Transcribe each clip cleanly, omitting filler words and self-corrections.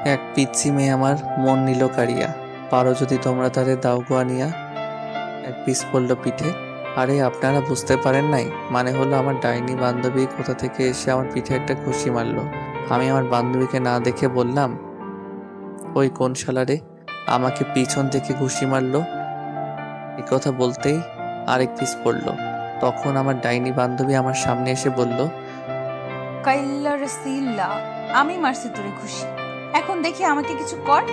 এক পিচ্ছি মেয়ে আমার মন নিল কাড়িয়া, পারো যদি তোমরা তারে দাও গো আনিয়া। এক পিস পড়ল পিঠে। আরে আপনারা বুঝতে পারেন নাই, মানে হলো আমার ডাইনি বান্ধবী কোথা থেকে এসে আমার পিঠে একটা ঘুষি মারলো। আমি আমার বান্ধবীকে না দেখে বললাম, ওই কোন শালারে আমাকে পিছন থেকে ঘুষি মারলো। এই কথা বলতেই আরেক পিস পড়লো। তখন আমার ডাইনি বান্ধবী আমার সামনে এসে বলল, কাইল্লা রসিল্লা, আমি মারছি তোরে খুশি। এখন দেখি আমাকে কিছু কর।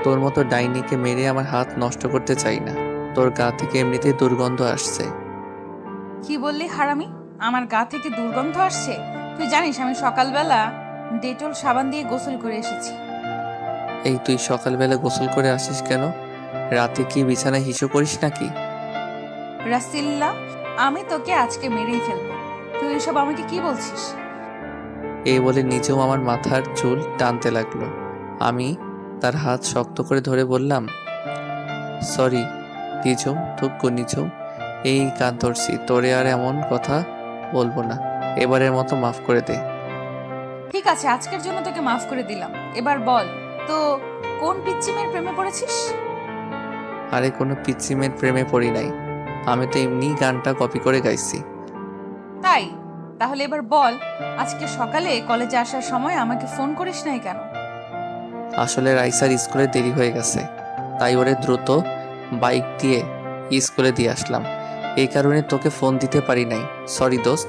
তোর মতো ডাইনিকে মেরে আমার হাত নষ্ট করতে চাই না। তোর গা থেকে এমনিতেই দুর্গন্ধ আসছে। কি বললি হারামি? আমার গা থেকে দুর্গন্ধ আসছে? তুই জানিস আমি সকালবেলা ডেটল সাবান দিয়ে গোসল করে এসেছি। এই তুই সকালবেলা গোসল করে আসিস কেন? রাতে কি বিছানায় হিসু করিস নাকি? রাসিল্লা, আমি তোকে আজকে মেরেই ফেলবো। তুই এসব আমাকে কি বলছিস? এই বলে নিজেও আমার মাথার চুল টানতে লাগলো। আমি তার হাত শক্ত করে ধরে বললাম, সরি নিজুম, থুকু নিজুম, এই কান ধরছি, তোরে আর এমন কথা বলবো না। এবারের মতো মাফ করে দে। ঠিক আছে, আজকের জন্য তোকে মাফ করে দিলাম। এবার বল তো, কোন পিচ্চি মেয়ের প্রেমে পড়েছিস? আরে কোনো পিচ্ছি মেয়ের প্রেমে পড়ি নাই, আমি তো এমনি গানটা কপি করে গাইছি। তাই? তাহলে এবার বল, আজকে সকালে কলেজে আসার সময় আমাকে ফোন করিস নাই কেন? আসলে রাইসার স্কুলে দেরি হয়ে গেছে, তাই ওরে দ্রুত বাইক দিয়ে স্কুলে দিয়ে আসলাম। এই কারণে তোকে ফোন দিতে পারি নাই, সরি দোস্ত।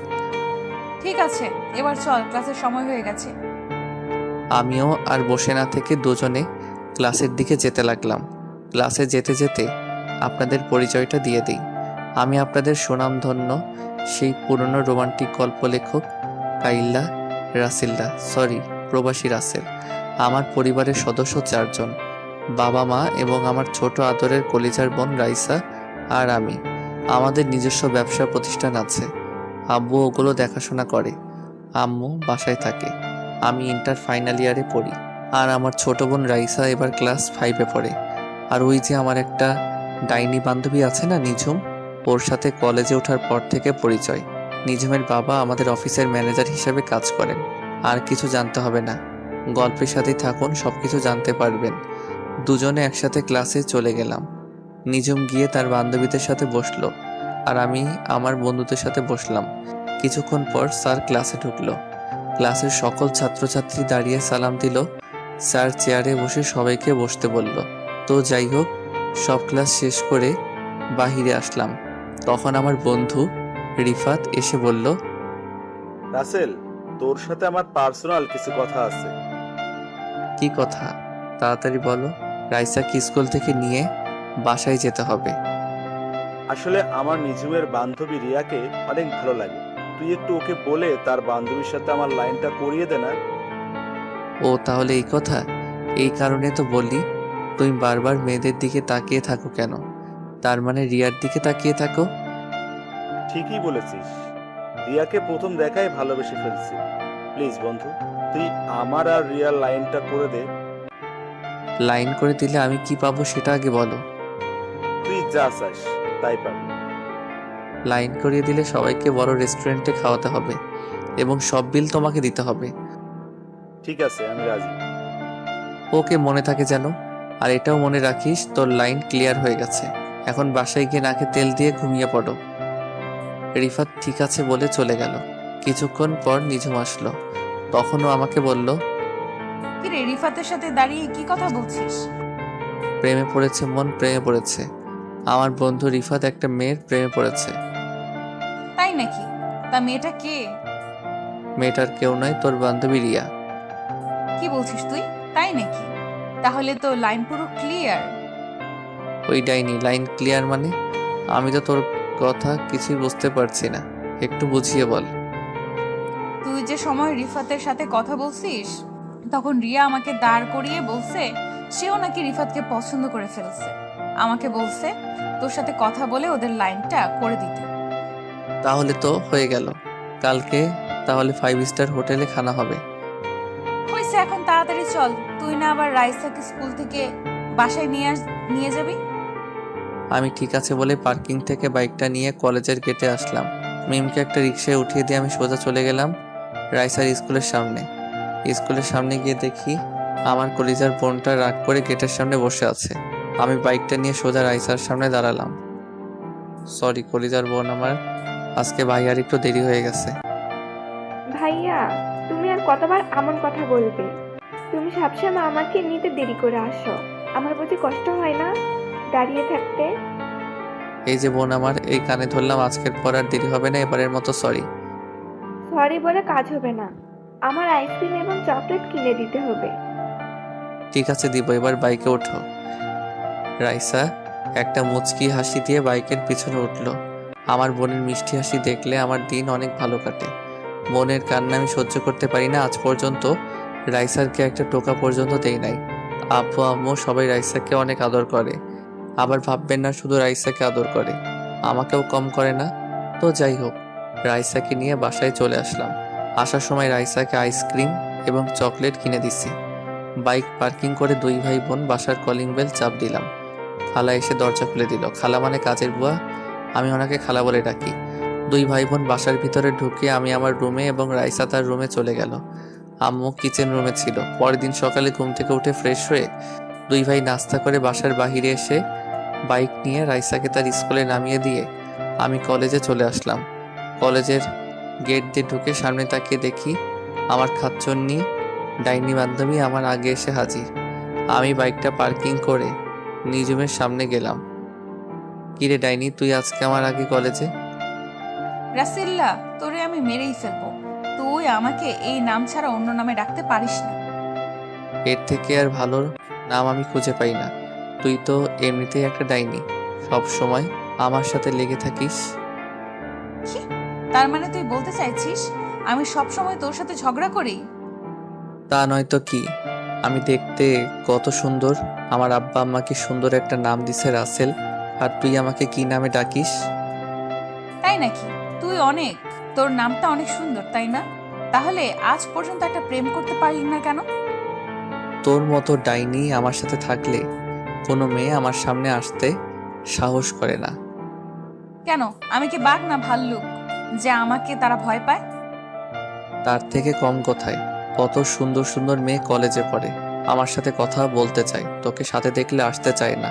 ঠিক আছে, এবার চল, ক্লাসের সময় হয়ে গেছে। আমিও আর বসে না থেকে দুজনে ক্লাসের দিকে যেতে লাগলাম। ক্লাসে যেতে যেতে আপনাদের পরিচয়টা দিয়ে দিই। আমি আপনাদের সুনামধন্য সেই পুরনো রোমান্টিক গল্প লেখক কাইল্লা রাসেল্লা, সরি প্রবাসী রাসেল। আমার পরিবারের সদস্য 4 জন, বাবা মা এবং আমার ছোট আদরের কলিজার বোন রাইসা আর আমি। আমাদের নিজস্ব ব্যবসা প্রতিষ্ঠান আছে, আব্বু ওগুলো দেখাশোনা করে, আম্মু বাসায় থাকে। আমি ইন্টার ফাইনাল ইয়ারে পড়ি, আর আমার ছোট বোন রাইসা এবার ক্লাস 5-এ পড়ে। আর ওই যে আমার একটা ডাইনি বান্ধবী আছে না নিঝুম, ওর সাথে কলেজে ওঠার পর থেকে পরিচয়। নিঝুমের বাবা আমাদের অফিসের ম্যানেজার হিসেবে কাজ করেন। আর কিছু জানতে হবে না, গল্পের সাথেই থাকুন, সব কিছু জানতে পারবেন। দুজনে একসাথে ক্লাসে চলে গেলাম। নিঝুম গিয়ে তার বান্ধবীদের সাথে বসলো, আর আমি আমার বন্ধুদের সাথে বসলাম। কিছুক্ষণ পর স্যার ক্লাসে ঢুকলো। ক্লাসের সকল ছাত্রছাত্রী দাঁড়িয়ে সালাম দিল। স্যার চেয়ারে বসে সবাইকে বসতে বলল। তো যাই হোক, সব ক্লাস শেষ করে বাহিরে আসলাম। তখন আমার বন্ধু রিফাত এসে বলল, রাসেল, তোর সাথে আমার পার্সোনাল কিছু কথা আছে। কি কথা? তাড়াতাড়ি বলো। রাইসাকে স্কুল থেকে নিয়ে বাসায় যেতে হবে। আসলে আমার নিজুমের বান্ধবী রিয়াকে অনেক ভালো লাগে। তুই একটু ওকে বলে তার বান্ধবীর সাথে আমার লাইনটা করিয়ে দে না। ও তাহলে এই কথা? এই কারণে তো বলি, তুমি বারবার মেয়েদের দিকে তাকিয়ে থাকো কেন? তার মানে রিয়ার দিকে তাকিয়ে থাকো। ঠিকই বলেছিস, রিয়াকে প্রথম দেখায় ভালোবেসে ফেলছি। প্লিজ বন্ধু, তুই আমার আর রিয়ার লাইনটা করে দে। লাইন করে দিলে আমি কি পাবো সেটা আগে বলো। তুই যা চাস তাই পাবি। লাইন করিয়ে দিলে সবাইকে বড় রেস্টুরেন্টে খাওয়াতে হবে এবং সব বিল তোমাকে দিতে হবে। ঠিক আছে, আমি রাজি। ওকে, মনে থাকে যেন। আর এটাও মনে রাখিস, তোর লাইন ক্লিয়ার হয়ে গেছে। এখন বাসায় গিয়ে নাকে তেল দিয়ে ঘুমিয়ে পড়ো। রিফাত ঠিক আছে বলে চলে গেল। কিছুক্ষণ পর নিঝুম আসলো। তখনও আমাকে বলল, কিরে, রিফাতের সাথে দাঁড়িয়ে কি কথা বলছিস? প্রেমে পড়েছে মন, প্রেমে পড়েছে। আমার বন্ধু রিফাত একটা মেয়ের প্রেমে পড়েছে। তাই নাকি? তা মেয়েটা কে? মেয়েটার কেউ নয়, তোর বান্ধবী রিয়া। কি বলছিস তুই? তাই নাকি? তাহলে তো লাইন পুরো ক্লিয়ার। ওই ডাইনি লাইন ক্লিয়ার মানে? আমি তো তোর কথা কিছুই বুঝতে পারছি না, একটু বুঝিয়ে বল। তুই যে সময় রিফাতের সাথে কথা বলছিস, তখন রিয়া আমাকে দাঁড় করিয়ে বলছে সেও নাকি রিফাতকে পছন্দ করে ফেলছে। আমাকে বলছে তোর সাথে কথা বলে ওদের লাইনটা করে দিতে। তাহলে তো হয়ে গেল। কালকে তাহলে 5 স্টার হোটেলে খানা হবে। হয়েছে, এখন তাড়াতাড়ি চল। তুই না আবার রাইসাকে স্কুল থেকে বাসায় নিয়ে যাবি? আমি ঠিক আছে বলে পার্কিং থেকে বাইকটা নিয়ে কলেজের গেটে আসলাম। মিমকে একটা রিক্সায় উঠিয়ে দিয়ে আমি সোজা চলে গেলাম রাইসার স্কুলের সামনে। স্কুলের সামনে গিয়ে দেখি আমার কলিজার বোনটা রাগ করে গেটের সামনে বসে আছে। আমি বাইকটা নিয়ে সোজা রাইসার সামনে দাঁড়ালাম। সরি কলিজার বোন আমার, আজকে ভাইয়ার একটু দেরি হয়ে গেছে। ভাইয়া, তুমি আর কতবার এমন কথা বলবে? তুমি সবসময় আমাকে নিতে দেরি করে আসো। আমার বুঝি কষ্ট হয় না দাঁড়িয়ে থাকতে? এই যে বোন আমার, এই কানে ধরলাম, আজকের পর আর দেরি হবে না, এবারের মতো সরি। সরি বলে কাজ হবে না, আমার আইসক্রিম এবং চকলেট কিনে দিতে হবে। ঠিক আছে দিব, এবার বাইকে ওঠো। রাইসা একটা মুচকি হাসি দিয়ে বাইকের পিছনে উঠল। আমার বোনের মিষ্টি হাসি দেখলে আমার দিন অনেক ভালো কাটে। বোনের কান্না আমি সহ্য করতে পারি না। আজ পর্যন্ত রাইসারকে একটা টোকা পর্যন্ত দেই নাই। আব্বু আম্মু সবাই রাইসাকে অনেক আদর করে। আবার ভাববেন না শুধু রাইসাকে আদর করে, আমাকেও কম করে না। তো যাই হোক, রাইসাকে নিয়ে বাসায় চলে আসলাম। আসার সময় রাইসাকে আইসক্রিম এবং চকলেট কিনে দিছি। বাইক পার্কিং করে দুই ভাই বোন বাসার কলিং বেল চাপ দিলাম। খালা এসে দরজা খুলে দিল। খালা মানে কাজের বুয়া, আমি ওনাকে খালা বলে ডাকি। দুই ভাই বোন বাসার ভিতরে ঢুকে আমি আমার রুমে এবং রাইসা তার রুমে চলে গেল। আম্মু কিচেন রুমে ছিল। পরের দিন সকালে ঘুম থেকে উঠে ফ্রেশ হয়ে দুই ভাই নাস্তা করে বাসার বাহিরে এসে বাইক নিয়ে রাইসাকে তার স্কুলে নামিয়ে দিয়ে আমি কলেজে চলে আসলাম। কলেজের গেট দিয়ে ঢুকে সামনে তাকিয়ে দেখি আমার খাচ্চন্নি ডাইনি বান্ধবী আমার আগে এসে হাজির। আমি বাইকটা পার্কিং করে নিজুমের সামনে গেলাম। কিরে ডাইনি, তুই আজকে আমার আগে কলেজে? রাসেল্লা, তোরে আমি মেরেই ফেলবো। তুই আমাকে এই নাম ছাড়া অন্য নামে ডাকতে পারিস না। এর থেকে আর ভালো নাম আমি খুঁজে পাই না। তুই তো এমনিতেই একটা ডাইনি, সব সময় আমার সাথে লেগে থাকিস। কি? তার মানে তুই বলতে চাইছিস আমি সব সময় তোর সাথে ঝগড়া করি? তা নয় তো কি, আমি দেখতে কত সুন্দর, আমার আব্বা আম্মা কি সুন্দর একটা নাম দিছে রাসেল, আর তুই আমাকে কি নামে ডাকিস? তাই নাকি? তুই অনেক, তোর নামটা অনেক সুন্দর, তাই না? তাহলে আজ পর্যন্ত একটা প্রেম করতে পারলি না কেন? তোর মতো ডাইনি আমার সাথে থাকলে কোনো মেয়ে আমার সামনে আসতে সাহস করে না। কেন, আমি কি বাঘ না ভাল্লুক যে আমাকে তারা ভয় পায়? তার থেকে কম কোথায়, কত সুন্দর সুন্দর মেয়ে কলেজে পড়ে, আমার সাথে কথা বলতে চায়, তোকে সাথে দেখলে আসতে চায় না।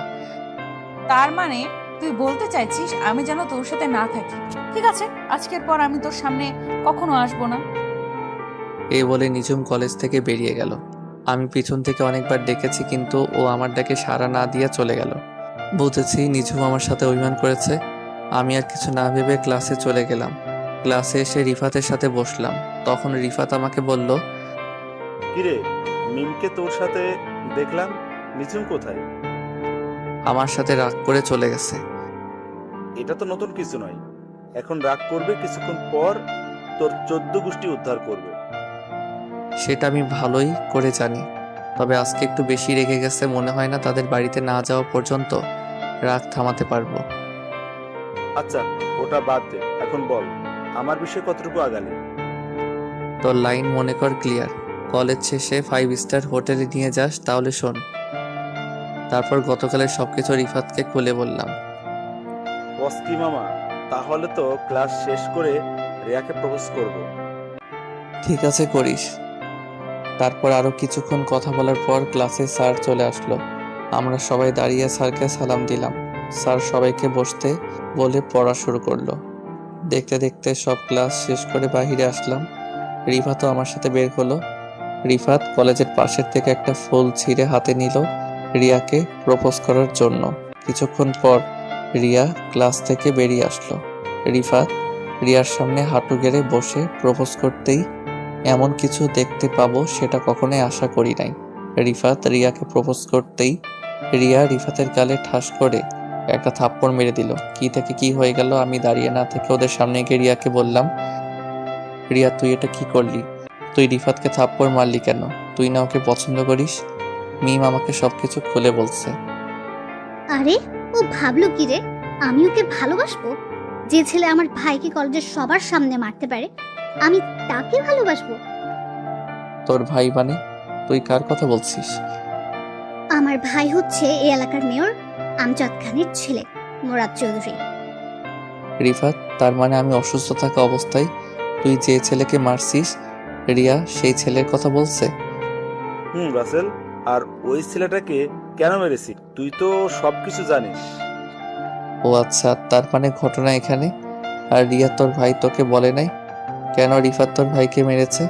তার মানে তুই বলতে চাইছিস আমি যেন তোর সাথে না থাকি? ঠিক আছে, আজকের পর আমি তোর সামনে কখনো আসবো না। এই বলে নিঝুম কলেজ থেকে বেরিয়ে গেল। আমি পিছন থেকে অনেকবার ডেকেছি, কিন্তু ও আমার ডাকে সাড়া না দিয়ে চলে গেল। বুঝেছি নিঝুম আমার সাথে অভিমান করেছে। আমি আর কিছু না ভেবে ক্লাসে চলে গেলাম। ক্লাসে এসে রিফাতের সাথে বসলাম। তখন রিফাত আমাকে বলল, কিরে, মিমকে তোর সাথে দেখলাম, নিঝুম কোথায়? আমার সাথে রাগ করে চলে গেছে। এটা তো নতুন কিছু নয়। এখন রাগ করবে, কিছুক্ষণ পর তোর 14 গোষ্ঠী উদ্ধার করবে। সেটা আমি ভালোই করে জানি, তবে আজকে একটু বেশি রেগে গেছে। মনে হয় না তাদের বাড়িতে না যাওয়া পর্যন্ত রাগ থামাতে পারবো। আচ্ছা, ওটা বাদ দে, এখন বল আমার বিষয়ে কতটুকু আগালি? তোর লাইন মনে কর ক্লিয়ার। কলেজ শেষে 5 স্টার হোটেলে নিয়ে যাস, তাহলে শোন। তারপর গতকালের সবকিছু রিফাতকে খুলে বললাম। বস কি মামা, তাহলে তো ক্লাস শেষ করে রিয়াকে প্রপোজ করব। ঠিক আছে, করিস। তারপর আরো কিছুক্ষণ কথা বলার পর ক্লাসে স্যার চলে আসলো। আমরা সবাই দাঁড়িয়ে স্যারকে সালাম দিলাম। স্যার সবাইকে বসতে বলে পড়া শুরু করলো। দেখতে দেখতে সব ক্লাস শেষ করে বাইরে আসলাম। রিফাতও আমার সাথে বের হলো। রিফাত কলেজের পাশের থেকে একটা ফুল ছিঁড়ে হাতে নিল রিয়াকে প্রপোজ করার জন্য। কিছুক্ষণ পর রিয়া ক্লাস থেকে বেরিয়ে আসলো। রিফাত রিয়ার সামনে হাঁটু গেড়ে বসে প্রপোজ করতেই এমন কিছু দেখতে পাবো সেটা কখনোই আশা করি নাই। রিফাত রিয়াকে প্রপোজ করতেই রিয়া রিফাতের গালে ঠাস করে একটা থাপ্পড় মেরে দিল। কি থেকে কি হয়ে গেল আমি দাঁড়িয়ে না থেকে ওদের সামনে গিয়ে রিয়াকে বললাম, রিয়া তুই এটা কি করলি? তুই রিফাতকে থাপ্পড় মারলি কেন? তুই না ওকে পছন্দ করিস? মিম আমাকে সবকিছু খুলে বলছে। আরে ও ভাবলো কি রে, আমি ওকে ভালোবাসবো? যে ছেলে আমার ভাইকে কলেজের সবার সামনে মারতে পারে, আমি তাকে ভালোবাসবো? তোর ভাই মানে? তুই কার কথা বলছিস? আমার ভাই হচ্ছে এই এলাকার মেয়র আমজাদ খানের ছেলে, মুরাদ চৌধুরী। রিফাত, তার মানে আমি অসুস্থ থাকা অবস্থায় তুই যে ছেলেকে মারছিস, রিয়া সেই ছেলের কথা বলছে? রাসেল, আর ওই ছেলেটাকে কেন মেরেছি তুই তো সবকিছু জানিস। ও আচ্ছা, তার মানে ঘটনা এখানে। আর রিয়া তোর ভাই তোকে বলে নাই কেন রিফাত তোর ভাইকে মেরেছে?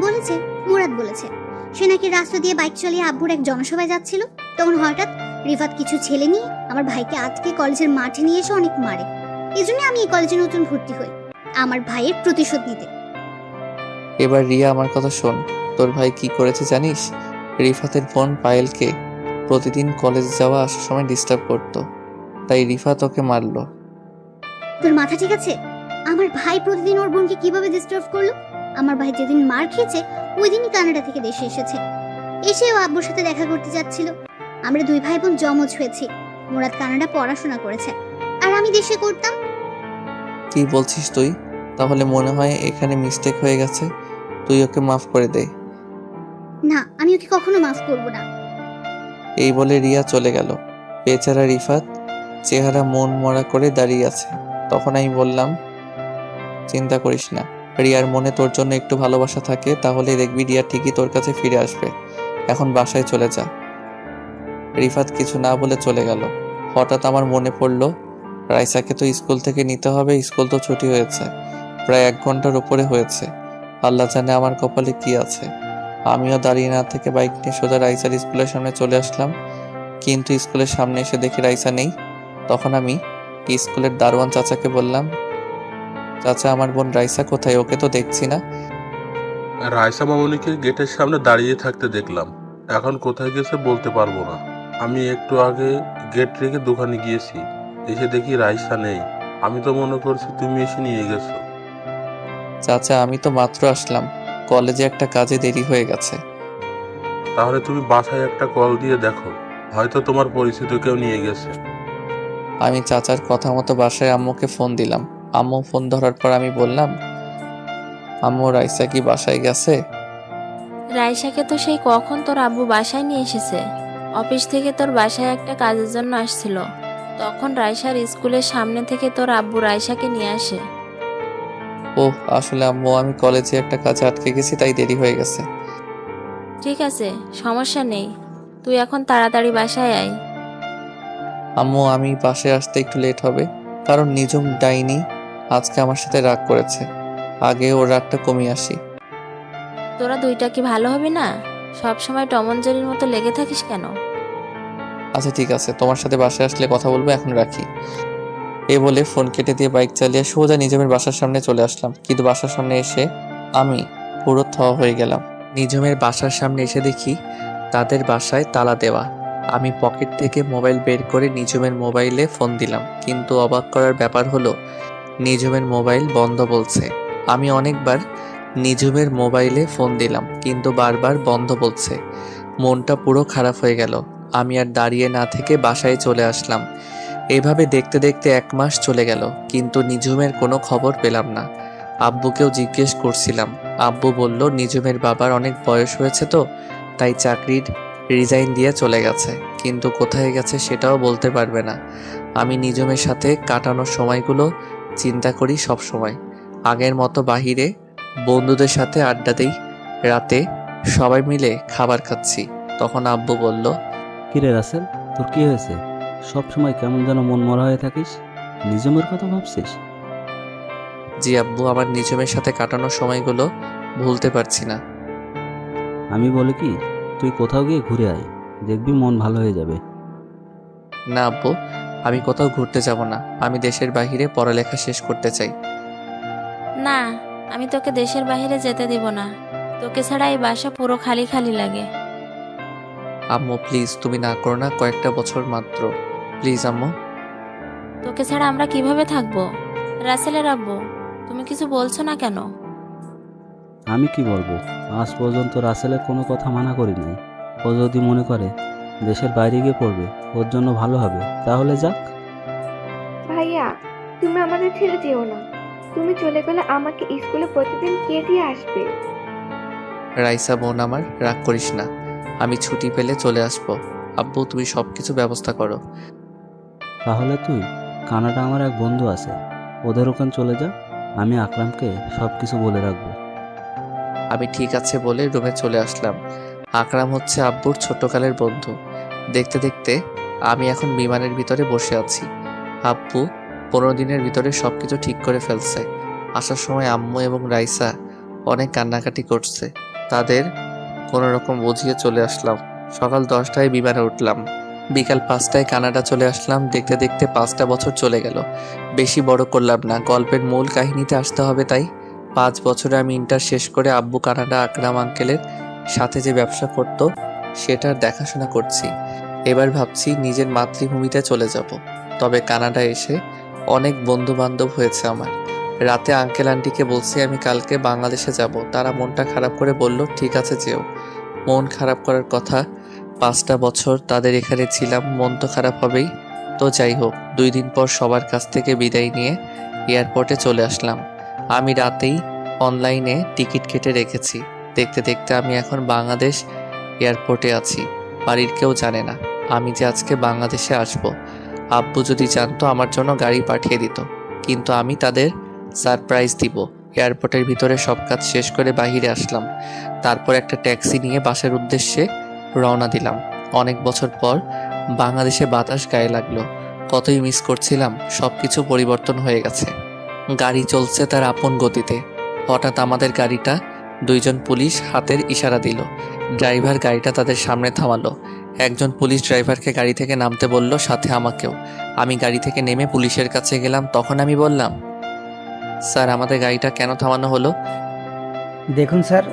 বলেছে, মুরাদ বলেছে। সে নাকি রাস্তা দিয়ে বাইক চালিয়ে আব্বুর এক জনসভায় যাচ্ছিল, তখন হঠাৎ রিফাত কিছু ছেলে নিয়ে আমার ভাইকে আজকে কলেজের মাঠে নিয়ে এসে অনেক মারে। এই জন্য আমি এই কলেজে নতুন ভর্তি হই, আমার ভাইয়ের প্রতিশোধ নিতে। এবার রিয়া আমার কথা শোন, তোর ভাই কি করেছে জানিস? রিফাতের বোন পায়েলকে প্রতিদিন কলেজ যাওয়া আসার সময় ডিস্টার্ব করতো, তাই রিফাত ওকে মারলো। তোর মাথা ঠিক আছে? আমার ভাই প্রতিদিন ওর বোনকে কিভাবে ডিস্টার্ব করলো? আমার ভাই যেদিন মার খেয়েছে ওই দিনই কানাডা থেকে দেশে এসেছে। এসেও আব্বুর সাথে দেখা করতে যাচ্ছিল। আমরা দুই ভাই বোন জমজ হয়েছি। মুরাদ কানাডা পড়াশোনা করেছে, আর আমি দেশে করতাম। কি বলছিস তুই? তাহলে মনে হয় এখানে মিস্টেক হয়ে গেছে, তুই ওকে মাফ করে দে। না, আমি ওকে কখনো মাফ করব না। এই বলে রিয়া চলে গেল। বেচারা রিফাত চেহারা মন মরা করে দাঁড়িয়ে আছে। তখন আমি বললাম, চিন্তা করিস না, রিয়ার মনে তোর জন্য একটু ভালোবাসা থাকে, তাহলে দেখবি রিয়া ঠিকই তোর কাছে ফিরে আসবে। এখন বাসায় চলে যা। রিফাত কিছু না বলে চলে গেল। হঠাৎ আমার মনে পড়লো, রাইসাকে তো স্কুল থেকে নিতে হবে, স্কুল তো ছুটি হয়েছে, প্রায় 1 ঘন্টার উপরে হয়েছে। আল্লাহ জানে আমার কপালে কি আছে। আমিও দাঁড়িয়ে না থেকে বাইক নিয়ে সোজা রাইসার স্কুলের সামনে চলে আসলাম, কিন্তু স্কুলের সামনে এসে দেখি রাইসা নেই। তখন আমি স্কুলের দারোয়ান চাচাকে বললাম, চাচা আমার বোন রাইসা কোথায়? ওকে তো দেখছি না। রাইসা মামুনিকে গেটের সামনে দাঁড়িয়ে থাকতে দেখলাম, এখন কোথায় গেছে বলতে পারবো না। আমি একটু আগে গেট রেখে দোকানে গিয়েছি, এসে দেখি রাইসা নেই। আমি তো মনে করছি তুমি এসে নিয়ে গেছো। চাচা আমি তো মাত্র আসলাম, কলেজে একটা কাজে দেরি হয়ে গেছে। তাহলে তুমি বাসায় একটা কল দিয়ে দেখো, হয়তো তোমার পরিচিত কেউ নিয়ে গেছে। আমি চাচার কথা মতো বাসায় আম্মুকে ফোন দিলাম। আম্মু ফোন ধরার পর আমি বললাম, আম্মু রাইসা কি বাসায় গেছে? রাইসাকে তো সেই কখন তোর আব্বু বাসায় নিয়ে এসেছে। অফিস থেকে তোর বাসায় একটা কাজের জন্য আসছিল, তখন রাইসার স্কুলের সামনে থেকে তোর আব্বু রাইসাকে নিয়ে আসে। ওহ আসলে আম্মু আমি কলেজে একটা কাজে আটকে গেছি, তাই দেরি হয়ে গেছে। ঠিক আছে, সমস্যা নেই, তুই এখন তাড়াতাড়ি বাসায় আয়। আম্মু আমি বাসায় আসতে একটু লেট হবে, কারণ নিজুম ডাইনি আজকে আমার সাথে রাগ করেছে। আগে ওর রাগটা কমিয়ে আসি। তোরা দুইটা কি ভালো হবে না? সব সময় টম অ্যান্ড জেরির মতো লেগে থাকিস কেন? আচ্ছা ঠিক আছে, তোমার সাথে বাসায় আসলে কথা বলবো, এখন রাখি। এ বলে ফোন কেটে দিয়ে বাইক চালিয়ে সোজা নিজমের বাসার সামনে চলে আসলাম। কিন্তু বাসার সামনে এসে আমি পুরো থ হয়ে গেলাম। নিজমের বাসার সামনে এসে দেখি তাদের বাসায় তালা দেওয়া। আমি পকেট থেকে মোবাইল বের করে নিজমের মোবাইলে ফোন দিলাম, কিন্তু অবাক করার ব্যাপার হলো নিজমের মোবাইল বন্ধ বলছে। আমি অনেকবার নিজমের মোবাইলে ফোন দিলাম, কিন্তু বারবার বন্ধ বলছে। মনটা পুরো খারাপ হয়ে গেল। আমি আর দাঁড়িয়ে না থেকে বাসায় চলে আসলাম। এভাবে দেখতে দেখতে 1 মাস চলে গেল, কিন্তু নিজুমের কোনো খবর পেলাম না। আব্বুকেও জিজ্ঞেস করছিলাম, আব্বু বলল নিজুমের বাবার অনেক বয়স হয়েছে তো, তাই চাকরির রিজাইন দিয়ে চলে গেছে, কিন্তু কোথায় গেছে সেটাও বলতে পারবে না। আমি নিজুমের সাথে কাটানোর সময়গুলো চিন্তা করি সব সময়। আগের মতো বাহিরে বন্ধুদের সাথে আড্ডা দেই, রাতে সবাই মিলে খাবার খাচ্ছি। তখন আব্বু বলল, কিরে রাসেল, তোর কি হয়েছে? সব সময় কেমন যেন মন মরা হয়ে থাকিস, নিজমের কথা ভাবছিস? জি আব্বু, আমার নিজমের সাথে কাটানোর সময়গুলো ভুলতে পারছি না। আমি বলি কি, তুই কোথাও গিয়ে ঘুরে আয়, দেখবি মন ভালো হয়ে যাবে। না আব্বু, আমি কোথাও ঘুরতে যাব না, আমি দেশের বাইরে পড়ালেখা শেষ করতে চাই। না, আমি তোকে দেশের বাইরে যেতে দিব না। তোকে ছাড়া এই বাসা পুরো খালি খালি লাগে। আম্মু প্লিজ, তুমি না করো না, কয়েকটা বছর মাত্র, প্লিজ আম্মু। তোকে ছাড়া আমরা কিভাবে থাকবো? রাসেলের আব্বু, তুমি কিছু বলছো না কেন? আমি কি বলবো, আজ পর্যন্ত রাসেলের কোনো কথা মানা করি নাই। ও যদি মনে করে দেশের বাইরে গিয়ে পড়বে, ওর জন্য ভালো হবে, তাহলে যাক। ভাইয়া, তুমি আমাদের ছেড়ে যেও না। তুমি চলে গেলে আমাকে স্কুলে প্রতিদিন কে দিয়ে আসবে? রাইসা বোন আমার, রাগ করিস না, আমি ছুটি পেলে চলে আসবো। আব্বু তুমি সব কিছু ব্যবস্থা করো। তাহলে তুই কানাডা আমার এক বন্ধু আছে, ওদের ওখানে চলে যা, আমি আকরামকে সব কিছু বলে রাখবো। আমি ঠিক আছে বলে রুমে চলে আসলাম। আকরাম হচ্ছে আব্বুর ছোটকালের বন্ধু। দেখতে দেখতে আমি এখন বিমানের ভিতরে বসে আছি। আব্বু 15 দিনের ভিতরে সব কিছু ঠিক করে ফেলছে। আসার সময় আম্মু এবং রাইসা অনেক কান্নাকাটি করছে। তাদের কোনো রকম বুঝিয়ে চলে আসলাম। সকাল 10টায় বিমানে উঠলাম। বিকাল 5টায় কানাডা চলে আসলাম। দেখতে দেখতে 5টা বছর চলে গেল। বেশি বড় করলাম না, গল্পের মূল কাহিনীতে আসতে হবে তাই। 5 বছরে আমি ইন্টার শেষ করে আব্বু কানাডা আকরাম আঙ্কেলের সাথে যে ব্যবসা করত সেটার দেখাশোনা করছি। এবার ভাবছি নিজের মাতৃভূমিতে চলে যাব। তবে কানাডা এসে অনেক বন্ধু বান্ধব হয়েছে আমার। রাতে আঙ্কেল আন্টিকে বলছি আমি কালকে বাংলাদেশে যাব। তারা মনটা খারাপ করে বলল ঠিক আছে যেও। মন খারাপ করার কথা, 5টা বছর তাদের এখানে ছিলাম, মন তো খারাপ হবেই। তো যাই হোক, 2 দিন পর সবার কাছ থেকে বিদায় নিয়ে এয়ারপোর্টে চলে আসলাম। আমি রাতেই অনলাইনে টিকিট কেটে রেখেছি। দেখতে দেখতে আমি এখন বাংলাদেশ এয়ারপোর্টে আছি। বাড়ির কেউ জানে না আমি যে আজকে বাংলাদেশে আসব। আব্বু যদি জানতো আমার জন্য গাড়ি পাঠিয়ে দিত, কিন্তু আমি তাদের সারপ্রাইজ দিব। এয়ারপোর্টের ভিতরে সব কাজ শেষ করে বাইরে আসলাম। তারপর একটা ট্যাক্সি নিয়ে বাসার উদ্দেশ্যে রওনা দিলাম। অনেক বছর পর বাংলাদেশে বাতাস গায়ে লাগলো। কতই মিস করছিলাম। সব কিছু পরিবর্তন হয়ে গেছে। গাড়ি চলছে তার আপন গতিতে। হঠাৎ আমাদের গাড়িটা 2 জন পুলিশ হাতের ইশারা দিল। ড্রাইভার গাড়িটা তাদের সামনে থামালো। একজন পুলিশ ড্রাইভারকে গাড়ি থেকে নামতে বলল, সাথে আমাকেও। আমি গাড়ি থেকে নেমে পুলিশের কাছে গেলাম। তখন আমি বললাম, স্যার আমাদের গাড়িটা কেন থামানো হলো? দেখুন স্যার,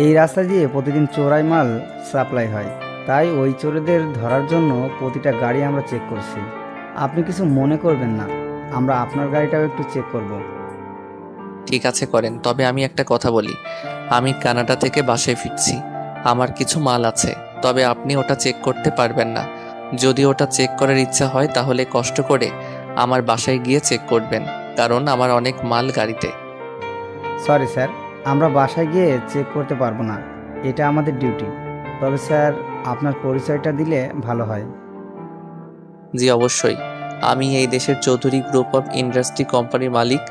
এই রাস্তা দিয়ে প্রতিদিন চোরাই মাল সাপ্লাই হয়, তাই ওই চোরেদের ধরার জন্য প্রতিটা গাড়ি আমরা চেক করছি। আপনি কিছু মনে করবেন না, আমরা আপনার গাড়িটাও একটু চেক করব। ঠিক আছে করেন, তবে আমি একটা কথা বলি। আমি কানাডা থেকে বাসায় ফিরছি। আমার কিছু মাল আছে, তবে আপনি ওটা চেক করতে পারবেন না। যদি ওটা চেক করার ইচ্ছা হয় তাহলে কষ্ট করে আমার বাসায় গিয়ে চেক করবেন, কারণ আমার অনেক মাল গাড়িতে। সরি স্যার, আমরা বাসায় গিয়ে চেক করতে পারবো না, এটা আমাদের ডিউটি। তবে স্যার আপনার পরিচয়টা দিলে ভালো হয়। জি অবশ্যই, আমি এই দেশের চৌধুরী গ্রুপ অফ ইন্ডাস্ট্রি কোম্পানির মালিক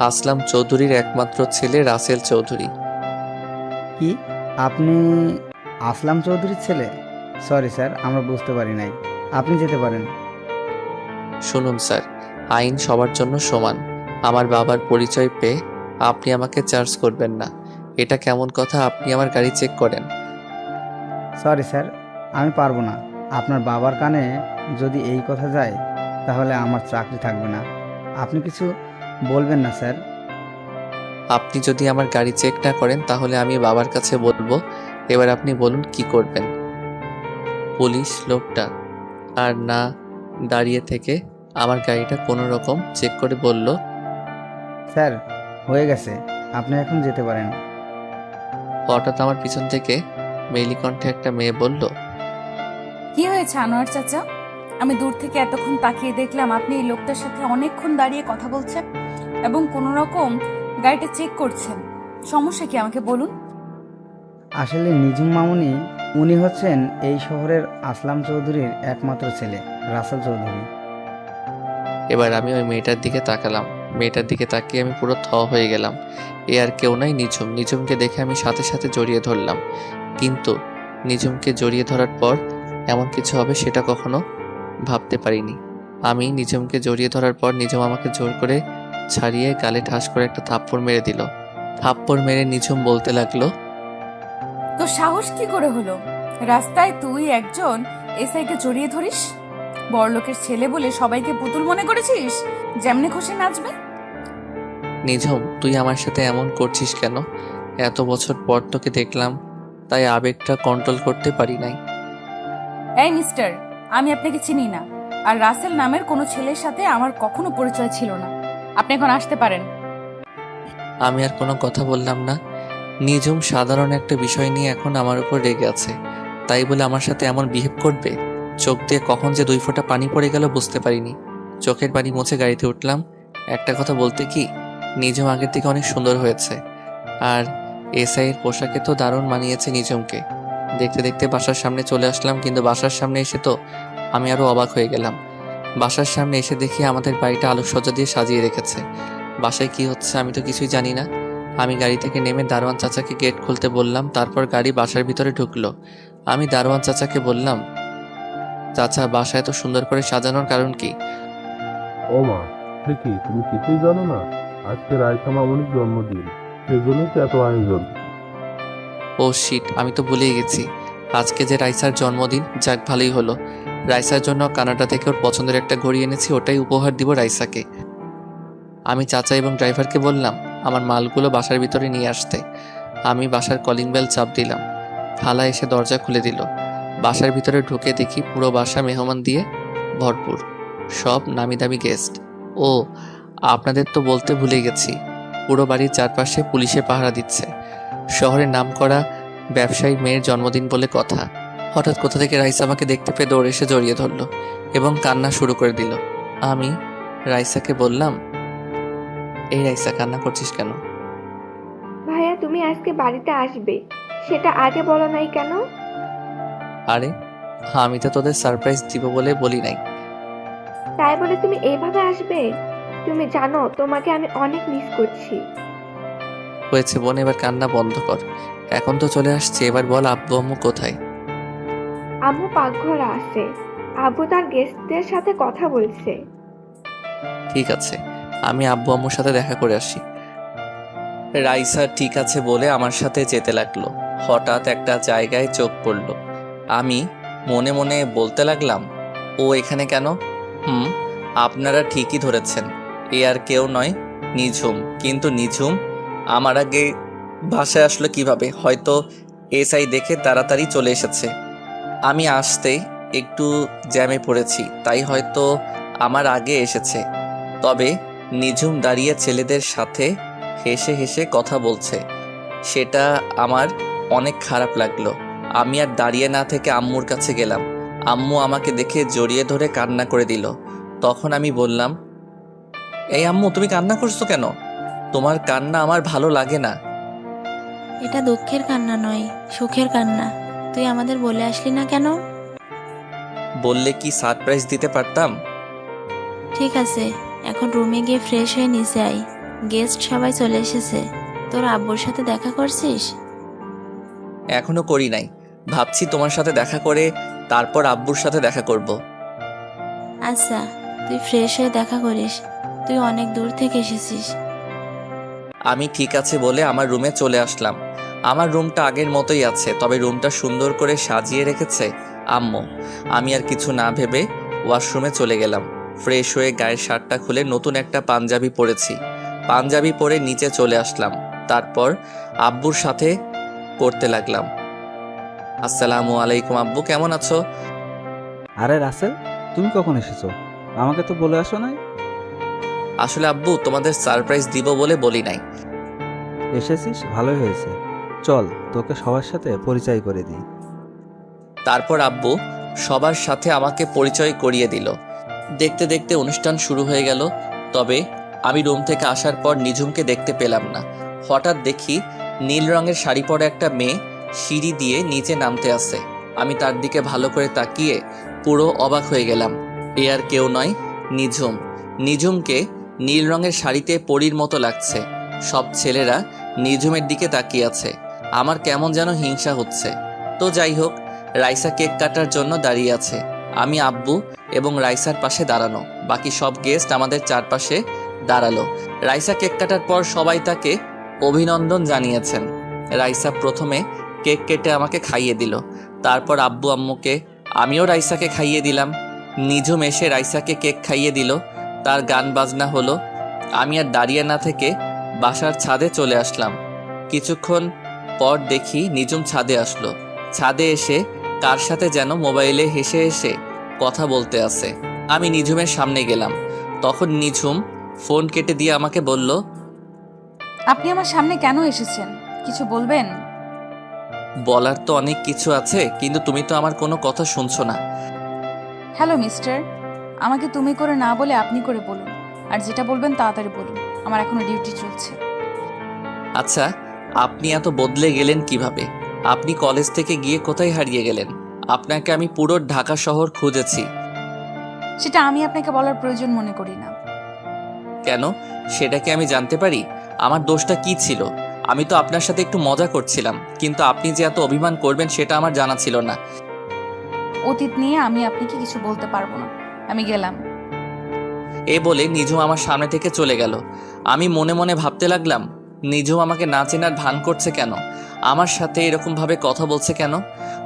আসলাম চৌধুরীর একমাত্র ছেলে রাসেল চৌধুরী। কি আপনি আসলাম চৌধুরীর ছেলে? সরি স্যার, আমরা বুঝতে পারি নাই। আপনি যেতে পারেন। শুনুন স্যার, আইন সবার জন্য সমান। আমার বাবার পরিচয় পেয়ে আপনি আমাকে চার্জ করবেন না। এটা কেমন কথা? আপনি আমার গাড়ি চেক করেন। সরি স্যার, আমি পারবো না। আপনার বাবার কানে যদি এই কথা যায় তাহলে আমার চাকরি থাকবে না। আপনি কিছু বলবেন না স্যার? আপনি যদি আমার গাড়ি চেক না করেন তাহলে আমি বাবার কাছে বলবো। এবার আপনি বলুন কি করবেন? পুলিশ লোকটা আর না দাঁড়িয়ে থেকে আমার গাড়িটা কোনো রকম চেক করে বলল, স্যার হয়ে গেছে, আপনি এখন যেতে পারেন। হঠাৎ আমার পিছন থেকে মেইলি কণ্ঠে একটা মেয়ে বলল, কি হয়েছে আনোয়ার চাচা? আমি দূর থেকে এতক্ষণ তাকিয়ে দেখলাম আপনি এই লোকটার সাথে অনেকক্ষণ দাঁড়িয়ে কথা বলছেন এবং কোনো রকম গাড়িটা চেক করছেন। সমস্যা কি আমাকে বলুন। আসলে নিজুম মামুনি, উনি হচ্ছেন এই শহরের আসলাম চৌধুরীর একমাত্র ছেলে রাসেল চৌধুরী। এবার আমি ওই মেয়েটার দিকে তাকালাম। মেয়েটার দিকে তাকিয়ে আমি পুরো থ হয়ে গেলাম। এ আর কেউ নয়, নিঝুম। নিঝুমকে দেখে আমি সাথে সাথে জড়িয়ে ধরলাম, কিন্তু নিঝুমকে জড়িয়ে ধরার পর এমন কিছু হবে সেটা কখনো ভাবতে পারিনি। আমি নিঝুমকে জড়িয়ে ধরার পর নিঝুম আমাকে জোর করে ছাড়িয়ে গালে ঠাস করে একটা থাপ্পড় মেরে দিল। থাপ্পড় মেরে নিঝুম বলতে লাগলো, তো সাহস কি করে হলো? রাস্তায় তুই একজন এসআইকে জড়িয়ে ধরিস? বড়লোকের ছেলে বলে সবাইকে পুতুল মনে করেছিস, যেমনি খুশি নাচবে? নিঝুম তুই আমার সাথে এমন করছিস কেন? এত বছর পর তোকে দেখলাম, তাই আবেগটা কন্ট্রোল করতে পারি নাই। এই মিস্টার, আমি আপনাকে চিনি না, আর রাসেল নামের কোনো ছেলের সাথে আমার কখনো পরিচয় ছিল না। আপনি এখন আসতে পারেন। আমি আর কোনো কথা বললাম না। নিঝুম সাধারণ একটা বিষয় নিয়ে এখন আমার উপর রেগে আছে, তাই বলে আমার সাথে এমন বিহেভ করবে? চোখ দিয়ে কখন যে 2 ফোঁটা পানি পড়ে গেল বুঝতে পারিনি। চোখের পানি মুছে গাড়িতে উঠলাম। একটা কথা বলতে কি, নিঝুম আগের থেকে অনেক সুন্দর হয়েছে, আর এসআইয়ের পোশাকে তো দারুণ মানিয়েছে নিঝুমকে। দেখতে দেখতে বাসার সামনে চলে আসলাম, কিন্তু বাসার সামনে এসে তো আমি আরো অবাক হয়ে গেলাম। বাসার সামনে এসে দেখি আমাদের বাড়িটা আলোকসজ্জা দিয়ে সাজিয়ে রেখেছে। বাসায় কি হচ্ছে আমি তো কিছুই জানি না। আমি গাড়ি থেকে নেমে দারোয়ান চাচাকে গেট খুলতে বললাম, তারপর গাড়ি বাসার ভিতরে ঢুকলো। আমি দারোয়ান চাচাকে বললাম, চাচা বাসা এত সুন্দর করে সাজানোর কারণ কি? ও মা, সে কি তুমি কিছুই জানো না? আজকে রায়সা মামনির জন্মদিন, সেজন্যই তো এত আয়োজন। ও শিট, আমি তো ভুলেই গেছি। আজকে যে রাইসার জন্মদিন, যাক ভালোই হলো। রাইসার জন্য কানাডা থেকে ওর পছন্দের একটা ঘড়ি এনেছি, ওটাই উপহার দিব রাইসাকে। আমি চাচা এবং ড্রাইভারকে বললাম আমার মালগুলো বাসার ভিতরে নিয়ে আসতে। আমি বাসার কলিং বেল চাপ দিলাম। খালা এসে দরজা খুলে দিল। বাসার ভিতরে ঢুকে দেখি পুরো বাসা মেহমান দিয়ে ভরপুর, সব নামি দামি গেস্ট। ও আপনাদের তো বলতে ভুলে গেছি, পুরো বাড়ির চারপাশে পুলিশে পাহারা দিচ্ছে। শহরের নামকরা ব্যবসায়ী মেয়ের জন্মদিন বলে কথা। হঠাৎ কোথা থেকে রাইসা আমাকে দেখতে পেয়ে দৌড়ে এসে জড়িয়ে ধরলো এবং কান্না শুরু করে দিল। আমি রাইসাকে বললাম, এই রাইসা, কান্না করছিস কেন? ভাইয়া তুমি আজকে বাড়িতে আসবে, সেটা আগে বলো নাই কেন? আরে আমি তো তোদের সারপ্রাইজ দিব বলে বলি নাই। তাই বলে তুমি এইভাবে আসবে? তুমি জানো তোমাকে আমি অনেক মিস করছি। হয়েছে বোন, এবার কান্না বন্ধ কর। এখন তো চলে আসছে, এবার বল আব্বু আম্মু কোথায়? আম্মু পাকঘরে আছে, আব্বু তার গেস্টদের সাথে কথা বলছে। ঠিক আছে, আমি আব্বু আম্মুর সাথে দেখা করে আসি। রাইসা ঠিক আছে বলে আমার সাথে যেতে লাগলো। হঠাৎ একটা জায়গায় চোখ পড়ল। আমি মনে মনে বলতে লাগলাম, ও এখানে কেন? আপনারা ঠিকই ধরেছেন, এ আর কেউ নয়, নিঝুম। কিন্তু নিঝুম আমার আগে বাসায় আসলো কিভাবে? হয়তো এসআই দেখে তাড়াতাড়ি চলে এসেছে। আমি আসতেই একটু জ্যামে পড়েছি, তাই হয়তো আমার আগে এসেছে। তবে নিঝুম দাঁড়িয়ে ছেলেদের সাথে হেসে হেসে কথা বলছে, সেটা আমার অনেক খারাপ লাগলো। আমি আর দাঁড়িয়ে না থেকে আম্মুর কাছে গেলাম। আম্মু আমাকে দেখে জড়িয়ে ধরে কান্না করে দিল। তখন আমি বললাম, এই আম্মু, তুমি কান্না করছো কেন? তোমার কান্না আমার ভালো লাগে না। এটা দুঃখের কান্না নয়, সুখের কান্না। তুই আমাদের বলে আসলি না কেন? বললে কি সারপ্রাইজ দিতে পারতাম। ঠিক আছে, এখন রুমে গিয়ে ফ্রেশ হয়ে নিচে আয়। গেস্ট সবাই চলে এসেছে। তোর আব্বুর সাথে দেখা করছিস? এখনো করি নাই, ভাবছি তোমার সাথে দেখা করে তারপর আব্বুর সাথে দেখা করব। আচ্ছা, তুই ফ্রেশ হয়ে দেখা করিস, তুই অনেক দূর থেকে এসেছিস। আমি ঠিক আছে বলে আমার রুমে চলে আসলাম। আমার রুমটা আগের মতোই আছে, তবে রুমটা সুন্দর করে সাজিয়ে রেখেছে আম্মু। আমি আর কিছু না ভেবে ওয়াশরুমে চলে গেলাম। ফ্রেশ হয়ে গায়ের শার্টটা খুলে নতুন একটা পাঞ্জাবি পরেছি। পাঞ্জাবি পরে নিচে চলে আসলাম। তারপর আব্বুর সাথে করতে লাগলাম। আসসালামু আলাইকুম আব্বু, কেমন আছো? আরে রাসেল, তুমি কখন এসেছো? আমাকে তো বলে আসো নাই। আসলে আব্বু, তোমাদের সারপ্রাইজ দিব বলে বলি নাই। এসেছিস, ভালোই হয়েছে। চল তোকে সবার সাথে পরিচয় করে দিই। তারপর আব্বু সবার সাথে আমাকে পরিচয় করিয়ে দিল। দেখতে দেখতে অনুষ্ঠান শুরু হয়ে গেল। তবে আমি রুম থেকে আসার পর নিঝুমকে দেখতে পেলাম না। হঠাৎ দেখি নীল রঙের শাড়ি পরা একটা মেয়ে সিঁড়ি দিয়ে নিচে নামতে আসে। আমি তার দিকে ভালো করে তাকিয়ে পুরো অবাক হয়ে গেলাম। এ আর কেউ নয়, নিঝুম। নিঝুমকে নীল রঙের শাড়িতে পরীর মতো লাগছে। সব ছেলেরা নিঝুমের দিকে তাকিয়ে আছে। আমার কেমন যেন হিংসা হচ্ছে। তো যাই হোক, রাইসা কেক কাটার জন্য দাঁড়িয়ে আছে। আমি আব্বু এবং রাইসার পাশে দাঁড়ানো। বাকি সব গেস্ট আমাদের চারপাশে দাঁড়ালো। রাইসা কেক কাটার পর সবাই তাকে অভিনন্দন জানিয়েছেন। রাইসা প্রথমে কেক কেটে আমাকে খাইয়ে দিল। তারপর আব্বু আম্মুকে, আমিও রাইসাকে খাইয়ে দিলাম। নিঝুম এসে রাইসাকে কেক খাইয়ে দিল। তার গান বাজনা হলো। আমি আর দাঁড়িয়ে না থেকে বাসার ছাদে চলে আসলাম। কিছুক্ষণ পর দেখি নিঝুম ছাদে আসলো। ছাদে এসে কার সাথে যেন মোবাইলে হেসে হেসে কথা বলতে আছে। আমি নিঝুমের সামনে গেলাম। তখন নিঝুম ফোন কেটে দিয়ে আমাকে বলল, আপনি আমার সামনে কেন এসেছেন? কিছু বলবেন? বলার তো অনেক কিছু আছে, কিন্তু তুমি তো আমার কোনো কথা শুনছো না। হ্যালো মিস্টার, আমাকে তুমি করে না বলে আপনি করে বলুন। আর যেটা বলবেন তাড়াতাড়ি বলুন, আমার এখনো ডিউটি চলছে। আচ্ছা, আপনি এত বদলে গেলেন কিভাবে? আপনি কলেজ থেকে গিয়ে কোথায় হারিয়ে গেলেন? আপনাকে আমি পুরো ঢাকা শহর খুঁজেছি। সেটা আমি আপনাকে বলার প্রয়োজন মনে করি না। কেন, সেটা কি আমি জানতে পারি? আমার দোষটা কি ছিল? আমি তো আপনার সাথে একটু মজা করছিলাম, কিন্তু আপনি যে এত অভিমান করবেন সেটা আমার জানা ছিল না। অতীত নিয়ে আমি আপনাকে কিছু বলতে পারবো না, আমি গেলাম। এ বলে নিঝুম আমার সামনে থেকে চলে গেল। আমি মনে মনে ভাবতে লাগলাম, নিঝুম আমাকে না চেনার ভান করছে কেন, আমার সাথে এরকমভাবে কথা বলছে কেন।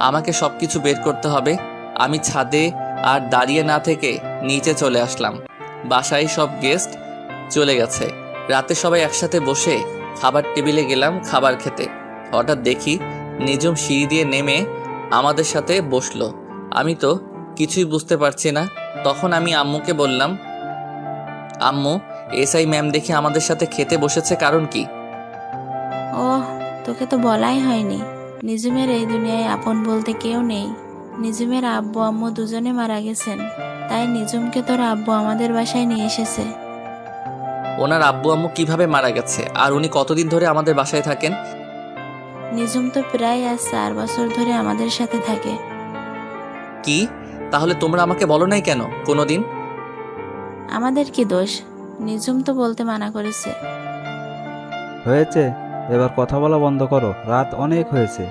আমাকে সব কিছু বের করতে হবে। আমি ছাদে আর দাঁড়িয়ে না থেকে নিচে চলে আসলাম। বাসায় সব গেস্ট চলে গেছে। রাতে সবাই একসাথে বসে খাবার টেবিলে গেলাম খাবার খেতে। হঠাৎ দেখি নিঝুম সিঁড়ি দিয়ে নেমে আমাদের সাথে বসলো। আমি তো কিছুই বুঝতে পারছি না। তখন আমি আম্মুকে বললাম, আম্মু, এসআই ম্যাম দেখে আমাদের সাথে খেতে বসেছে, কারণ কি? ওহ, তোকে তো বলাই হয়নি। নিজুমের এই দুনিয়ায় আপন বলতে কেউ নেই। নিজুমের আব্বু আম্মু দুজনে মারা গেছেন, তাই নিজুমকে তোর আব্বু আমাদের বাসায় নিয়ে এসেছে। ওনার আব্বু আম্মু কিভাবে মারা গেছে, আর উনি কতদিন ধরে আমাদের বাসায় থাকেন? নিজুম তো প্রায় আজ 4 বছর ধরে আমাদের সাথে থাকে। কি? তাহলে তোমরা আমাকে বলো নাই কেন কোনোদিন? আমাদের কি দোষ? নিজুম তো বলতে মানা করেছে। হয়েছে, এবার কথা বলা বন্ধ করো, রাত অনেক হয়েছে,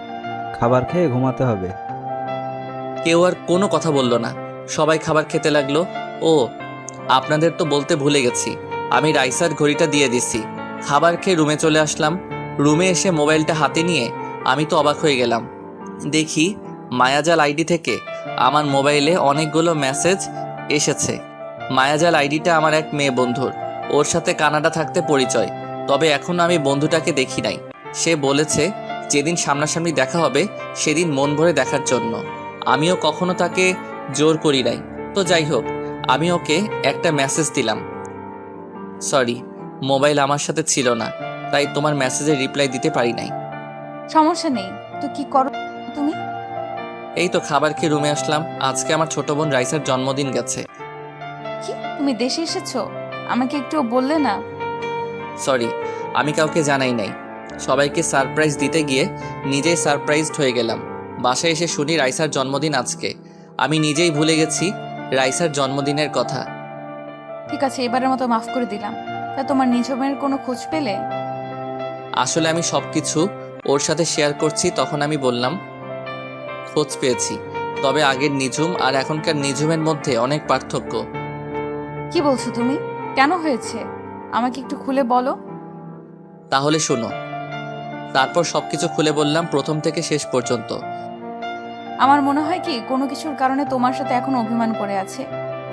খাবার খেয়ে ঘুমাতে হবে। কেউ আর কোনো কথা বলল না। সবাই খাবার খেতে লাগলো। ও, আপনাদের তো বলতে ভুলে গেছি, আমি রাইসার ঘড়িটা দিয়ে দিছি। খাবার খেয়ে রুমে চলে আসলাম। রুমে এসে মোবাইলটা হাতে নিয়ে আমি তো অবাক হয়ে গেলাম। দেখি মায়াজাল আইডি থেকে আমার মোবাইলে অনেকগুলো মেসেজ এসেছে। মায়াজাল আইডিটা আমার এক মেয়ে বন্ধুর, ওর সাথে কানাডা থাকতে পরিচয়, তবে এখনও আমি বন্ধুটাকে দেখি নাই। সে বলেছে যেদিন সামনাসামনি দেখা হবে সেদিন মন ভরে দেখার জন্য। আমিও কখনো তাকে জোর করি নাই। তো যাই হোক, আমি ওকে একটা মেসেজ দিলাম। সরি, মোবাইল আমার সাথে ছিল না, তাই তোমার মেসেজের রিপ্লাই দিতে পারি নাই। সমস্যা নেই, তো কি করো তুমি? এই তো খাবার খেয়ে রুমে আসলাম। আজকে আমার ছোট বোন রাইসার জন্মদিন গেছে। কি, তুমি দেশে এসেছো? আমাকে একটু বললে না? সরি, আমি কাউকে জানাই নাই। সবাইকে সারপ্রাইজ দিতে গিয়ে নিজেই সারপ্রাইজড হয়ে গেলাম। বাসায় এসে শুনি রাইসার জন্মদিন আজকে। আমি নিজেই ভুলে গেছি রাইসার জন্মদিনের কথা। ঠিক আছে, এবারের মতো মাফ করে দিলাম। তা তোমার নিজমের কোনো খোঁজ পেলে? আসলে আমি সব কিছু ওর সাথে শেয়ার করছি। তখন আমি বললাম, খোঁজ পেয়েছি, তবে আগের নিঝুম আর এখনকার নিঝুমের মধ্যে অনেক পার্থক্য। কি বলছো তুমি? কেন হয়েছে আমাকে একটু খুলে বলো। তাহলে শোনো। তারপর সবকিছু খুলে বললাম, প্রথম থেকে শেষ পর্যন্ত। আমার মনে হয় কি কোনো কিছুর কারণে তোমার সাথে এখন অভিমান করে আছে।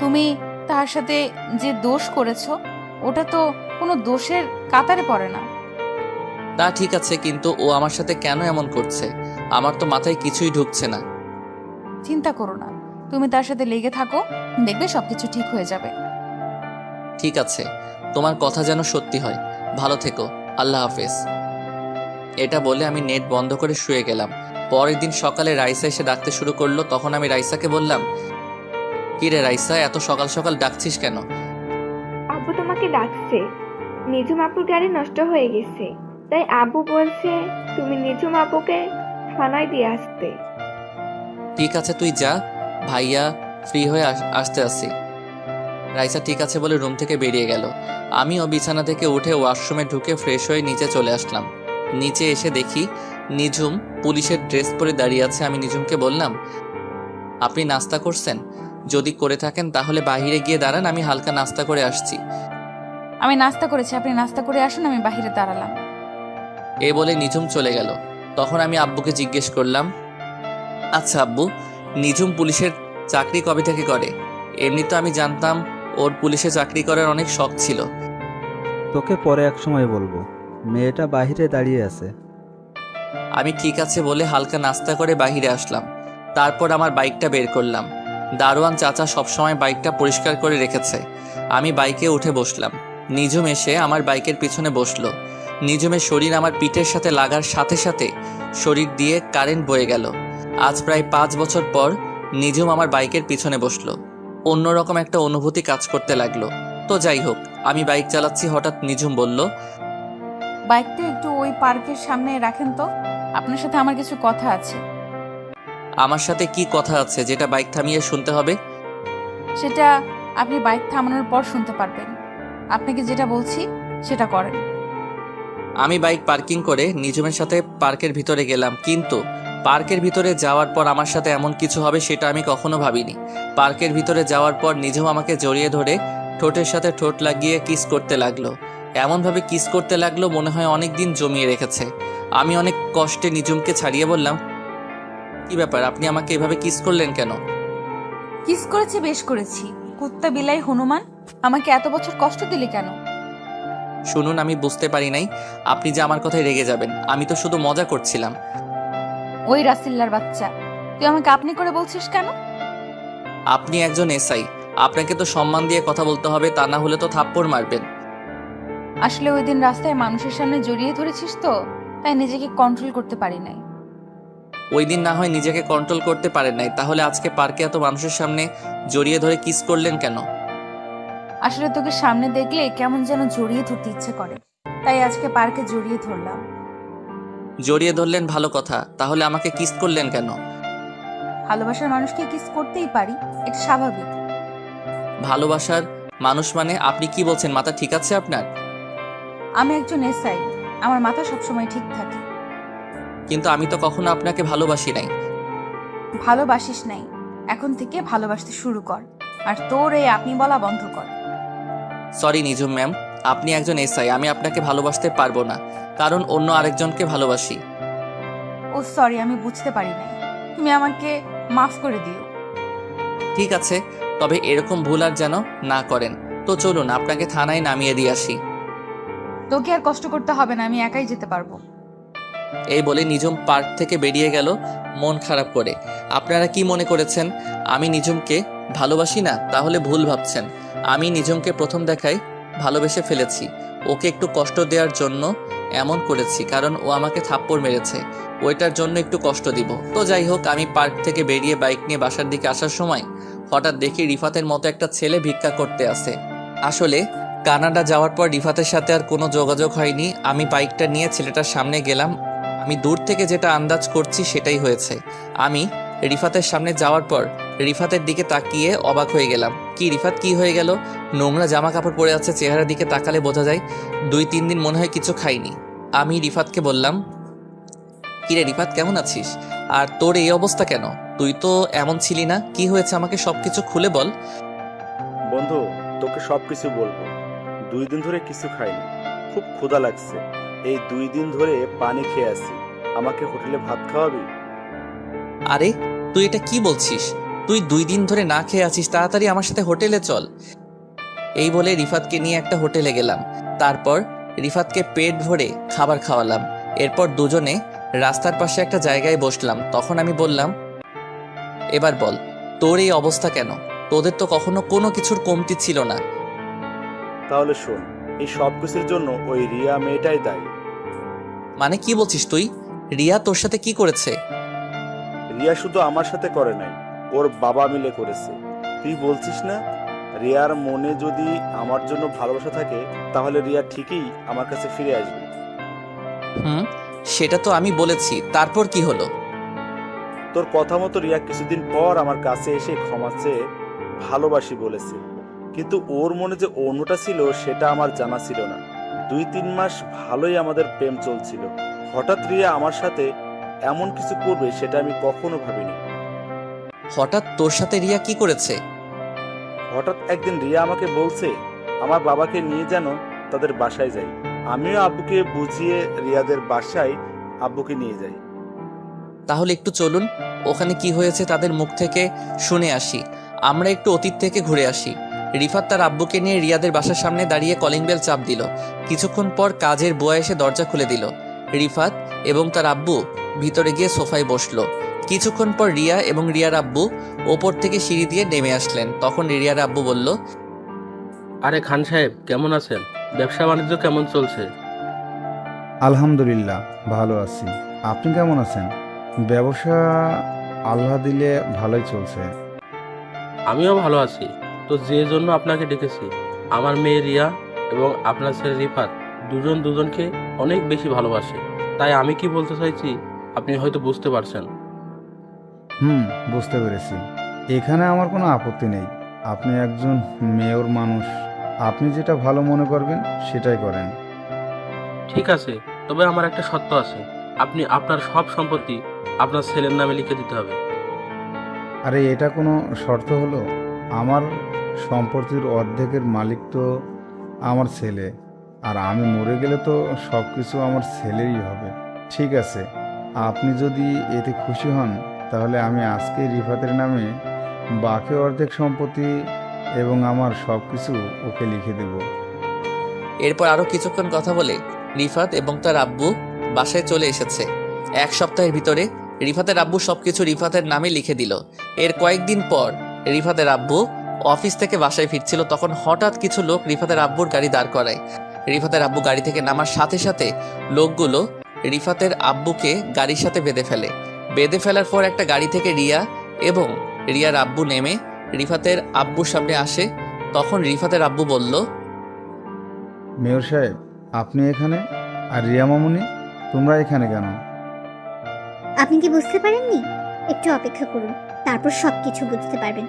তুমি তার সাথে যে দোষ করেছো ওটা তো কোনো দোষের কাতারে পড়ে না। তা ঠিক আছে, কিন্তু ও আমার সাথে কেন এমন করছে আমার তো মাথায় কিছুই ঢুকছে না। চিন্তা করো না, তুমি তার সাথে লেগে থাকো, দেখবে সবকিছু ঠিক হয়ে যাবে। ঠিক আছে, তোমার কথা যেন সত্যি হয়। ভালো থেকো, আল্লাহ হাফেজ। এটা বলে আমি নেট বন্ধ করে শুয়ে গেলাম। পরের দিন সকালে রাইসা এসে ডাকতে শুরু করলো। তখন আমি রাইসাকে বললাম, কি রে রাইসা, এত সকাল সকাল ডাকছিস কেন? আব্বু তোমাকে ডাকছে। নিজুম আপুর গাড়ি নষ্ট হয়ে গেছে, তাই আব্বু বলছে তুমি নিজুম আপুকে থানায় দিয়ে আসতে। ঠিক আছে, তুই যা, ভাইয়া ফ্রি হয়ে আসতে আসি। রাইসা ঠিক আছে বলে রুম থেকে বেরিয়ে গেল। আমিও বিছানা থেকে উঠে ওয়াশরুমে ঢুকে ফ্রেশ হয়ে নিচে চলে আসলাম। নিচে এসে দেখি নিঝুম পুলিশের ড্রেস পরে দাঁড়িয়ে আছে। আমি নিঝুমকে বললাম, আপনি নাস্তা করছেন? যদি করে থাকেন তাহলে বাইরে গিয়ে দাঁড়ান, আমি হালকা নাস্তা করে আসছি। আমি নাস্তা করেছি, আপনি নাস্তা করে আসুন, আমি বাহিরে দাঁড়ালাম। এ বলে নিঝুম চলে গেল। তখন আমি আব্বুকে জিজ্ঞেস করলাম, আচ্ছা আব্বু, নিঝুম পুলিশের চাকরি কবে থেকে করে? এমনি তো আমি জানতাম ওর পুলিশে চাকরি করার অনেক শখ ছিল। তোকে পরে এক সময় বলবো, মেয়েটা বাইরে দাঁড়িয়ে আছে। আমি ঠিক আছে বলে হালকা নাস্তা করে বাইরে আসলাম। তারপর আমার বাইকটা বের করলাম। দারোয়ান চাচা সবসময় বাইকটা পরিষ্কার করে রেখেছে। আমি বাইকে উঠে বসলাম। নিঝুম এসে আমার বাইকের পিছনে বসলো। নিঝুমের শরীর আমার পিঠের সাথে লাগার সাথে সাথে শরীর দিয়ে কারেন্ট বয়ে গেল। আজ প্রায় 5 বছর পর নিঝুম আমার বাইকের পিছনে বসলো। অন্যরকম একটা অনুভূতি কাজ করতে লাগলো। তো যাই হোক, আমি বাইক চালাচ্ছি, হঠাৎ নিঝুম বলল, বাইকটা একটু ওই পার্কের সামনে রাখেন তো, আপনার সাথে আমার কিছু কথা আছে। আমার সাথে কি কথা আছে যেটা বাইক থামিয়ে শুনতে হবে? সেটা আপনি বাইক থামানোর পর শুনতে পারবেন। আপনাকে যেটা বলছি সেটা করেন। আমি বাইক পার্কিং করে নিজুমের সাথে পার্কের ভিতরে গেলাম, কিন্তু পার্কের ভিতরে যাওয়ার পর আমার সাথে এমন কিছু হবে সেটা আমি কখনো ভাবিনি। পার্কের ভিতরে যাওয়ার পর নিজুম আমাকে জড়িয়ে ধরে ঠোঁটের সাথে ঠোঁট লাগিয়ে কিস করতে লাগলো। এমনভাবে কিস করতে লাগলো মনে হয় অনেক দিন জমিয়ে রেখেছে। আমি অনেক কষ্টে নিজুমকে ছাড়িয়ে বললাম, কি ব্যাপার, আপনি আমাকে এভাবে কিস করলেন কেন? কিস করেছি, বেশ করেছি। কুত্তা বিলাই হনুমান, আমাকে এত বছর কষ্ট দিলি কেন? শুনুন, আমি বুঝতে পারি নাই আপনি যে আমার কথায় রেগে যাবেন। আমি তো শুধু মজা করছিলাম। ওই রাসিল্লার বাচ্চা, তুই আমাকে আপনি করে বলছিস কেন? আপনি একজন এসআই, আপনাকে তো সম্মান দিয়ে কথা বলতে হবে, তা না হলে তো থাপ্পড় মারবেন। আসলে ওই দিন রাস্তায় মানুষের সামনে জড়িয়ে ধরেছিস তো, তাই নিজেকে কন্ট্রোল করতে পারি নাই। ওই দিন না হয় নিজেকে কন্ট্রোল করতে পারেন নাই, তাহলে আজকে পার্কে এত মানুষের সামনে জড়িয়ে ধরে কিস করলেন কেন? আসলে তোকে সামনে দেখলে কেমন যেন জড়িয়ে ধরতে ইচ্ছে করে, তাই আজকে পার্কে জড়িয়ে ধরলাম। জড়িয়ে ধরলেন ভালো কথা, তাহলে আমাকে কিস করলেন কেন? ভালোবাসার মানুষকে কিস করতেই পারি, এটা স্বাভাবিক। ভালোবাসার মানুষ মানে আপনি কি বলছেন? মাথা ঠিক আছে আপনার? আমি একজন এসআই, আমার মাথা সবসময় ঠিক থাকে। কিন্তু আমি তো কখনো আপনাকে ভালোবাসি নাই। ভালোবাসিস নাই, এখন থেকে ভালোবাসতে শুরু কর, আর তোর এই আপনি বলা বন্ধ কর। সরি নিজুম ম্যাম, আপনি একজন এসআই, আমি আপনাকে ভালোবাসতে পারবো না, কারণ অন্য আরেকজনকে ভালোবাসি। ও সরি, আমি বুঝতে পারি নাই, তুমি আমাকে মাফ করে দিও। ঠিক আছে, তবে এরকম ভুল আর যেন না করেন। তো চলুন আপনাকে থানায় নামিয়ে দিয়ে আসি। তোকে আর কষ্ট করতে হবে না, আমি একাই যেতে পারবো। এই বলে নিজুম পার্ক থেকে বেরিয়ে গেল মন খারাপ করে। আপনারা কি মনে করেছেন আমি নিজুমকে ভালোবাসি না? তাহলে ভুল ভাবছেন। আমি নিজুমকে প্রথম দেখায় ভালোবেসে ফেলেছি। ওকে একটু কষ্ট দেওয়ার জন্য এমন করেছি, কারণ ও আমাকে থাপ্পড় মেরেছে, ওইটার জন্য একটু কষ্ট দিব। তো যাই হোক, আমি পার্ক থেকে বেরিয়ে বাইক নিয়ে বাসার দিকে আসার সময় হঠাৎ দেখি রিফাতের মতো একটা ছেলে ভিক্ষা করতে আসে। আসলে কানাডা যাওয়ার পর রিফাতের সাথে আর কোনো যোগাযোগ হয়নি। আমি বাইকটা নিয়ে ছেলেটার সামনে গেলাম। আমি দূর থেকে যেটা আন্দাজ করছি সেটাই হয়েছে। আমি রিফাতের সামনে যাওয়ার পর রিফাতের দিকে তাকিয়ে অবাক হয়ে গেলাম। কি রিফাত, কি হয়ে গেল? নোংরা জামা কাপড় পরে আছে, চেহারার দিকে তাকালে বোঝা যায় 2-3 দিন মনে হয় কিছু খাইনি। আমি রিফাতকে বললাম, কিরে রিফাত, কেমন আছিস? আর তোর এই অবস্থা কেন? তুই তো এমন ছিলি না, কি হয়েছে আমাকে সবকিছু খুলে বল। বন্ধু, তোকে সবকিছু বলবো। 2 দিন ধরে কিছু খাইনি, খুব ক্ষুধা লাগছে। এই 2 দিন ধরে পানি খেয়ে আছি। আমাকে হোটেলে ভাত খাওয়াবি? আরে তুই এটা কি বলছিস? তুই 2 দিন ধরে না খেয়ে আছিস, তাড়াতাড়ি আমার সাথে হোটেলে চল। এই বলে রিফাতকে নিয়ে একটা হোটেলে গেলাম। তারপর রিফাতকে পেট ভরে খাবার খাওয়ালাম। এরপর দুজনে রাস্তার পাশে একটা জায়গায় বসলাম। তখন আমি বললাম, এবার বল, তোর এই অবস্থা কেন? তোদের তো কখনো কোনো কিছুর কমতি ছিল না। তাহলে শোন, এই সব কিছুর জন্য ওই রিয়া মেয়েটাই দায়ী। মানে কি বলছিস তুই? রিয়া তোর সাথে কি করেছে? রিয়া শুধু আমার সাথে করে নাই, ওর বাবা মিলে করেছে। তুই বলছিস না, রিয়ার মনে যদি আমার জন্য ভালোবাসা থাকে তাহলে রিয়া ঠিকই আমার কাছে ফিরে আসবে। সেটা তো আমি বলেছি, তারপর কি হলো? তোর কথা মতো রিয়া কিছুদিন পর আমার কাছে এসে ক্ষমা চেয়ে ভালোবাসি বলেছে, কিন্তু ওর মনে যে অন্যটা ছিল সেটা আমার জানা ছিল না। 2-3 মাস ভালোই আমাদের প্রেম চলছিল, হঠাৎ রিয়া আমার সাথে এমন কিছু করবে সেটা আমি কখনো ভাবিনি। হঠাৎ তোর সাথে রিয়া কি করেছে? হঠাৎ একদিন রিয়া আমাকে বলছে আমার বাবাকে নিয়ে যেন তাদের বাসায় যাই। আমিও আব্বুকে বুঝিয়ে রিয়াদের বাসায় আব্বুকে নিয়ে যাই। তাহলে একটু চলুন, ওখানে কি হয়েছে তাদের মুখ থেকে শুনে আসি। আমরা একটু অতীত থেকে ঘুরে আসি। রিফাত তার আব্বুকে নিয়ে রিয়াদের বাসার সামনে দাঁড়িয়ে কলিং বেল চাপ দিল। কিছুক্ষণ পর কাজের বুয়া এসে দরজা খুলে দিল। রিফাত এবং তার আব্বু ভিতরে গিয়ে সোফায় বসলো। কিছুক্ষণ পর রিয়া এবং রিয়ার আব্বু ওপর থেকে সিঁড়ি দিয়ে নেমে আসলেন। তখন রিয়ার আব্বু বলল, আরে খান সাহেব, কেমন আছেন? ব্যবসা বাণিজ্য কেমন চলছে? আলহামদুলিল্লাহ ভালো আছি। আপনি কেমন আছেন? ব্যবসা আল্লাহ দিলে ভালোই চলছে। আমিও ভালো আছি। তো যে জন্য আপনাকে ডেকেছি, আমার মেয়ে রিয়া এবং আপনার ছেলে রিফাত দুজন দুজনকে অনেক বেশি ভালোবাসে। তাই আমি কি বলতে চাইছি আপনি হয়তো বুঝতে পারছেন। বুঝতে পেরেছি। এখানে আমার কোনো আপত্তি নেই। আপনি একজন মেয়র মানুষ, আপনি যেটা ভালো মনে করবেন সেটাই করেন। ঠিক আছে, তবে আমার একটা শর্ত আছে, আপনি আপনার সব সম্পত্তি আপনার ছেলের নামে লিখে দিতে হবে। আরে এটা কোনো শর্ত হলো? আমার সম্পত্তির অর্ধেকের মালিক তো আমার ছেলে, আর আমি মরে গেলে তো সব কিছু আমার ছেলেরই হবে। ঠিক আছে, আপনি যদি এতে খুশি হন তাহলে আমি আজকে রিফাতের নামে বাকি অর্ধেক সম্পত্তি এবং আমার সব কিছু ওকে লিখে দেব। এরপর আরও কিছুক্ষণ কথা বলে রিফাত এবং তার আব্বু বাসায় চলে এসেছে। এক সপ্তাহের ভিতরে রিফাতের আব্বু সবকিছু রিফাতের নামে লিখে দিল। এর কয়েকদিন পর রিফাতের আব্বু অফিস থেকে বাসায় ফিরছিল, তখন হঠাৎ কিছু লোক রিফাতের আব্বুর গাড়ি দাঁড় করায়। রিফাতের আব্বু গাড়ি থেকে নামার সাথে সাথে লোকগুলো রিফাতের আব্বুকে গাড়ির সাথে বেঁধে ফেলে। বেঁধে ফেলার পর একটা গাড়ি থেকে রিয়া এবং রিয়ার আব্বু নেমে রিফাতের আব্বুর সামনে আসে। তখন রিফাতের আব্বু বলল, মেয়র সাহেব, আপনি এখানে? আর রিয়া মামুনি, তোমরা এখানে কেন? আপনি কি বুঝতে পারেননি? একটু অপেক্ষা করুন, তারপর সবকিছু বুঝতে পারবেন।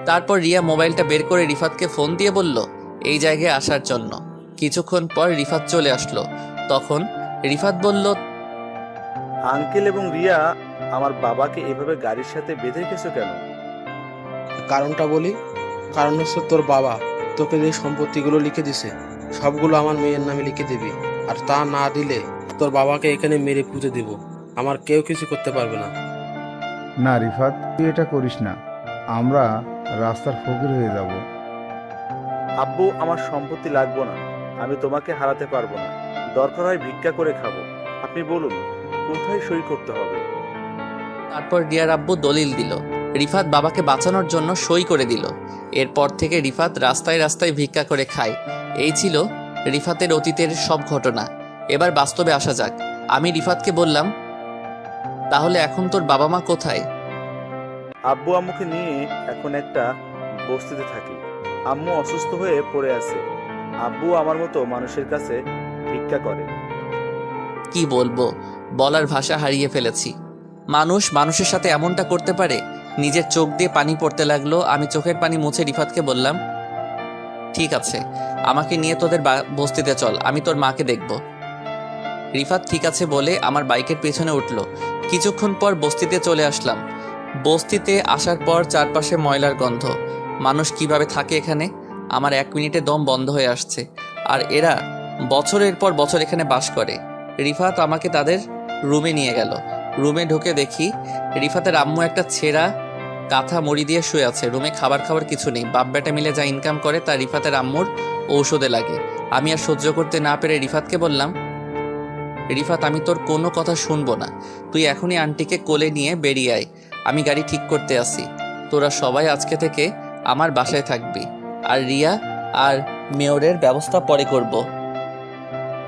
তারপর রিয়া মোবাইলটা বের করে রিফাতকে ফোন দিয়ে বলল এই জায়গায় আসার জন্য। কিছুক্ষণ পর রিফাত চলে আসলো। তখন রিফাত বলল, আঙ্কেল এবং রিয়া, আমার বাবাকে এভাবে গাড়ির সাথে বেঁধে রেখেছো কেন? কারণটা বলি। কারণ হচ্ছে তোর বাবা তোকে যে সম্পত্তিগুলো লিখে দিছে সবগুলো আমার মেয়ের নামে লিখে দিবি, আর তা না দিলে তোর বাবাকে এখানে মেরে পুঁতে দিব। আমার কেউ কিছু করতে পারবে না। না রিফাত, তুই এটা করিস না, আমরা রাস্তার ফকির হয়ে যাব। আব্বু, আমার সম্পত্তি লাগবো না, আমি তোমাকে হারাতে পারবো না। দরকার হয় ভিক্ষা করে খাবো। আপনি বলুন কোথায় সই করতে হবে? তারপর রিয়ার আব্বু দলিল দিল। রিফাত বাবাকে বাঁচানোর জন্য সই করে দিল। এরপর থেকে রিফাত রাস্তায় রাস্তায় ভিক্ষা করে খায়। এই ছিল রিফাতের অতীতের সব ঘটনা। এবার বাস্তবে আসা যাক। আমি রিফাতকে বললাম, তাহলে এখন তোর বাবা মা কোথায়? আব্বু আম্মুকে নিয়ে এখন একটা বস্তিতে থাকি। আম্মু অসুস্থ হয়ে পড়ে আছে। আব্বু আমার মতো মানুষের কাছে ভিক্ষা করে। কি বলবো, বলার ভাষা হারিয়ে ফেলেছি। মানুষ মানুষের সাথে এমনটা করতে পারে? নিজের চোখ দিয়ে পানি পড়তে লাগলো। আমি চোখের পানি মুছে রিফাতকে বললাম, ঠিক আছে, আমাকে নিয়ে তোদের বস্তিতে চল, আমি তোর মাকে দেখব। রিফাত ঠিক আছে বলে আমার বাইকের পেছনে উঠল। কিছুক্ষণ পর বস্তিতে চলে আসলাম। বস্তিতে আসার পর চারপাশে ময়লার গন্ধ। মানুষ কিভাবে থাকে এখানে? আমার 1 মিনিটে দম বন্ধ হয়ে আসছে। আর এরা বছরের পর বছর এখানে বাস করে। রিফাত আমাকে তাদের রুমে নিয়ে গেল। রুমে ঢুকে দেখি রিফাতের আম্মু একটা ছেঁড়া কাঁথা মুড়ি দিয়ে শুয়ে আছে। রুমে খাবার কিছু নেই। বাপ বেটা মিলে যা ইনকাম করে তা রিফাতের আম্মুর ঔষধে লাগে। আমি আর সহ্য করতে না পেরে রিফাতকে বললাম, রিফাত, আমি তোর কোনো কথা শুনবো না। তুই এখনই আন্টিকে কোলে নিয়ে বেরিয়ে আয়, আমি গাড়ি ঠিক করতে আসি। তোরা সবাই আজকে থেকে আমার বাসায় থাকবি, আর রিয়া আর মেয়রের ব্যবস্থা পরে করব।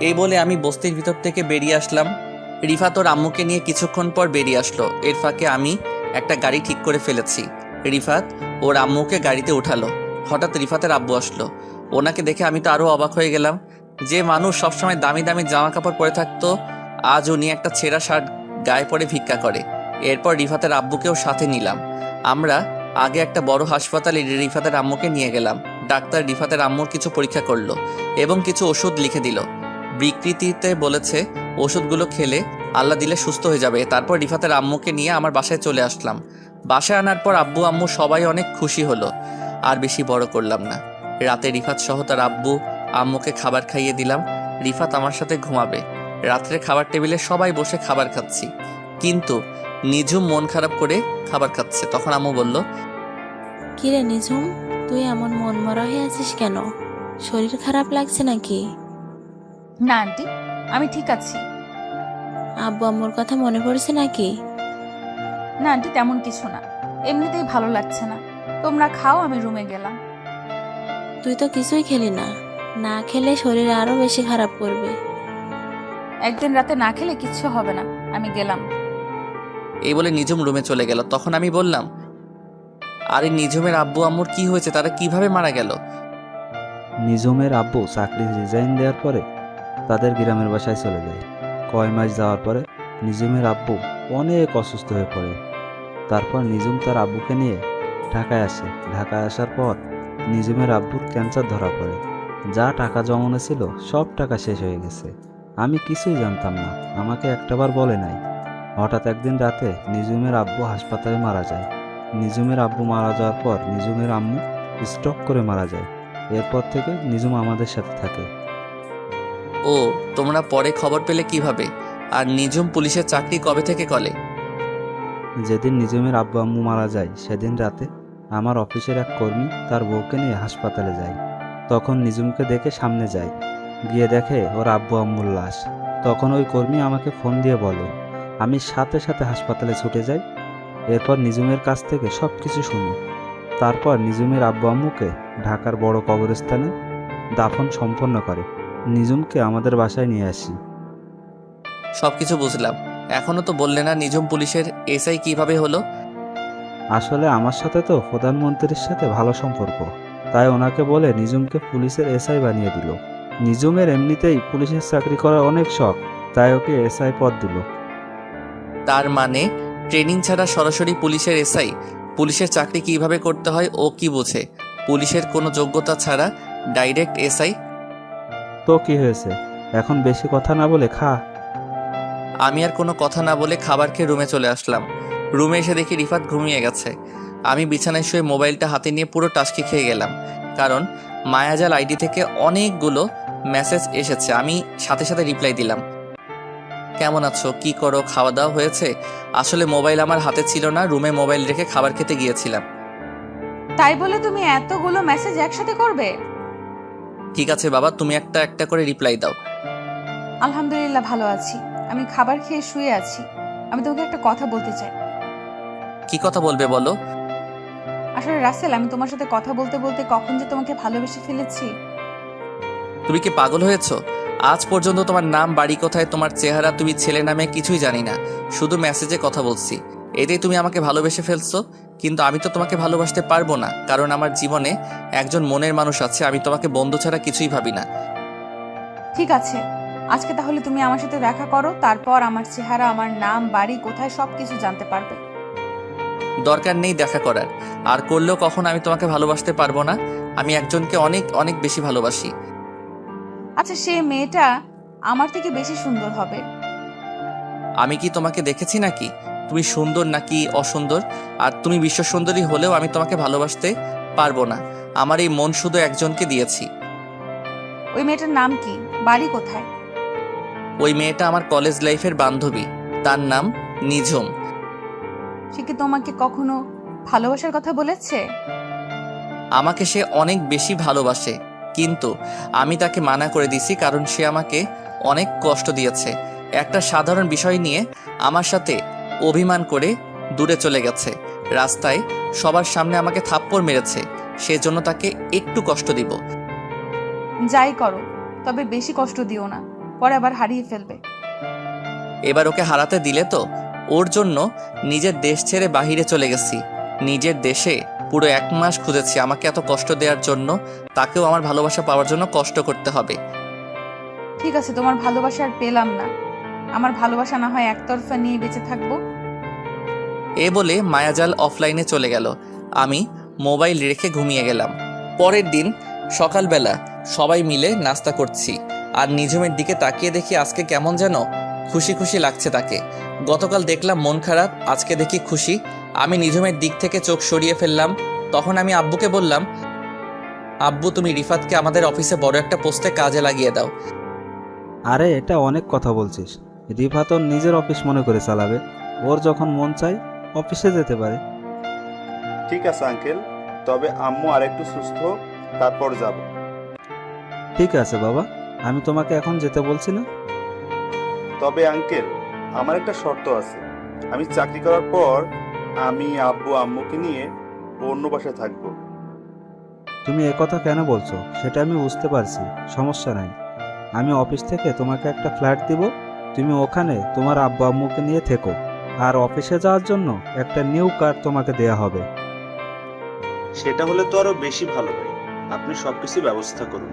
এই বলে আমি বস্তির ভিতর থেকে বেরিয়ে আসলাম। রিফাত ওর আম্মুকে নিয়ে কিছুক্ষণ পর বেরিয়ে আসলো। এর ফাঁকে আমি একটা গাড়ি ঠিক করে ফেলেছি। রিফাত ওর আম্মুকে গাড়িতে উঠালো। হঠাৎ রিফাতের আব্বু আসলো। ওনাকে দেখে আমি তো আরও অবাক হয়ে গেলাম। যে মানুষ সবসময় দামি দামি জামা কাপড় পরে থাকতো, আজ উনি একটা ছেঁড়া শার্ট গায়ে পরে ভিক্ষা করে। এরপর রিফাতের আব্বুকেও সাথে নিলাম। আমরা আগে একটা বড় হাসপাতালে রিফাতের আম্মুকে নিয়ে গেলাম। ডাক্তার রিফাতের আম্মুর কিছু পরীক্ষা করলো এবং কিছু ওষুধ লিখে দিল। বিকৃতিতে বলেছে ওষুধগুলো খেলে আল্লাহ দিলে সুস্থ হয়ে যাবে। তারপর রিফাতের আম্মুকে নিয়ে আমার বাসায় চলে আসলাম। বাসায় আনার পর আব্বু আম্মু সবাই অনেক খুশি হলো। আর বেশি বড় করলাম না। রাতে রিফাত সহ তার আব্বু আম্মুকে খাবার খাইয়ে দিলাম। রিফাত আমার সাথে ঘুমাবে। রাত্রে খাবার টেবিলে সবাই বসে খাবার খাচ্ছি, কিন্তু নিঝুম মন খারাপ করে খাবার খাচ্ছে। তখন আম্মু বলল, কিরে নিঝুম, তুই এমন মন মরা হয়ে আছিস কেন? শরীর খারাপ লাগছে নাকি? না আন্টি, আমি ঠিক আছি। আব্বু আম্মুর কথা মনে পড়ছে নাকি? না আন্টি, তেমন কিছু না, এমনিতেই ভালো লাগছে না। তোমরা খাও, আমি রুমে গেলাম। তুই তো কিছুই খেলি না, না খেলে শরীর আরো বেশি খারাপ করবে। একদিন রাতে না খেলে কিচ্ছু হবে না, আমি গেলাম। এই বলে নিঝুম রুমে চলে গেল। তখন আমি বললাম, আরে নিঝুমের আব্বু আম্মুর কি হয়েছে? তারা কিভাবে মারা গেল? নিঝুমের আব্বু চাকরি রিজাইন দেওয়ার পরে তাদের গ্রামের বাসায় চলে যায়। কয় মাস যাওয়ার পরে নিঝুমের আব্বু অনেক অসুস্থ হয়ে পড়ে। তারপর নিঝুম তার আব্বুকে নিয়ে ঢাকায় আসে। ঢাকায় আসার পর নিঝুমের আব্বুর ক্যান্সার ধরা পড়ে। যা টাকা জমানো ছিল সব টাকা শেষ হয়ে গেছে। আমি কিছুই জানতাম না, আমাকে একটাবার বলে নাই। হঠাৎ একদিন রাতে নিজুমের আব্বু হাসপাতালে মারা যায়। নিজুমের আব্বু মারা যাওয়ার পর নিজুমের আম্মু স্ট্রোক করে মারা যায়। এরপর থেকে নিজুম আমাদের সাথে থাকে। ও, তোমরা পরে খবর পেলে কিভাবে? আর নিজুম পুলিশের চাকরি কবে থেকে করে? যেদিন নিজুমের আব্বু আম্মু মারা যায় সেদিন রাতে আমার অফিসের এক কর্মী তার বউকে নিয়ে হাসপাতালে যায়। তখন নিজুমকে দেখে সামনে যায়, গিয়ে দেখে ওর আব্বু আম্মুর লাশ। তখন ওই কর্মী আমাকে ফোন দিয়ে বলে, আমি সাথে সাথে হাসপাতালে ছুটে যাই। এরপর নিজুমের কাছ থেকে সব কিছু শুনি। তারপর নিজুমের আব্বু আম্মুকে ঢাকার বড় কবরস্থানে দাফন সম্পন্ন করে। নিজুমকে আমাদের বাসায় নিয়ে আসি। সবকিছু বুঝলাম, এখনো তো বললে না নিজুম পুলিশের এসআই কিভাবে হলো? আসলে আমার সাথে তো প্রধানমন্ত্রীর সাথে ভালো সম্পর্ক, তাই ওনাকে বলে নিজুমকে পুলিশের এসআই বানিয়ে দিল। নিজুমের এমনিতেই পুলিশের চাকরি করার অনেক শখ, তাই ওকে এসআই পদ দিল। তার মানে ট্রেনিং ছাড়া সরাসরি পুলিশের এসআই? পুলিশের চাকরি কিভাবে করতে হয় ও কি বোঝে? পুলিশের কোনো যোগ্যতা ছাড়া ডাইরেক্ট এসআই? তো কি হয়েছে, এখন বেশি কথা না বলে খা। আমি আর কোনো কথা না বলে খাবার খেয়ে রুমে চলে আসলাম। রুমে এসে দেখি রিফাত ঘুমিয়ে গেছে। আমি বিছানায় শুয়ে মোবাইলটা হাতে নিয়ে পুরো টাস্কি খেয়ে গেলাম, কারণ মায়াজাল আইডি থেকে অনেকগুলো মেসেজ এসেছে। আমি সাথে সাথে রিপ্লাই দিলাম, কেমন আছো, কি করো, খাওয়া দাওয়া হয়েছে? আসলে মোবাইল আমার হাতে ছিল না, রুমে মোবাইল রেখে খাবার খেতে গিয়েছিলাম। তাই বলে তুমি এতগুলো মেসেজ একসাথে করবে? ঠিক আছে বাবা, তুমি একটা একটা করে রিপ্লাই দাও। আলহামদুলিল্লাহ ভালো আছি, আমি খাবার খেয়ে শুয়ে আছি। আমি তোমাকে একটা কথা বলতে চাই। কি কথা বলবে বলো? আসলে রাসেল, আমি তোমার সাথে কথা বলতে বলতে কখন যে তোমাকে ভালোবেসে ফেলেছি। তুমি কি পাগল হয়েছো? আজ পর্যন্ত তোমার নাম, বাড়ি কোথায়, তোমার চেহারা, তুমি ছেলে নামে কিছুই জানি না, শুধু মেসেজে কথা বলছি। এতেই তুমি আমাকে ভালোবেসে ফেলছো। কিন্তু আমি তো তোমাকে ভালোবাসতে পারবো না, কারণ আমার জীবনে একজন মনের মানুষ আছে। আমি তোমাকে বন্ধু ছাড়া কিছুই ভাবি না। ঠিক আছে, আজকে তাহলে তুমি আমার সাথে দেখা করো, তারপর আমার চেহারা, আমার নাম, বাড়ি কোথায় সবকিছু জানতে পারবে। দরকার নেই দেখা করার, আর করলেও কখন আমি তোমাকে ভালোবাসতে পারবো না। আমি একজনকে অনেক অনেক বেশি ভালোবাসি। আচ্ছা, সে মেয়েটা আমার থেকে বেশি সুন্দর হবে। আমি কি তোমাকে দেখেছি নাকি তুমি সুন্দর নাকি অসুন্দর? আর তুমি বিশ্ব সুন্দরী হলেও আমি তোমাকে ভালোবাসতে পারবো না। আমার এই মন শুধু একজনকে দিয়েছি। ওই মেয়েটার নাম কি, বাড়ি কোথায়? ওই মেয়েটা আমার কলেজ লাইফের বান্ধবী, তার নাম নিঝুম। সে কি তোমাকে কখনো ভালোবাসার কথা বলেছে? আমাকে সে অনেক বেশি ভালোবাসে, কিন্তু আমি তাকে মানা করে দিছি, কারণ সে আমাকে অনেক কষ্ট দিয়েছে। একটা সাধারণ বিষয় নিয়ে আমার সাথে অভিমান করে দূরে চলে গেছে। রাস্তায় সবার সামনে আমাকে থাপ্পড় মেরেছে। সেজন্য তাকে একটু কষ্ট দিব। যাই করো, তবে বেশি কষ্ট দিও না, পরে আবার হারিয়ে ফেলবে। এবার ওকে হারাতে দিলে তো। ওর জন্য নিজের দেশ ছেড়ে বাহিরে চলে গেছি। নিজের দেশে পুরো 1 মাস খুঁজেছি। আমাকে এত কষ্ট দেওয়ার জন্য তাকেও আমার ভালোবাসা পাওয়ার জন্য কষ্ট করতে হবে। ঠিক আছে, তোমার ভালোবাসা আর পেলাম না। আমার ভালোবাসা না হয় একতরফা নিয়ে বেঁচে থাকবো। এ বলে মায়াজাল অফলাইনে চলে গেল। আমি মোবাইল রেখে ঘুমিয়ে গেলাম। পরের দিন সকালবেলা সবাই মিলে নাস্তা করছি, আর নিঝুমের দিকে তাকিয়ে দেখি আজকে কেমন যেন খুশি খুশি লাগছে তাকে। গতকাল দেখলাম মন খারাপ, আজকে দেখি খুশি। আমি নিঝুমের দিক থেকে চোখ সরিয়ে ফেললাম। তখন আমি আব্বুকে বললাম, আব্বু তুমি রিফাতকে আমাদের অফিসে বড় একটা পোস্টে কাজে লাগিয়ে দাও। আরে এটা অনেক কথা বলছিস, রিফাত ওর নিজের অফিস মনে করে চালাবে। ওর যখন মন চায় অফিসে যেতে পারে। ঠিক আছে আঙ্কেল, তবে আম্মু আরেকটু সুস্থ হোক, তারপর যাব। ঠিক আছে বাবা, আমি তোমাকে এখন যেতে বলছি না। তবে আঙ্কেল, আমার একটা শর্ত আছে। আমি চাকরি করার পর আমি আব্বু আম্মুকে নিয়ে অন্য বাসায় থাকবো। তুমি একথা কেন বলছো সেটা আমি বুঝতে পারছি, সমস্যা নাই। আমি অফিস থেকে তোমাকে একটা ফ্ল্যাট দিব, তুমি ওখানে তোমার আব্বু আম্মুকে নিয়ে থেকো। আর অফিসে যাওয়ার জন্য একটা নিউ কার তোমাকে দেয়া হবে। সেটা হলে তো আরো বেশি ভালো হয়। আপনি সবকিছু ব্যবস্থা করুন।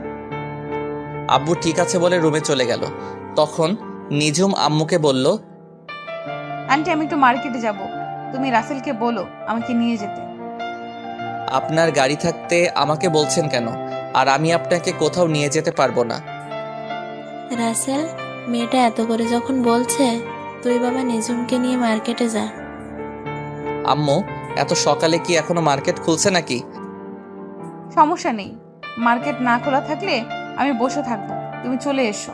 আব্বু ঠিক আছে বলে রুমে চলে গেল। তখন নিঝুম আম্মুকে বলল, আন্টি, আমি একটু মার্কেটে যাব, তুমি রাসেলকে বলো আমাকে নিয়ে যেতে। আপনার গাড়ি থাকতে আমাকে বলছেন কেন? আর আমি আপনাকে কোথাও নিয়ে যেতে পারবো না। রাসেল, মেয়েটা এত করে যখন বলছে, তুই বাবা নিজুমকে নিয়ে মার্কেটে যা। আম্মু, এত সকালে কি এখনো মার্কেট খুলছে নাকি? সমস্যা নেই, মার্কেট না খোলা থাকলে আমি বসে থাকবো, তুমি চলে এসো।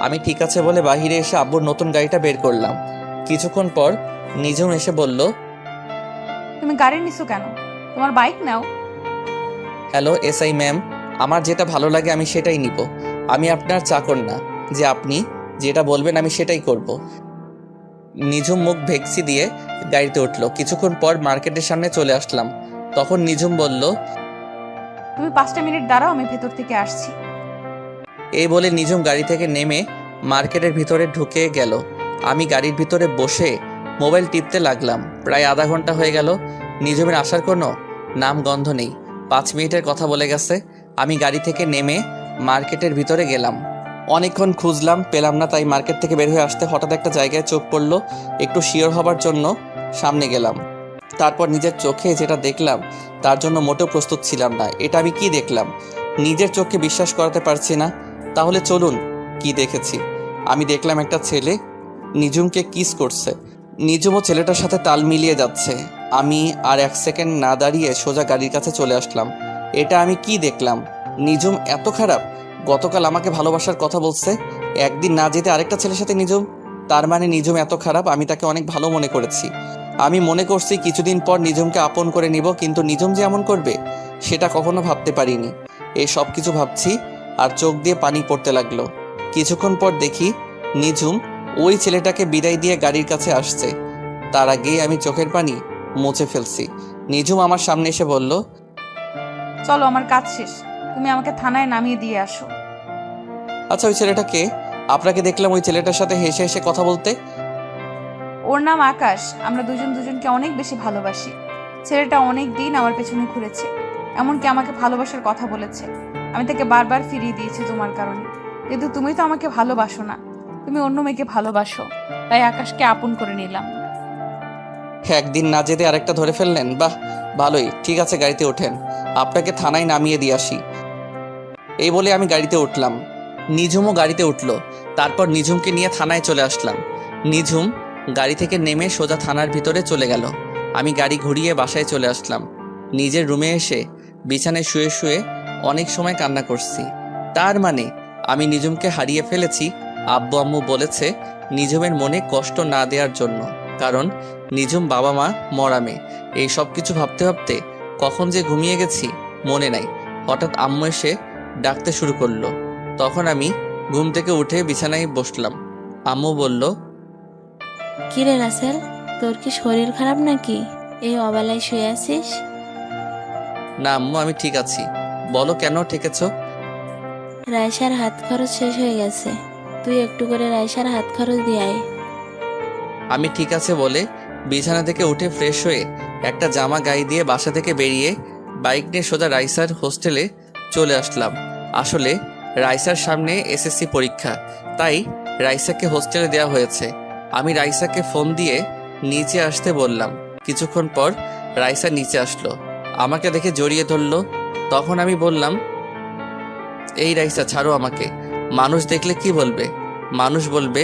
আমি ঠিক আছে বলে বাহিরে এসে আব্বুর নতুন গাড়িটা বের করলাম। কিছুক্ষণ পর নিজুম এসে বলল, তুমি গাড়ি নিছো কেন? তোমার বাইক নাও। হ্যালো এসআই ম্যাম, আমার যেটা ভালো লাগে আমি সেটাই নিব। আমি আপনার চাকর না যে আপনি যেটা বলবেন আমি সেটাই করব। নিজুম মুখ ভেক্সি দিয়ে গাড়িতে উঠলো। কিছুক্ষণ পর মার্কেটের সামনে চলে আসলাম। তখন নিজুম বলল, তুমি 5টা মিনিট দাঁড়াও, আমি ভেতর থেকে আসছি। এই বলে নিজুম গাড়ি থেকে নেমে মার্কেটের ভিতরে ঢুকে গেল। আমি গাড়ির ভিতরে বসে মোবাইল টিপতে লাগলাম। প্রায় আধা ঘন্টা হয়ে গেল, নিজুমের আসার কোনো নাম গন্ধ নেই। 5 মিনিটের কথা বলে গেছে। আমি গাড়ি থেকে নেমে মার্কেটের ভিতরে গেলাম। অনেকক্ষণ খুঁজলাম, পেলাম না। তাই মার্কেট থেকে বের হয়ে আসতে হঠাৎ একটা জায়গায় চোখ পড়লো। একটু শিওর হবার জন্য সামনে গেলাম। তারপর নিজের চোখে যেটা দেখলাম তার জন্য মোটেও প্রস্তুত ছিলাম না। এটা আমি কি দেখলাম? নিজের চোখকে বিশ্বাস করাতে পারছি না। তাহলে চলুন কি দেখেছি। আমি দেখলাম একটা ছেলে নিজুমকে কিস করছে। নিজুমও ছেলেটার সাথে তাল মিলিয়ে যাচ্ছে। আমি আর 1 সেকেন্ড না দাঁড়িয়ে সোজা গাড়ির কাছে চলে আসলাম। এটা আমি কি দেখলাম? নিজুম এত খারাপ? গতকাল আমাকে ভালোবাসার কথা বলছে, একদিন না যেতে আরেকটা ছেলের সাথে নিজুম। তার মানে নিজুম এত খারাপ? আমি তাকে অনেক ভালো মনে করেছি। আমি মনে করছি কিছুদিন পর নিজুমকে আপন করে নিব, কিন্তু নিজুম যে এমন করবে সেটা কখনো ভাবতে পারিনি। এই সব কিছু ভাবছি আর চোখ দিয়ে পানি পড়তে লাগলো। কিছুক্ষণ পর দেখি নিজুম ওই ছেলেটাকে বিদায় দিয়ে গাড়ির কাছে আসছে। তার আগেই আমি চোখের পানি মুছে ফেলছি। নিজুম আমার সামনে এসে বলল, চলো, আমার কাজ শেষ, তুমি আমাকে থানায় নামিয়ে দিয়ে আসো। আচ্ছা ওই ছেলেটাকে? আপনাকে দেখলাম ওই ছেলেটার সাথে হেসে হেসে কথা বলতে। ওর নাম আকাশ। আমরা দুজন দুজনকে অনেক বেশি ভালোবাসি। ছেলেটা অনেক দিন আমার পেছনে ঘুরেছে, এমনকি আমাকে ভালোবাসার কথা বলেছে। আমি তাকে বারবার ফিরিয়ে দিয়েছি তোমার কারণে। কিন্তু তুমি তো আমাকে ভালোবাসো না, তুমি অন্য মেয়েকে ভালোবাসো। তাই আকাশকে আপন করে নিলাম। একদিন না যেতে আরেকটা ধরে ফেললেন? বাহ, ভালোই। ঠিক আছে, গাড়িতে ওঠেন, আপনাকে থানায় নামিয়ে দিয়ে আসি। এই বলে আমি গাড়িতে উঠলাম। নিজুমও গাড়িতে উঠলো। তারপর নিজুমকে নিয়ে থানায় চলে আসলাম। নিজুম গাড়ি থেকে নেমে সোজা থানার ভিতরে চলে গেল। আমি গাড়ি ঘুরিয়ে বাসায় চলে আসলাম। নিজের রুমে এসে বিছানায় শুয়ে শুয়ে অনেক সময় কান্না করছি। তার মানে আমি নিজুমকে হারিয়ে ফেলেছি। আব্বু আম্মু বলেছে নিজুমের মনে কষ্ট না দেওয়ার জন্য, কারণ নিজুম বাবা মা মরা মেয়ে। এই সব কিছু ভাবতে ভাবতে কখন যে ঘুমিয়ে গেছি মনে নাই। হঠাৎ আম্মু এসে ডাকতে শুরু করলো। তখন আমি ঘুম থেকে উঠে বিছানায় বসলাম। আম্মু বলল, কিরে রাসেল, তোর কি শরীর খারাপ নাকি? এই অবেলায় শুয়ে আছিস? না আম্মু, আমি ঠিক আছি। বলো কেন ডেকেছ? রায়সার হাত খরচ শেষ হয়ে গেছে, তুই একটু করে রায়সার হাত খরচ দিয়ে আয়। আমি ঠিক আছে বলে বিছানা থেকে উঠে ফ্রেশ হয়ে একটা জামা গায়ে দিয়ে বাসা থেকে বেরিয়ে বাইক নিয়ে সোজা রাইসার হোস্টেলে চলে আসলাম। আসলে রাইসার সামনে এসএসসি পরীক্ষা, তাই রাইসাকে হোস্টেলে দেওয়া হয়েছে। আমি রাইসাকে ফোন দিয়ে নিচে আসতে বললাম। কিছুক্ষণ পর রাইসা নিচে আসলো, আমাকে দেখে জড়িয়ে ধরলো। তখন আমি বললাম, এই রাইসা ছাড়ো আমাকে। মানুষ দেখলে কি বলবে? মানুষ বলবে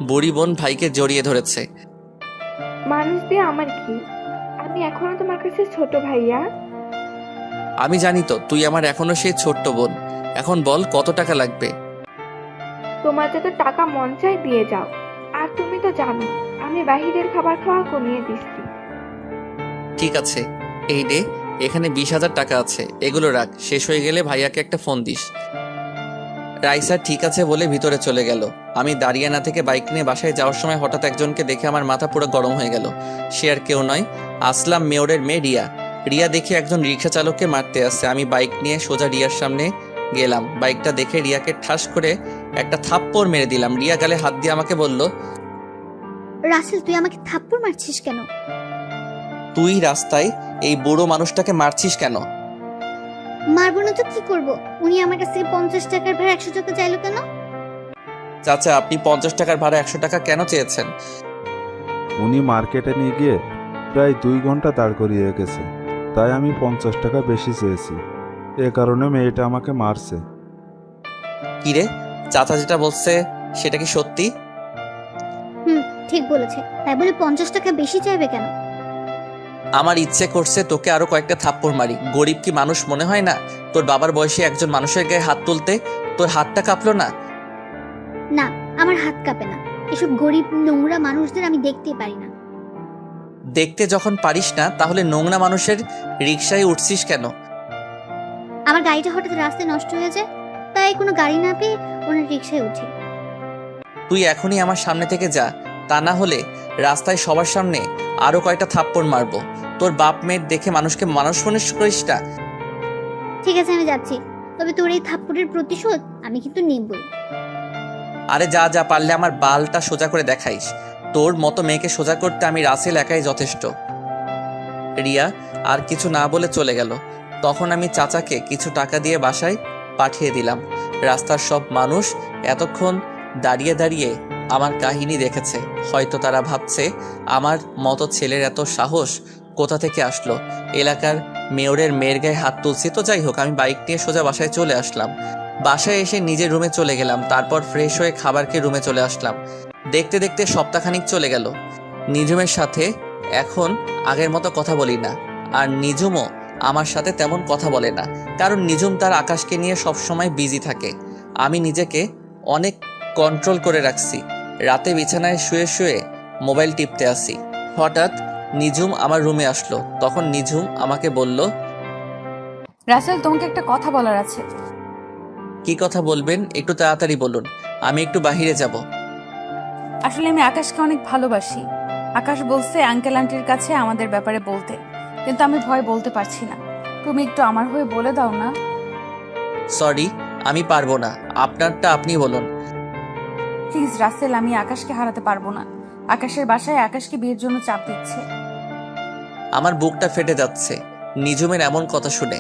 বুড়ি বোন ভাইকে জড়িয়ে ধরেছে। মানুষ দিয়ে আমার কি? আমি এখনো তোমার কাছে ছোট ভাইয়া। আমি জানি তো তুই আমার এখনো সেই ছোট্ট বোন। এখন বল কত টাকা লাগবে? তোমার যত টাকা মন চায় দিয়ে যাও। আর তুমি তো জানো আমি বাহিরের খাবার খাওয়া কমিয়ে দিচ্ছি। ঠিক আছে, এই নে, এখানে 20,000 টাকা আছে, এগুলো রাখ। শেষ হয়ে গেলে ভাইয়াকে একটা ফোন দিস। রাইসা ঠিক আছে বলে ভিতরে চলে গেল। আমি দাঁড়িয়ে না থেকে বাইক নিয়ে বাসায় যাওয়ার সময় হঠাৎ একজনকে দেখে আমার মাথা পুরো গরম হয়ে গেল। সে আর কেউ নয়, আসলাম মেয়রের মেয়ে রিয়া। রিয়া দেখে একজন রিক্সা চালককে মারতে আসছে। আমি বাইক নিয়ে সোজা রিয়ার সামনে গেলাম। বাইকটা দেখে রিয়াকে ঠাস করে একটা থাপ্পড় মেরে দিলাম। রিয়া গালে হাত দিয়ে আমাকে বলল, রাসেল তুই আমাকে থাপ্পড় মারছিস কেন? তুই রাস্তায় এই বুড়ো মানুষটাকে মারছিস কেন? মারবো না তো কি করব? উনি আমার কাছ থেকে 50 টাকার ভাড়া 100 টাকা চাইলো কেন? চাচা, আপনি 50 টাকার ভাড়া 100 টাকা কেন চেয়েছেন? উনি মার্কেটে নিয়ে গিয়ে প্রায় 2 ঘন্টা দাঁড় করিয়ে রেখেছে, তাই আমি 50 টাকা বেশি চেয়েছি। এ কারণে মেয়েটা আমাকে মারছে। কিরে, চাচা যেটা বলছে সেটা কি সত্যি? ঠিক বলেছে। তাই বলে 50 টাকা বেশি চাইবে কেন? আমার ইচ্ছে করছে তোকে আরো কয়েকটা থাপ্পড় মারি। গরিব কি মানুষ মনে হয় না? তোর বাবার বয়সী একজন মানুষের গায়ে হাত তুলতে তোর হাতটা কাঁপলো না? না, আমার হাত কাঁপে না। এসব গরিব নোংরা মানুষদের আমি দেখতেই পারি না। দেখতে যখন পারিস না, তাহলে নোংরা মানুষের রিকশায় উঠছিস কেন? আমার গাড়িটা হঠাৎ রাস্তায় নষ্ট হয়ে যায়, তাই কোনো গাড়ি না পেয়ে ওনার রিক্সায় উঠি। তুই এখনই আমার সামনে থেকে যা, তা না হলে রাস্তায় সবার সামনে আরো কয়টা থাপ্পড় মারবো। তোর বাপ মেয়ের দেখে মানুষকে মানুষ মনে করিস না। ঠিক আছে, আমি যাচ্ছি। তবে তোর এই থাপ্পড়ের প্রতিশোধ আমি কিন্তু নিবই। আরে যা যা, পারলে আমার বালটা সোজা করে দেখাইস। তোর মতো মেয়েকে সোজা করতে আমি রাসেল একাই যথেষ্ট। রিয়া আর কিছু না বলে চলে গেল। তখন আমি চাচাকে কিছু টাকা দিয়ে বাসায় পাঠিয়ে দিলাম। রাস্তার সব মানুষ এতক্ষণ দাঁড়িয়ে দাঁড়িয়ে আমার কাহিনী দেখেছে। হয়তো তারা ভাবছে আমার মতো ছেলের এত সাহস কোথা থেকে আসলো। এলাকার মেয়রের মেয়ের গায়ে হাত তুলছি। তো যাই হোক, আমি বাইক নিয়ে সোজা বাসায় চলে আসলাম। বাসায় এসে নিজের রুমে চলে গেলাম। তারপর ফ্রেশ হয়ে খাবার খেয়ে রুমে চলে আসলাম। দেখতে দেখতে সপ্তাহখানিক চলে গেল। নিজুমের সাথে এখন আগের মতো কথা বলি না, আর নিজুমও আমার সাথে তেমন কথা বলে না, কারণ নিজুম তার আকাশকে নিয়ে সবসময় বিজি থাকে। আমি নিজেকে অনেক কন্ট্রোল করে রাখছি। রাতে বিছানায় শুয়ে শুয়ে মোবাইল টিপতে আসি। হঠাৎ নিজুম আমার রুমে আসলো। তখন নিজুম আমাকে বলল, রাসেল, তোমাকে একটা কথা বলার আছে। কি কথা বলবেন? একটু তাড়াতাড়ি বলুন, আমি একটু বাহিরে যাব। আসলে আমি আকাশকে অনেক ভালোবাসি। আকাশ বলছে আঙ্কেল আন্টির কাছে আমাদের ব্যাপারে বলতে, কিন্তু আমি ভয় বলতে পারছি না। তুমি একটু আমার হয়ে বলে দাও না। সরি, আমি পারবো না। আপনারটা আপনি বলুন। প্লিজ রাসেল, আমি আকাশকে হারাতে পারবো না। আকাশের বাসায় আকাশকে বিয়ের জন্য চাপ দিচ্ছে। আমার বুকটা ফেটে যাচ্ছে নিজুমের এমন কথা শুনে।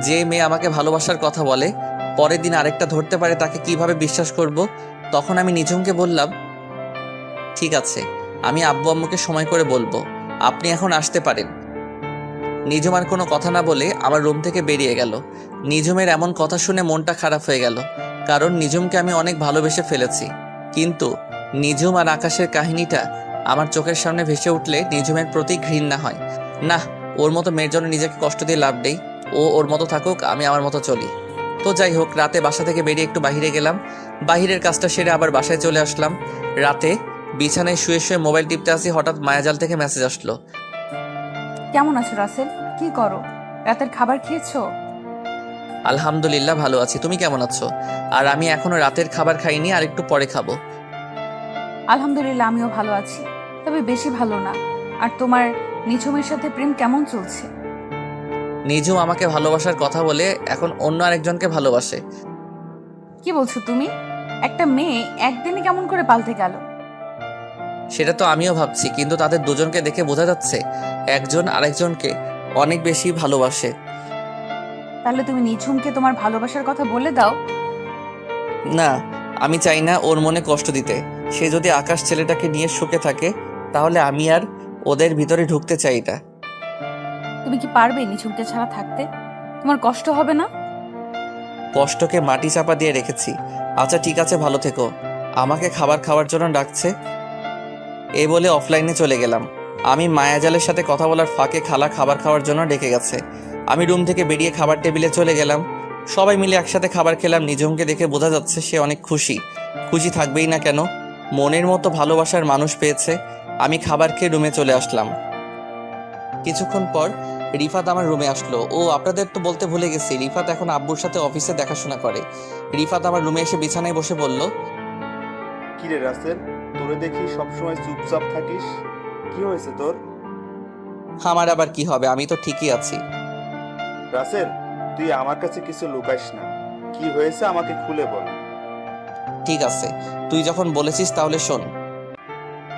যে মেয়ে আমাকে ভালোবাসার কথা বলে, পরের দিন আরেকটা ধরতে পারে, তাকে কিভাবে বিশ্বাস করব? তখন আমি নিজুমকে বললাম, ঠিক আছে, আমি আব্বু আম্মুকে সময় করে বলবো, আপনি এখন আসতে পারেন। নিজুম আর কোনো কথা না বলে আমার রুম থেকে বেরিয়ে গেল। নিজুমের এমন কথা শুনে মনটা খারাপ হয়ে গেল, কারণ নিজুমকে আমি অনেক ভালোবেসে ফেলেছি। কিন্তু নিজুম আর আকাশের কাহিনীটা আমার চোখের সামনে ভেসে উঠলে নিজুমের প্রতি ঘৃণা হয়। না, ওর মতো মেয়ের জন্য নিজেকে কষ্ট দিয়ে লাভ নেই। ও ওর মতো থাকুক, আমি আমার মতো চলি। তো যাই হোক, রাতে বাসা থেকে বেরিয়ে একটু বাইরে গেলাম। বাহিরের কাজটা সেরে আবার বাসায় চলে আসলাম। রাতে বিছানায় শুয়ে শুয়ে মোবাইল টিপতে আসি, হঠাৎ মায়াজাল থেকে মেসেজ আসলো। কেমন আছো রাসেল? কি করো? রাতের খাবার খেয়েছো? আলহামদুলিল্লাহ ভালো আছি, তুমি কেমন আছো? আর আমি এখনো রাতের খাবার খাইনি, আর একটু পরে খাবো। আলহামদুলিল্লাহ, আমিও ভালো আছি, তবে বেশি ভালো না। আর তোমার নিঝুমের সাথে প্রেম কেমন চলছে? নিজুম আমাকে ভালোবাসার কথা বলে এখন অন্য আরেকজনকে ভালোবাসে। কি বলছো তুমি? একটা মেয়ে একদিনে কেমন করে পাল্টে গেল? সেটা তো আমিও ভাবছি, কিন্তু তাদের দুজনকে দেখে বোঝা যাচ্ছে একজন আরেকজনকে অনেক বেশি ভালোবাসে। তাহলে তুমি নিঝুমকে তোমার ভালোবাসার কথা বলে দাও। না, আমি চাই না ওর মনে কষ্ট দিতে। সে যদি আকাশ ছেলেটাকে নিয়ে সুখে থাকে, তাহলে আমি আর ওদের ভিতরে ঢুকতে চাই না। তুমি কি পারবে নিঝুমকে ছাড়া থাকতে? তোমার কষ্ট হবে না? কষ্টকে মাটি চাপা দিয়ে রেখেছি। আচ্ছা ঠিক আছে, ভালো থেকো। আমাকে খাবার খাওয়ার জন্য ডাকছে। এই বলে অফলাইনে চলে গেলাম। আমি মায়াজালের সাথে কথা বলার ফাঁকে খালা খাবার খাওয়ার জন্য ডেকে গেছে। আমি রুম থেকে বেরিয়ে খাবার টেবিলে চলে গেলাম। সবাই মিলে একসাথে খাবার খেলাম। নিজুমকে দেখে বোঝা যাচ্ছে সে অনেক খুশি। খুশি থাকবেই না কেন? মনের মতো ভালোবাসার মানুষ পেয়েছে। আমি খাবার খেয়ে রুমে চলে আসলাম। কিছুক্ষণ পর রিফাত আমার রুমে আসলো। ও আপনাদের তো বলতে ভুলে গেছি, রিফাত এখন আব্বুর সাথে অফিসে দেখাশোনা করে। রিফাত আমার রুমে এসে বিছানায় বসে বলল, কি রে রাসেল, তোরে দেখি সবসময় চুপচাপ থাকিস, কি হয়েছে তোর? আমার আবার কি হবে, আমি তো ঠিকই আছি। রাসেল, তুই আমার কাছে কিছু লুকাইস না, কি হয়েছে আমাকে খুলে বল। ঠিক আছে, তুই যখন বলেছিস তাহলে শোন।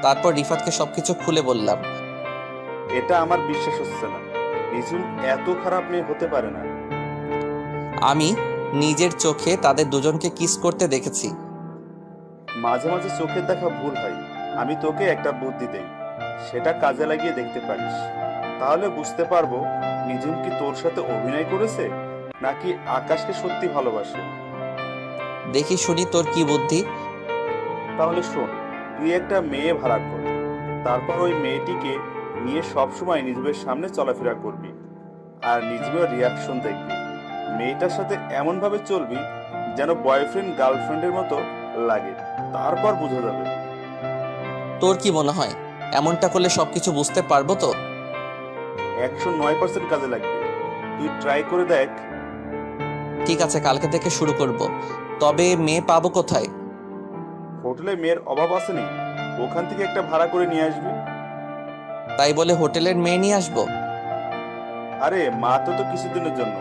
তারপর রিফাতকে সবকিছু খুলে বললাম। এটা আমার বিশ্বাস হচ্ছে না, নিজুম এত খারাপ মেয়ে হতে পারে না। আমি নিজের চোখে তাদের দুজনকে কিস করতে দেখেছি। মাঝে মাঝে চোখের দেখা ভুল হয়। আমি তোকে একটা বুদ্ধি দেই, সেটা কাজে লাগিয়ে দেখতে পারিস। তাহলে বুঝতে পারবো নিজুম কি তোর সাথে অভিনয় করেছে নাকি আকাশকে সত্যি ভালোবাসে। দেখি শুনি তোর কি বুদ্ধি। তাহলে শোন, তুই একটা মেয়ে ভাড়া কর, তারপর ওই মেয়েটিকে নিয়ে সবসময় নিজের সামনে চলাফেরা করবি আর নিজের রিয়াকশন দেখবি। মেয়েটার সাথে এমনভাবে চলবি যেন বয়ফ্রেন্ড গার্লফ্রেন্ডের মতো লাগে, তারপর বোঝা যাবে। তোর কি মনে হয় এমনটা করলে সবকিছু বুঝতে পারবো তো? 109% কাজে লাগবে, তুই ট্রাই করে দেখ। ঠিক আছে, কালকে থেকে শুরু করব। তবে মেয়ে পাবো কোথায়? হোটেলে মেয়ের অভাব আসেনি, ওখান থেকে একটা ভাড়া করে নিয়ে আসবি। তাই বলে হোটেলের মেয়ে নিয়ে আসবো? আরে মাত্র তো কিছুদিনের জন্য।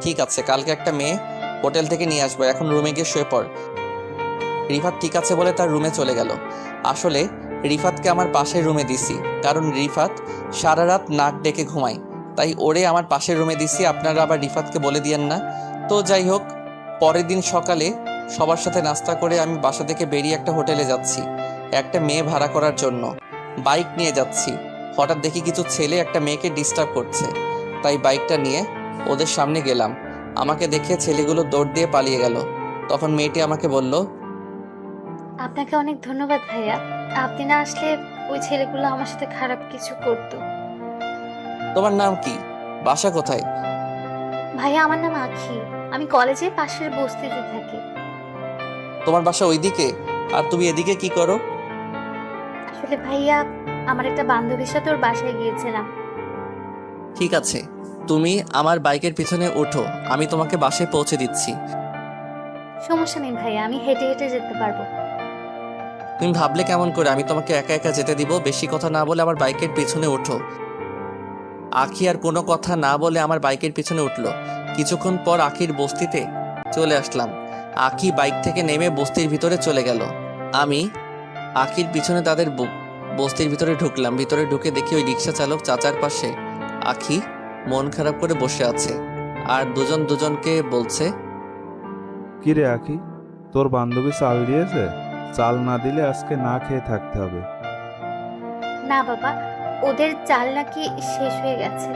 ঠিক আছে, কালকে একটা মেয়ে হোটেল থেকে নিয়ে আসবো। এখন রুমে গিয়ে শুয়ে পড়। রিফাত ঠিক আছে বলে তার রুমে চলে গেল। আসলে রিফাতকে আমার পাশের রুমে দিছি, কারণ রিফাত সারা রাত নাক ডেকে ঘুমায়, তাই ওরে আমার পাশের রুমে দিছি। আপনারা আবার রিফাতকে বলে দিয়েন না। তো যাই হোক, পরের দিন সকালে সবার সাথে নাস্তা করে আমি বাসা থেকে বেরিয়ে একটা হোটেলে যাচ্ছি একটা মেয়ে ভাড়া করার জন্য। বাইক নিয়ে যাচ্ছি, হঠাৎ দেখি কিছু ছেলে একটা মেয়েকে ডিস্টার্ব করছে, তাই বাইকটা নিয়ে ওদের সামনে গেলাম। আমাকে দেখে ছেলেগুলো দৌড় দিয়ে পালিয়ে গেল। তখন মেয়েটি আমাকে বলল, আপনাকে অনেক ধন্যবাদ ভাইয়া, আপনি না আসলে ওই ছেলেগুলো আমার সাথে খারাপ কিছু করতো। তোমার নাম কি? বাসা কোথায়? ভাইয়া আমার নাম আখি, আমি কলেজের পাশের বস্তিতে থাকি। তোমার বাসা ওইদিকে, আর তুমি এদিকে কি করো? আসলে ভাইয়া, আমার একটা বান্ধবীর সাথে ওর বাসায় গিয়েছিলাম। ঠিক আছে, তুমি আমার বাইকের পিছনে ওঠো, আমি তোমাকে বাসায় পৌঁছে দিচ্ছি। সমস্যা নেই ভাইয়া, আমি হেঁটে হেঁটে যেতে পারবো। তুমি ভাবলে কেমন করে আমি তোমাকে একা একা যেতে দিব? বেশি কথা না বলে আমার বাইকের পিছনে ওঠো। আখি আর কোনো কথা না বলে আমার বাইকের পিছনে উঠলো। কিছুক্ষণ পর আখির বস্তিতে চলে আসলাম। আখি বাইক থেকে নেমে বস্তির ভিতরে চলে গেল। আমি আখির পিছনে তাদের বস্তির ভিতরে ঢুকলাম। ভিতরে ঢুকে দেখি ওই রিক্সা চালক চাচার পাশে আখি মন খারাপ করে বসে আছে, আর দুজন দুজনকে বলছে, কি রে আখি, তোর বান্ধবী চাল দিয়েছে? চাল না দিলে আজকে না খেয়ে থাকতে হবে। না বাবা, ওদের চাল নাকি শেষ হয়ে গেছে।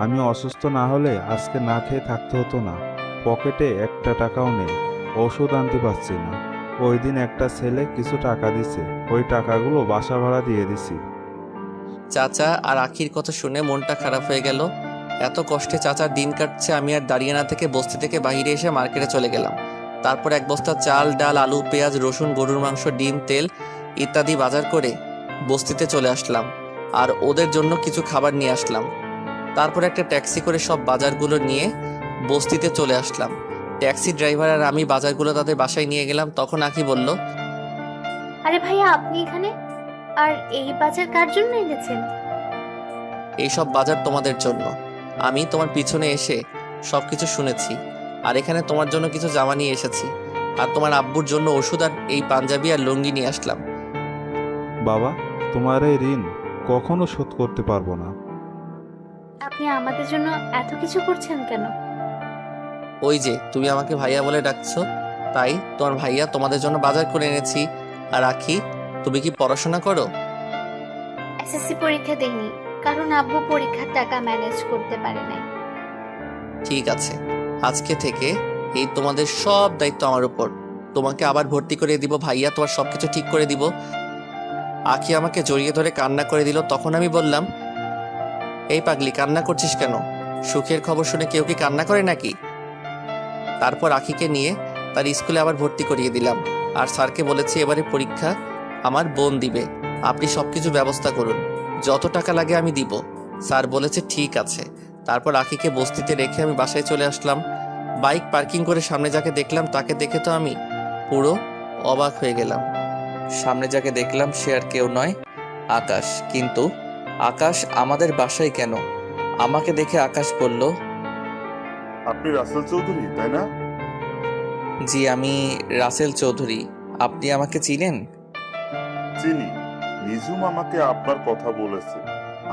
আমি অসুস্থ না হলে আজকে না খেয়ে থাকতে হতো না। পকেটে একটা টাকাও নেই, ওষুধ আনতে পারছি না। ওই দিন একটা ছেলে কিছু টাকা দিছে, ওই টাকাগুলো বাসা ভাড়া দিয়ে দিছি। চাচা আর আখির কথা শুনে মনটা খারাপ হয়ে গেল। এত কষ্টে চাচার দিন কাটছে, আমি আর দাঁড়িয়ে না থেকে বস্তি থেকে বাইরে এসে মার্কেটে চলে গেলাম। তারপর এক বস্তা চাল, ডাল, আলু, পেঁয়াজ, রসুন, গরুর মাংস, ডিম, তেল ইত্যাদি বাজার করে বস্তিতে চলে আসলাম, আর ওদের জন্য কিছু খাবার নিয়ে আসলাম। তারপর একটা ট্যাক্সি করে সব বাজারগুলো নিয়ে বস্তিতে চলে আসলাম। ট্যাক্সি ড্রাইভার আর আমি বাজারগুলো তাদের বাসায় নিয়ে গেলাম। তখন আখি বলল, আরে ভাইয়া, আপনি এখানে? আর এই বাজার কার জন্য এনেছেন? এইসব বাজার তোমাদের জন্য। আমি তোমার পিছনে এসে সবকিছু শুনেছি, আর এখানে তোমার জন্য কিছু জামা নিয়ে এসেছি, আর তোমার আব্বুর জন্য ওষুধ আর এই পাঞ্জাবি আর লুঙ্গি নিয়ে আসলাম। বাবা, তোমার এই ঋণ কখনো শোধ করতে পারবো না। আপনি আমাদের জন্য এত কিছু করছেন কেন? ওই যে তুমি আমাকে ভাইয়া বলে ডাকছো, তাই তোমার ভাইয়া তোমাদের জন্য বাজার করে এনেছি। আর আখি, তুমি কি পড়াশোনা করো? এসএসসি পরীক্ষা দেইনি, কারণ আব্বু পরীক্ষার টাকা ম্যানেজ করতে পারে নাই। ঠিক আছে, আজকে থেকে এই তোমাদের সব দায়িত্ব আমার উপর। তোমাকে আবার ভর্তি করে দিব, ভাইয়া তোমার সবকিছু ঠিক করে দিব। আখি আমাকে জড়িয়ে ধরে কান্না করে দিল। তখন আমি বললাম, এই পাগলি, কান্না করছিস কেন? সুখের খবর শুনে কেউ কি কান্না করে নাকি? তারপর আখিকে নিয়ে তার স্কুলে আবার ভর্তি করিয়ে দিলাম, আর স্যারকে বলেছি এবারে পরীক্ষা আমার বোন দিবে, আপনি সবকিছু ব্যবস্থা করুন, যত টাকা লাগে আমি দিব। স্যার বলেছে ঠিক আছে। তারপর আখিকে বস্তিতে রেখে আমি বাসায় চলে আসলাম। বাইক পার্কিং করে সামনে যাকে দেখলাম তাকে দেখে তো আমি পুরো অবাক হয়ে গেলাম। সামনে যাকে দেখলাম সে আর কেউ নয়, আকাশ। কিন্তু আকাশ আমাদের বাসায় কেন? আমাকে দেখে আকাশ বলল, আপনি রাসেল চৌধুরী, তাই না? জি, আমি রাসেল চৌধুরী। আপনি আমাকে চিনেন? চিনি, নিজুম আমাকে আপনার কথা বলেছে।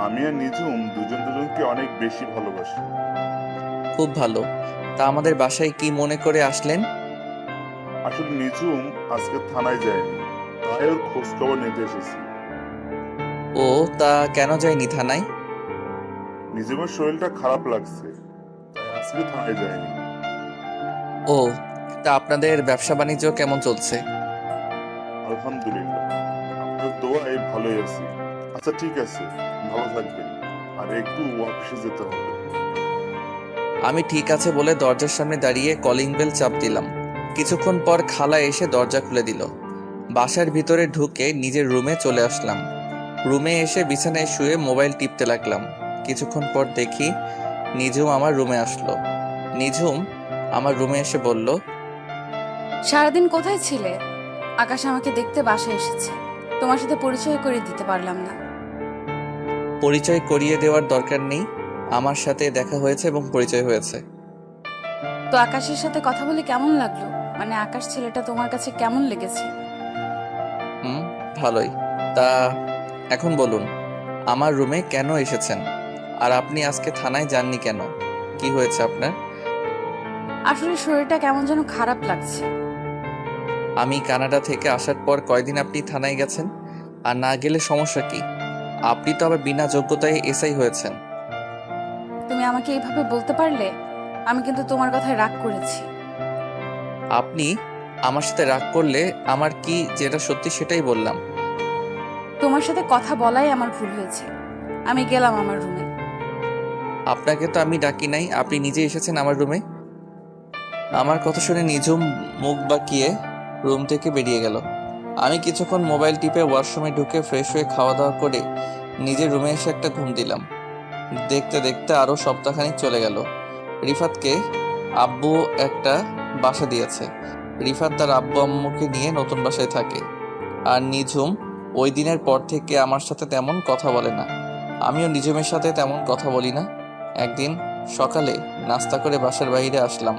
আমি আর নিজুম দুজন দুজনকে অনেক বেশি ভালোবাসি। খুব ভালো। তা আমাদের বাসায় কি মনে করে আসলেন? আসলে নিজুম আজকে থানায় যায়নি, তাই ওর খোঁজ খবর নিতে এসেছি। ও, তা কেন যায়নি থানায়? নিজুমের শরীরটা খারাপ লাগছে, তাই আজকে থানায় যায়নি। ও, তা আপনাদের ব্যবসা বাণিজ্য কেমন চলছে? আলহামদুলিল্লাহ, আপনার দোয়ায় ভালোই আছি। আচ্ছা ঠিক আছে, ভালো থাকবেন। আর একটু অফিসে যেতে হবে। আমি ঠিক আছে বলে দরজার সামনে দাঁড়িয়ে কলিং বেল চাপ দিলাম। কিছুক্ষণ পর খালা এসে দরজা খুলে দিল। বাসার ভিতরে ঢুকে নিজের রুমে চলে আসলাম। রুমে এসে বিছানায় শুয়ে মোবাইল টিপতে লাগলাম। কিছুক্ষণ পর দেখি নিঝুম আমার রুমে আসলো। নিঝুম আমার রুমে এসে বলল, সারাদিন কোথায় ছিলে? আকাশ আমাকে দেখতে বাসায় এসেছে, তোমার সাথে পরিচয় করে দিতে পারলাম না। পরিচয় করিয়ে দেওয়ার দরকার নেই, আমার সাথে দেখা হয়েছে এবং পরিচয় হয়েছে। তো আকাশের সাথে কথা বলে কেমন লাগলো? মানে আকাশ ছেলেটা তোমার কাছে কেমন লেগেছে? ভালোই। তা এখন বলুন, আমার রুমে কেন এসেছেন? আর আপনি আজকে থানায় যাননি কেন? কি হয়েছে আপনার? আসলে শরীরটা কেমন যেন খারাপ লাগছে। আমি কানাডা থেকে আসার পর কয়দিন আপনি থানায় গেছেন? আর না গেলে সমস্যা কি? আপনি তো আবার বিনা যোগ্যতায় এসআই হয়েছেন। তুমি আমাকে এইভাবে বলতে পারলে? আমি কিন্তু তোমার কথায় রাগ করেছি। আপনি আমার সাথে রাগ করলে আমার কি যেটা সত্যি সেটাই বললাম। তোমার সাথে কথা বলাই আমার ভুল হয়েছে। আমি গেলাম আমার রুমে। আপনাকে তো আমি ডাকি নাই, আপনি নিজে এসেছেন আমার রুমে। আমার কথা শুনে নিঝুম মুখ বাঁকিয়ে রুম থেকে বেরিয়ে গেল। আমি কিছুক্ষণ মোবাইল টিপে ওয়াশরুমে ঢুকে ফ্রেশ হয়ে খাওয়া দাওয়া করে নিজের রুমে এসে একটা ঘুম দিলাম। দেখতে দেখতে আরও সপ্তাহখানিক চলে গেল। রিফাতকে আব্বু একটা বাসা দিয়েছে। রিফাত তার আব্বু আম্মুকে নিয়ে নতুন বাসায় থাকে। আর নিঝুম ওই দিনের পর থেকে আমার সাথে তেমন কথা বলে না। আমিও নিঝুমের সাথে তেমন কথা বলি না। একদিন সকালে নাস্তা করে বাসার বাইরে আসলাম।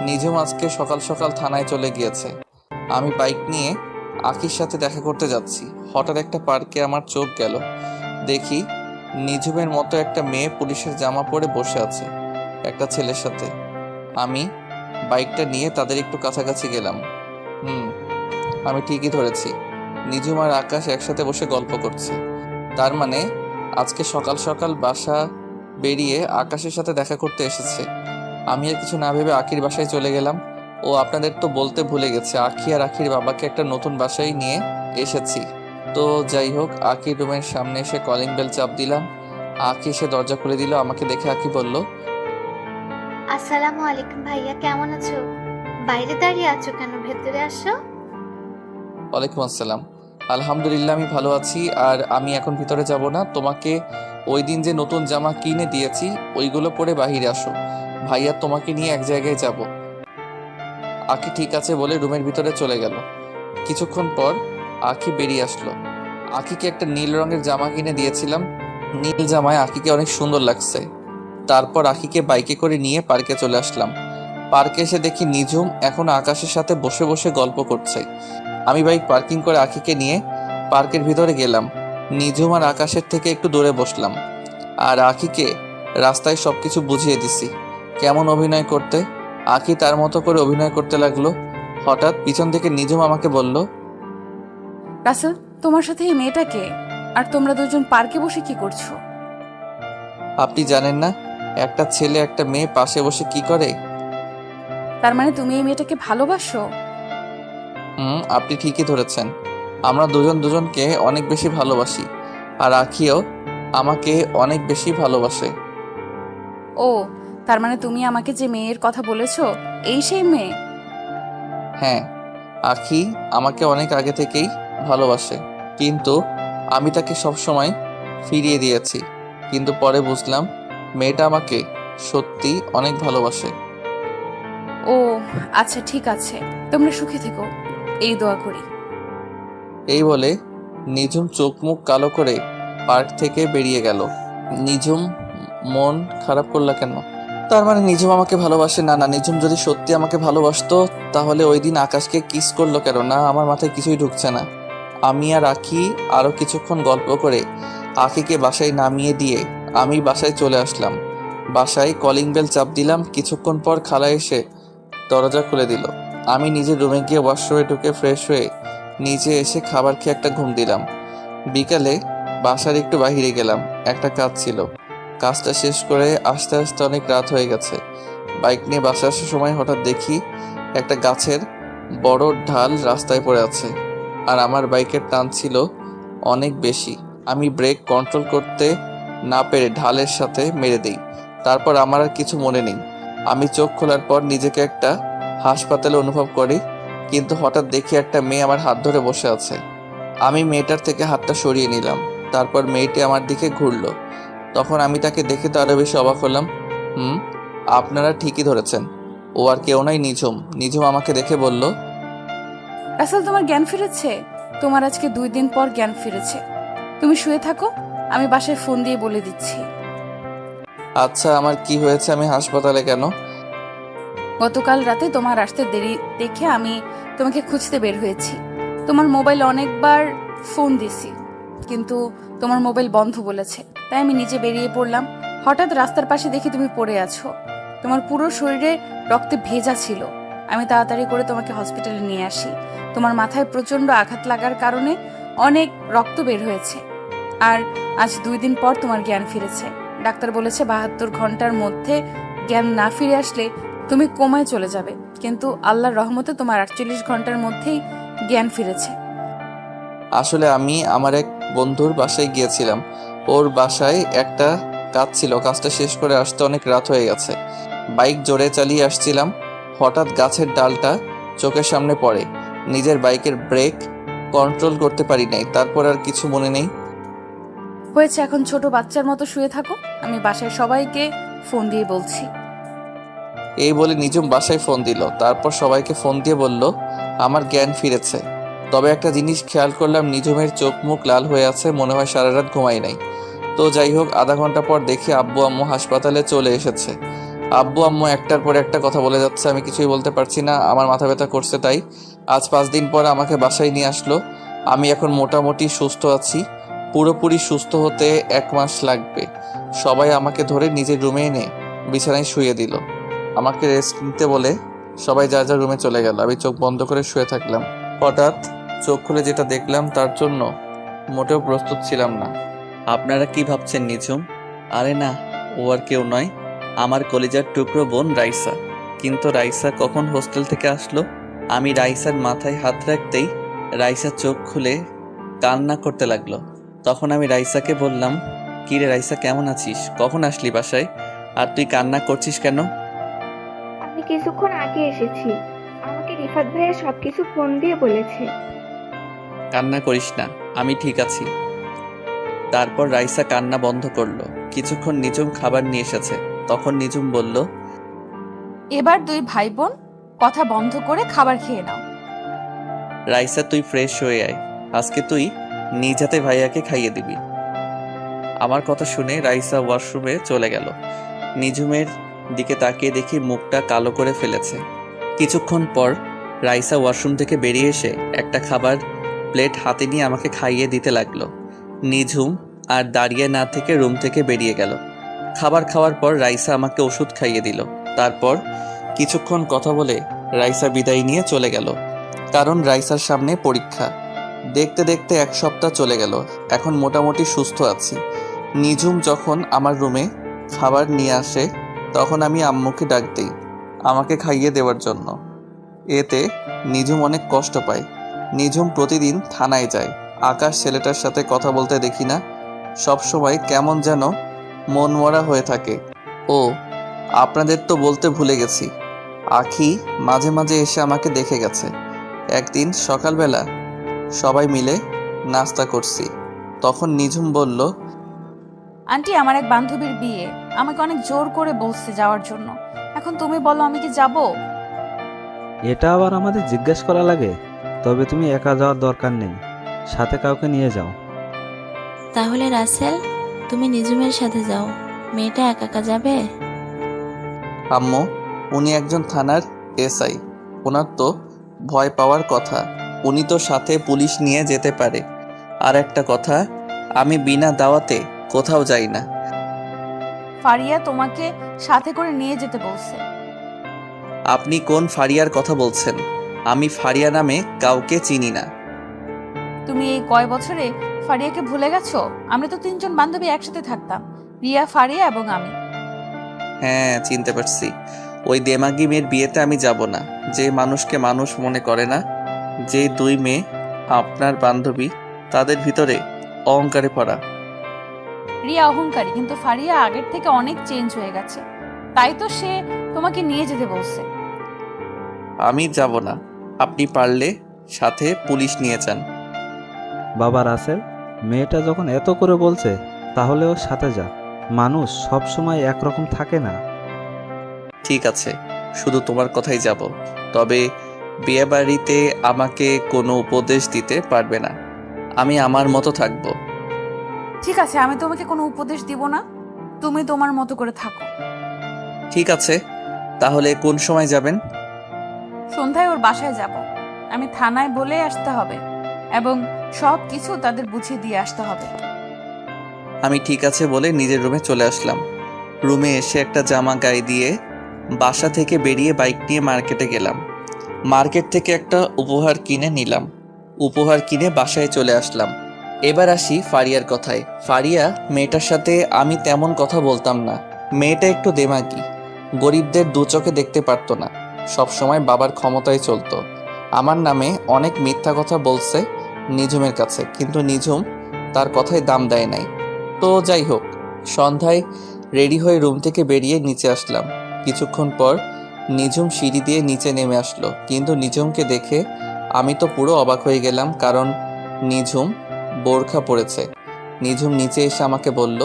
নিঝুম আজকে সকাল সকাল থানায় চলে গিয়েছে। আমি বাইক নিয়ে আখির সাথে দেখা করতে যাচ্ছি। হঠাৎ একটা পার্কে আমার চোখ গেল। দেখি নিঝুমের মতো একটা মেয়ে পুলিশের জামা পরে বসে আছে একটা ছেলের সাথে। আমি বাইকটা নিয়ে তাদের একটু কাছাকাছি গেলাম। আমি ঠিকই ধরেছি, নিঝুম আর আকাশ একসাথে বসে গল্প করছে। তার মানে আজকে সকাল সকাল বাসা বেরিয়ে আকাশের সাথে দেখা করতে এসেছে। আমি আর কিছু না ভেবে আখির বাসায় চলে গেলাম। ও আপনাদের তো বলতে ভুলে গেছে, আখি আর আখির বাবাকে একটা নতুন বাসায় নিয়ে এসেছি। তো যাই হোক, আখির রুমের সামনে এসে কলিং বেল চাপ দিলাম। আখি এসে দরজা খুলে দিল। আমাকে দেখে আখি বলল, আসসালামু আলাইকুম ভাইয়া, কেমন আছো? বাইরে দাঁড়িয়ে আছো কেন? ভেতরে আসো। ওয়ালাইকুম আসসালাম। আলহামদুলিল্লাহ, আমি ভালো আছি। আর আমি এখন ভিতরে যাব না। তোমাকে ওই দিন যে নতুন জামা কিনে দিয়েছি ওইগুলো পরে বাহিরে আসো। ভাইয়া তোমাকে নিয়ে এক জায়গায় যাব। আখি ঠিক আছে বলে রুমের ভিতরে চলে গেল। কিছুক্ষণ পর আখি বেরিয়ে আসলো। আখিকে একটা নীল রঙের জামা কিনে দিয়েছিলাম। নীল জামায় আখিকে অনেক সুন্দর লাগছে। তারপর আখিকে বাইকে করে নিয়ে পার্কে চলে আসলাম। পার্কে এসে দেখি নিঝুম এখন আকাশের সাথে বসে বসে গল্প করছে। আমি বাইক পার্কিং করে আখিকে নিয়ে পার্কের ভিতরে গেলাম। নিঝুম আর আকাশের থেকে একটু দূরে বসলাম। আর আখিকে রাস্তায় সবকিছু বুঝিয়ে দিছি কেমন অভিনয় করতে। আখি তার মতো করে অভিনয় করতে লাগলো। হঠাৎ পিছন থেকে নিঝুম আমাকে বলল, রাসেল, তোমার সাথে এই মেয়েটা কে? আর তোমরা দুজন পার্কে বসে কি করছো? আপনি জানেন না একটা ছেলে একটা মেয়ে পাশে বসে কি করে? তার মানে তুমি এই মেয়েটাকে ভালোবাসো? আপনি ঠিকই ধরেছেন। আমরা দুজন দুজনকে অনেক বেশি ভালোবাসি। আর আখিও আমাকে অনেক বেশি ভালোবাসে। ও, তার মানে তুমি আমাকে যে মেয়ের কথা বলেছো এই সেই মেয়ে? হ্যাঁ, আখি আমাকে অনেক আগে থেকেই ভালোবাসে, কিন্তু আমি তাকে সবসময় ফিরিয়ে দিয়েছি। কিন্তু পরে বুঝলাম মেয়েটা আমাকে সত্যি অনেক ভালোবাসে। ও আচ্ছা, ঠিক আছে, তোমরা সুখে থেকো, এই দোয়া করি। এই বলে নিঝুম চোখ মুখ কালো করে পার্ক থেকে বেরিয়ে গেল। নিঝুম মন খারাপ করলা কেন? তার মানে নিঝুম আমাকে ভালোবাসে না? না, নিঝুম যদি সত্যি আমাকে ভালোবাসতো তাহলে ওই দিন আকাশকে কিস করলো কেন? না, আমার মাথায় কিছুই ঢুকছে না। আমি আর আখি আরো কিছুক্ষণ গল্প করে আখিকে বাসায় নামিয়ে দিয়ে আমি বাসায় চলে আসলাম। বাসায় কলিং বেল চাপ দিলাম। কিছুক্ষণ পর খালা এসে দরজা খুলে দিল। আমি নিজের রুমে গিয়ে ওয়াশরুমে ঢুকে ফ্রেশ হয়ে নিচে এসে খাবার খেয়ে একটা ঘুম দিলাম। বিকালে বাসার একটু বাহিরে গেলাম, একটা কাজ ছিল। কাজটা শেষ করে আস্তে আস্তে অনেক রাত হয়ে গেছে। বাইক নিয়ে বাসা আসার সময় হঠাৎ দেখি একটা গাছের বড় ঢাল রাস্তায় পড়ে আছে, আর আমার বাইকের টান ছিল অনেক বেশি। আমি ব্রেক কন্ট্রোল করতে না পেরে ঢালের সাথে মেরে দিই। তারপর আমার আর কিছু মনে নেই। আমি চোখ খোলার পর নিজেকে একটা হাসপাতালে অনুভব করি, কিন্তু হঠাৎ দেখি একটা মেয়ে আমার হাত ধরে বসে আছে। আমি মেয়েটার থেকে হাতটা সরিয়ে নিলাম। তারপর মেয়েটি আমার দিকে ঘুরলো। তখন আমি তাকে দেখে তো আরও বেশি অবাক হলাম। আপনারা ঠিকই ধরেছেন, ও আর কেউ নয়, নিঝুম। নিঝুম আমাকে দেখে বলল, রাসেল, তোমার জ্ঞান ফিরেছে। তোমার আজকে 2 দিন পর জ্ঞান ফিরেছে। তুমি শুয়ে থাকো, আমি বাসায় ফোন দিয়ে বলে দিচ্ছি। আচ্ছা, আমার কি হয়েছে? আমি হাসপাতালে কেন? গতকাল রাতে তোমার আসতে দেরি দেখে আমি তোমাকে খুঁজতে বের হয়েছি। তোমার মোবাইল অনেকবার ফোন দিছি, কিন্তু তোমার মোবাইল বন্ধ বলেছে। তাই আমি নিজে বেরিয়ে পড়লাম। হঠাৎ রাস্তার পাশে দেখি তুমি পড়ে আছো। তোমার পুরো শরীরে রক্তে ভেজা ছিল। আমি তাড়াতাড়ি করে তোমাকে হসপিটালে নিয়ে আসি। তোমার মাথায় প্রচন্ড আঘাত লাগার কারণে অনেক রক্ত বের হয়েছে। আর আজ 2 দিন পর তোমার জ্ঞান ফিরেছে। ডাক্তার বলেছে 72 ঘন্টার মধ্যে জ্ঞান না ফিরে আসলে তুমি কোমায় চলে যাবে, কিন্তু আল্লাহর রহমতে তোমার 48 ঘন্টার মধ্যেই জ্ঞান ফিরেছে। আসলে আমি আমার এক বন্ধুর বাসায় গিয়েছিলাম। ওর বাসায় একটা কাজ ছিল, কাজটা শেষ করে আসতে অনেক রাত হয়ে গেছে। বাইক জোরে চালিয়ে আসছিলাম, হঠাৎ গাছের ডালটা চোখের সামনে পড়ে। নিজের বাইকের ব্রেক কন্ট্রোল করতে পারি নাই। তারপর আর কিছু মনে নেই। হয়েছে, এখন ছোট বাচ্চার মতো শুয়ে থাকো। আমি বাসায় সবাইকে ফোন দিয়ে বলছি। এই বলে নিঝুম বাসায় ফোন দিল। তারপর সবাইকে ফোন দিয়ে বলল আমার জ্ঞান ফিরেছে। তবে একটা জিনিস খেয়াল করলাম, নিঝুমের চোখ মুখ লাল হয়ে আছে, মনে হয় সারা রাত ঘুমাই নাই। তো যাই হোক, আধা ঘন্টা পর দেখি আব্বু আম্মু হাসপাতালে চলে এসেছে। আব্বু আম্মু একটার পর একটা কথা বলে যাচ্ছে, আমি কিছুই বলতে পারছি না। আমার মাথা ব্যথা করছে। তাই আজ 5 দিন পর আমাকে বাসায় নিয়ে আসলো। আমি এখন মোটামুটি সুস্থ আছি। পুরোপুরি সুস্থ হতে 1 মাস লাগবে। সবাই আমাকে ধরে নিজের রুমে এনে বিছানায় শুয়ে দিল। আমাকে রেস্ট নিতে বলে সবাই যার যার রুমে চলে গেল। আমি চোখ বন্ধ করে শুয়ে থাকলাম। হঠাৎ চোখ খুলে যেটা দেখলাম তার জন্য মোটেও প্রস্তুত ছিলাম না। আপনারা কি ভাবছেন নিঝুম? আরে না, ও আর কেউ নয়, আমার কলিজার টুকরো বোন রাইসা। কিন্তু রাইসা কখন হোস্টেল থেকে আসলো? আমি রাইসার মাথায় হাত রাখতেই রাইসা চোখ খুলে কান্না করতে লাগলো। তখন আমি রাইসাকে বললাম, কিরে রাইসা, কেমন আছিস? কখন আসলি বাসায়? আর তুই কান্না করছিস কেন? আমি কিছুক্ষণ আগে এসেছি। আমাকে রিফাত ভাইয়া সবকিছু ফোন দিয়ে বলেছে। কান্না করিস না, আমি ঠিক আছি। তারপর রাইসা কান্না বন্ধ করলো। কিছুক্ষণ নিঝুম খাবার নিয়ে এসেছে। তখন নিঝুম বলল, এবার 2 ভাই বোন কথা বন্ধ করে খাবার খেয়ে নাও। রাইসা তুই ফ্রেশ হয়ে আয়, আজকে তুই নিজ হাতে ভাইয়াকে খাইয়ে দিবি। আমার কথা শুনে রাইসা ওয়াশরুমে চলে গেল। নিঝুমের দিকে তাকিয়ে দেখি মুখটা কালো করে ফেলেছে। কিছুক্ষণ পর রাইসা ওয়াশরুম থেকে বেরিয়ে এসে একটা খাবার প্লেট হাতে নিয়ে আমাকে খাইয়ে দিতে লাগলো। নিঝুম আর দাঁড়িয়ে না থেকে রুম থেকে বেরিয়ে গেল। খাবার খাওয়ার পর রাইসা আমাকে ওষুধ খাইয়ে দিল। তারপর কিছুক্ষণ কথা বলে রাইসা বিদায় নিয়ে চলে গেল, কারণ রাইসার সামনে পরীক্ষা। দেখতে দেখতে 1 সপ্তাহ চলে গেল। এখন মোটামুটি সুস্থ আছি। নিঝুম যখন আমার রুমে খাবার নিয়ে আসে তখন আমি আম্মুকে ডাক দিই আমাকে খাইয়ে দেওয়ার জন্য। এতে নিঝুম অনেক কষ্ট পায়। নিঝুম প্রতিদিন থানায় যায়। আকাশ ছেলেটার সাথে কথা বলতে দেখি না, সবসময় কেমন যেন মন মরা হয়ে থাকে। ও আপনাদের তো বলতে ভুলে গেছি, আখি মাঝে মাঝে এসে আমাকে দেখে গেছে। একদিন সকালবেলা সবাই মিলে নাস্তা করছি, তখন নিঝুম বলল, আন্টি, আমার এক বান্ধবীর বিয়ে, আমাকে অনেক জোর করে বলছে যাওয়ার জন্য। এখন তুমি বলো, আমি কি যাব? এটা আবার আমাদের জিজ্ঞেস করা লাগে? তবে তুমি একা যাওয়ার দরকার নেই, সাথে কাউকে নিয়ে যাও। তাহলে রাসেল, তুমি নিঝুমের সাথে যাও। মেয়েটা একা একা যাবে? আম্মু, উনি একজন থানার এসআই, ওনার তো ভয় পাওয়ার কথা। উনি তো সাথে পুলিশ নিয়ে যেতে পারে। আর একটা কথা, আমি বিনা দাওয়াতে কোথাও যাই না। ফারিয়া তোমাকে সাথে করে নিয়ে যেতে বলছে। আপনি কোন ফারিয়ার কথা বলছেন? আমি ফারিয়া নামে কাউকে চিনি না। তুমি এই কয় বছরে ফারিয়াকে ভুলে গেছো? আমরা তো 3 জন বান্ধবী একসাথে থাকতাম, রিয়া, ফারিয়া এবং আমি। হ্যাঁ, চিনতে পারছি। ওই দেমাগি মেয়ের বিয়েতে আমি যাব না। যে মানুষকে মানুষ মনে করে না, যে দুই মেয়ে আপনার বান্ধবী, তাদের ভিতরে অহংকারে পড়া। রিয়া অহংকারী, কিন্তু ফারিয়া আগের থেকে অনেক চেঞ্জ হয়ে গেছে। তাই তো সে তোমাকে নিয়ে যেতে বলছে। আমি যাব না। আপনি পারলে সাথে পুলিশ নিয়ে যান। বাবা রাসেল, মেয়েটা যখন এত করে বলছে তাহলে ওর সাথে যা। মানুষ সব সময় একরকম থাকে না। ঠিক আছে, শুধু তোমার কথাই যাব। তবে বিয়েবাড়িতে আমাকে কোনো উপদেশ দিতে পারবে না। আমি আমার মতো থাকব। ঠিক আছে, আমি তোমাকে কোনো উপদেশ দিব না, তুমি তোমার মতো করে থাকো। ঠিক আছে, তাহলে কোন সময় যাবেন? সন্ধ্যায় ওর বাসায় যাব। আমি থানায় বলে আসতে হবে এবং সব কিছু তাদের বুঝিয়ে দিয়ে আসতে হবে। আমি ঠিক আছে বলে নিজের রুমে চলে আসলাম। রুমে এসে একটা জামা গায়ে দিয়ে বাসা থেকে বেরিয়ে বাইক নিয়ে মার্কেটে গেলাম। মার্কেট থেকে একটা উপহার কিনে নিলাম। উপহার কিনে বাসায় চলে আসলাম। এবার আসি ফারিয়ার কথায়। ফারিয়া মেয়েটার সাথে আমি তেমন কথা বলতাম না। মেয়েটা একটু দেমাগি, গরিবদের দু চোখে দেখতে পারতো না, সবসময় বাবার ক্ষমতায় চলতো। আমার নামে অনেক মিথ্যা কথা বলছে নিঝুমের কাছে, কিন্তু নিঝুম তার কথায় দাম দেয় নাই। তো যাই হোক, সন্ধ্যায় রেডি হয়ে রুম থেকে বেরিয়ে নিচে আসলাম। কিছুক্ষণ পর নিঝুম সিঁড়ি দিয়ে নিচে নেমে আসলো, কিন্তু নিঝুমকে দেখে আমি তো পুরো অবাক হয়ে গেলাম, কারণ নিঝুম বোরখা পরেছে। নিঝুম নিচে এসে আমাকে বলল,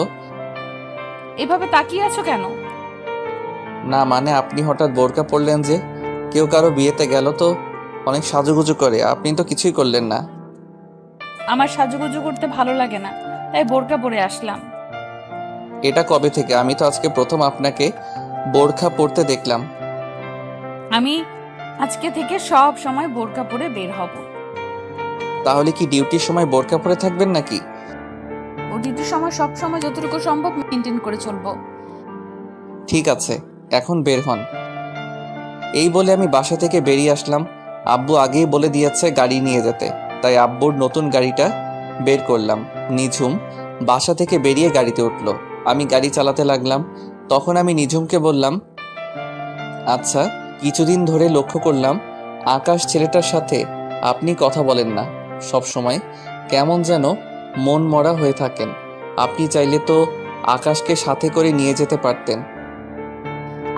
এভাবে তাকিয়ে আছো কেন? না মানে আপনি হঠাৎ বোরখা পরলেন যে? কেউ কারো বিয়েতে গেল তো অনেক সাজুগুজু করে, আপনি তো কিছুই করলেন না। আমার সাজুগুজু করতে ভালো লাগে না, তাই বোরকা পরে আসলাম। এটা কবে থেকে? আমি তো আজকে প্রথম আপনাকে বোরখা পরতে দেখলাম। আমি আজকে থেকে সব সময় বোরকা পরে বের হব। তাহলে কি ডিউটির সময় বোরখা পরে থাকবেন নাকি? ও ডিউটির সময় সব সময় যতটুকু সম্ভব মেনটেন করে চলবো। ঠিক আছে, এখন বের হন। এই বলে আমি বাসা থেকে বেরিয়ে আসলাম। আব্বু আগেই বলে দিয়েছে গাড়ি নিয়ে যেতে, তাই আব্বুর নতুন গাড়িটা বের করলাম। নিঝুম বাসা থেকে বেরিয়ে গাড়িতে উঠলো। আমি গাড়ি চালাতে লাগলাম। তখন আমি নিঝুমকে বললাম, আচ্ছা, কিছুদিন ধরে লক্ষ্য করলাম আকাশ ছেলেটার সাথে আপনি কথা বলেন না, সব সময় কেমন যেন মন মরা হয়ে থাকেন। আপনি চাইলে তো আকাশকে সাথে করে নিয়ে যেতে পারতেন।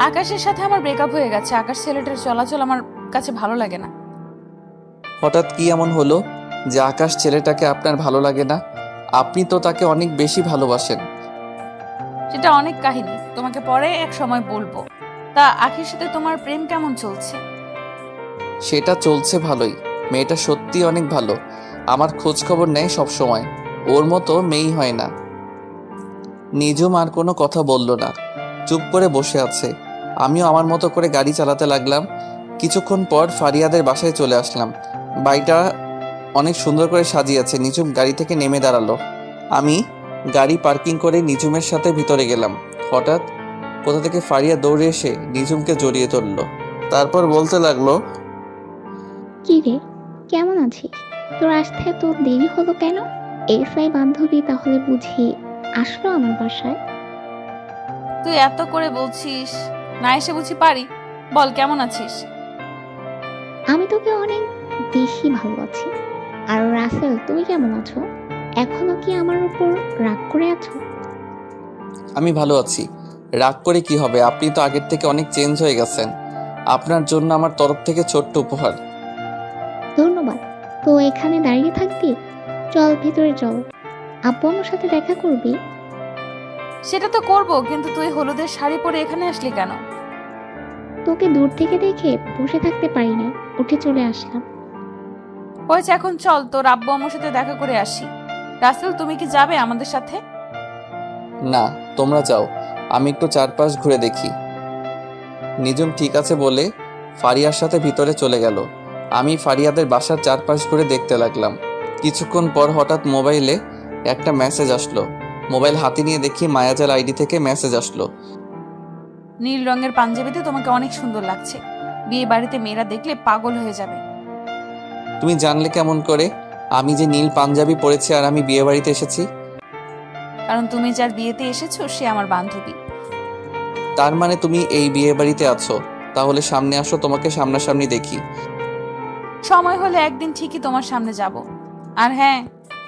আকাশের সাথে আমার ব্রেকআপ হয়ে গেছে। আকাশ ছেলেটার চলাচল আমার কাছে ভালো লাগে না। হঠাৎ কি এমন হলো যে আকাশ ছেলেটাকে আপনার ভালো লাগে না? আপনি তো তাকে অনেক বেশি ভালোবাসেন। সেটা অনেক কাহিনী, তোমাকে পরে এক সময় বলবো। তা আখির সাথে তোমার প্রেম কেমন চলছে? সেটা চলছে ভালোই। মেয়েটা সত্যি অনেক ভালো, আমার খোঁজ খবর নেয় সব সময়। ওর মতো মেয়েই হয় না। নিঝুম আর কোনো কথা বলল না, চুপ করে বসে আছে। আমিও আমার মতো করে গাড়ি চালাতে লাগলাম। কিছুক্ষণ পর ফারিয়াদের বাসায় চলে আসলাম। বাড়িটা অনেক সুন্দর করে সাজিয়েছে। নিঝুম গাড়ি থেকে নেমে দাঁড়ালো। আমি গাড়ি পার্কিং করে নিঝুমের সাথে ভিতরে গেলাম। হঠাৎ কোথা থেকে ফারিয়া দৌড়ে এসে নিঝুমকে জড়িয়ে ধরলো। তারপর বলতে লাগলো, কি রে, কেমন আছিস? তোর আসতে এত দেরি হলো কেন? এসআই বান্ধবী তাহলে বুঝি আসলো আমার বাসায়? তুই এত করে বলছিস, না এসে বুঝি পারি? বল কেমন আছিস? আমি তোকে অনেক বেশি ভালো আছি। আর রাসেল, তুমি কেমন আছো? এখনো কি আমার উপর রাগ করে আছো? আমি ভালো আছি। রাগ করে কি হবে? আপনি তো আগের থেকে অনেক চেঞ্জ হয়ে গেছেন। আপনার জন্য আমার তরফ থেকে ছোট্ট উপহার। ধন্যবাদ। তো এখানে দাঁড়িয়ে থাকবি? চল ভিতরে চল, আব্বু আমার সাথে দেখা করবি। সেটা তো করব, কিন্তু তুই হলুদের শাড়ি পরে এখানে আসলি কেন? তোকে দূর থেকে দেখে বসে থাকতে পারি না, উঠে চলে আসলাম। হয়েছে, এখন চল তোর আব্বু আমার সাথে দেখা করে আসি। রাসেল, তুমি কি যাবে আমাদের সাথে? না, তোমরা যাও, আমি একটু চারপাশ ঘুরে দেখি। নিঝুম ঠিক আছে বলে ফারিয়ার সাথে ভিতরে চলে গেল। আমি ফারিয়াদের বাসার চারপাশ ঘুরে দেখতে লাগলাম। কিছুক্ষণ পর হঠাৎ মোবাইলে একটা মেসেজ আসলো। মোবাইল হাতে নিয়ে দেখি মায়াজাল আইডি থেকে মেসেজ আসলো। নীল রঙের পাঞ্জাবিতে তোমাকে অনেক সুন্দর লাগছে। বিয়ে বাড়িতে মেয়েরা দেখলে পাগল হয়ে যাবে। তুমি জানলে কেমন করে আমি যে নীল পাঞ্জাবি পরেছি আর আমি বিয়ে বাড়িতে এসেছি? কারণ তুমি যার বিয়েতে এসেছো সে আমার বান্ধবী। তার মানে তুমি এই বিয়ে বাড়িতে আছো? তাহলে সামনে আসো, তোমাকে সামনাসামনি দেখি। সময় হলে একদিন ঠিকই তোমার সামনে যাব। আর হ্যাঁ,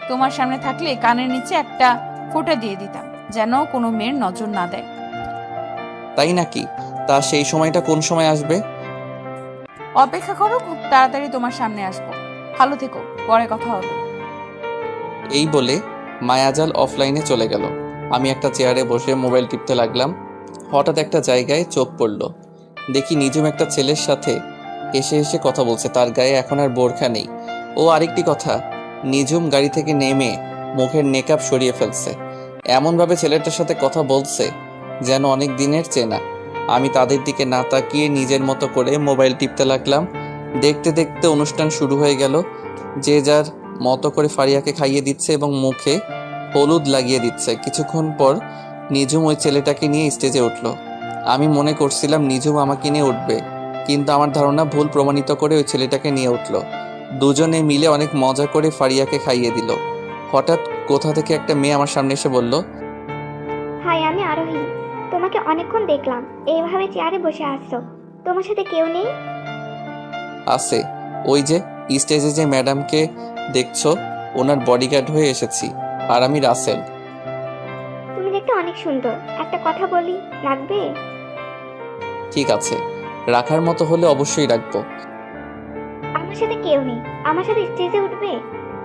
তোমার সামনে থাকলে কানের নিচে একটা ফোঁটা দিয়ে দিতাম, যেন কোনো মেয়ের নজর না দেয়। তাই নাকি? তা সেই সময়টা কোন সময় আসবে? অপেক্ষা করো, খুব তাড়াতাড়ি তোমার সামনে আসবো। ভালো থেকো, পরে কথা হবে। এই বলে মায়াজাল অফলাইনে চলে গেল। আমি একটা চেয়ারে বসে মোবাইল টিপতে লাগলাম। হঠাৎ একটা জায়গায় চোখ পড়ল। দেখি নিজুম একটা ছেলের সাথে হেসে হেসে কথা বলছে। তার গায়ে এখন আর বোরখা নেই। ও আরেকটি কথা, নিজুম গাড়ি থেকে নেমে মুখের নেকআপ সরিয়ে ফেলছে। এমনভাবে ছেলেটার সাথে কথা বলছে যেন অনেক দিনের চেনা। আমি তাদের দিকে না তাকিয়ে নিজের মতো করে মোবাইল টিপতে লাগলাম। দেখতে দেখতে অনুষ্ঠান শুরু হয়ে গেল। যে যার মতো করে ফারিয়াকে খাইয়ে দিচ্ছে এবং মুখে হলুদ লাগিয়ে দিচ্ছে। কিছুক্ষণ পর নিজুম ওই ছেলেটাকে নিয়ে স্টেজে উঠল। আমি মনে করছিলাম নিজুম আমাকে নিয়ে উঠবে, কিন্তু আমার ধারণা ভুল প্রমাণিত করে ওই ছেলেটাকে নিয়ে উঠল। দুজনে মিলে অনেক মজা করে ফারিয়াকে খাইয়ে দিল। হঠাৎ কোথা থেকে একটা মেয়ে আমার সামনে এসে বলল, হাই, আমি আরোহী। তোমাকে অনেকক্ষণ দেখলাম এইভাবে চেয়ারে বসে আসছো। তোমার সাথে কেউ নেই? আছে, ওই যে স্টেজে যে ম্যাডামকে দেখছো, ওনার বডিগার্ড হয়ে এসেছি। আর আমি রাসেল। তুমি দেখতে অনেক সুন্দর। একটা কথা বলি, রাখবে? ঠিক আছে, রাখার মতো হলে অবশ্যই রাখবো। আমার সাথে কেউ নেই, আমার সাথে স্টেজে উঠবে?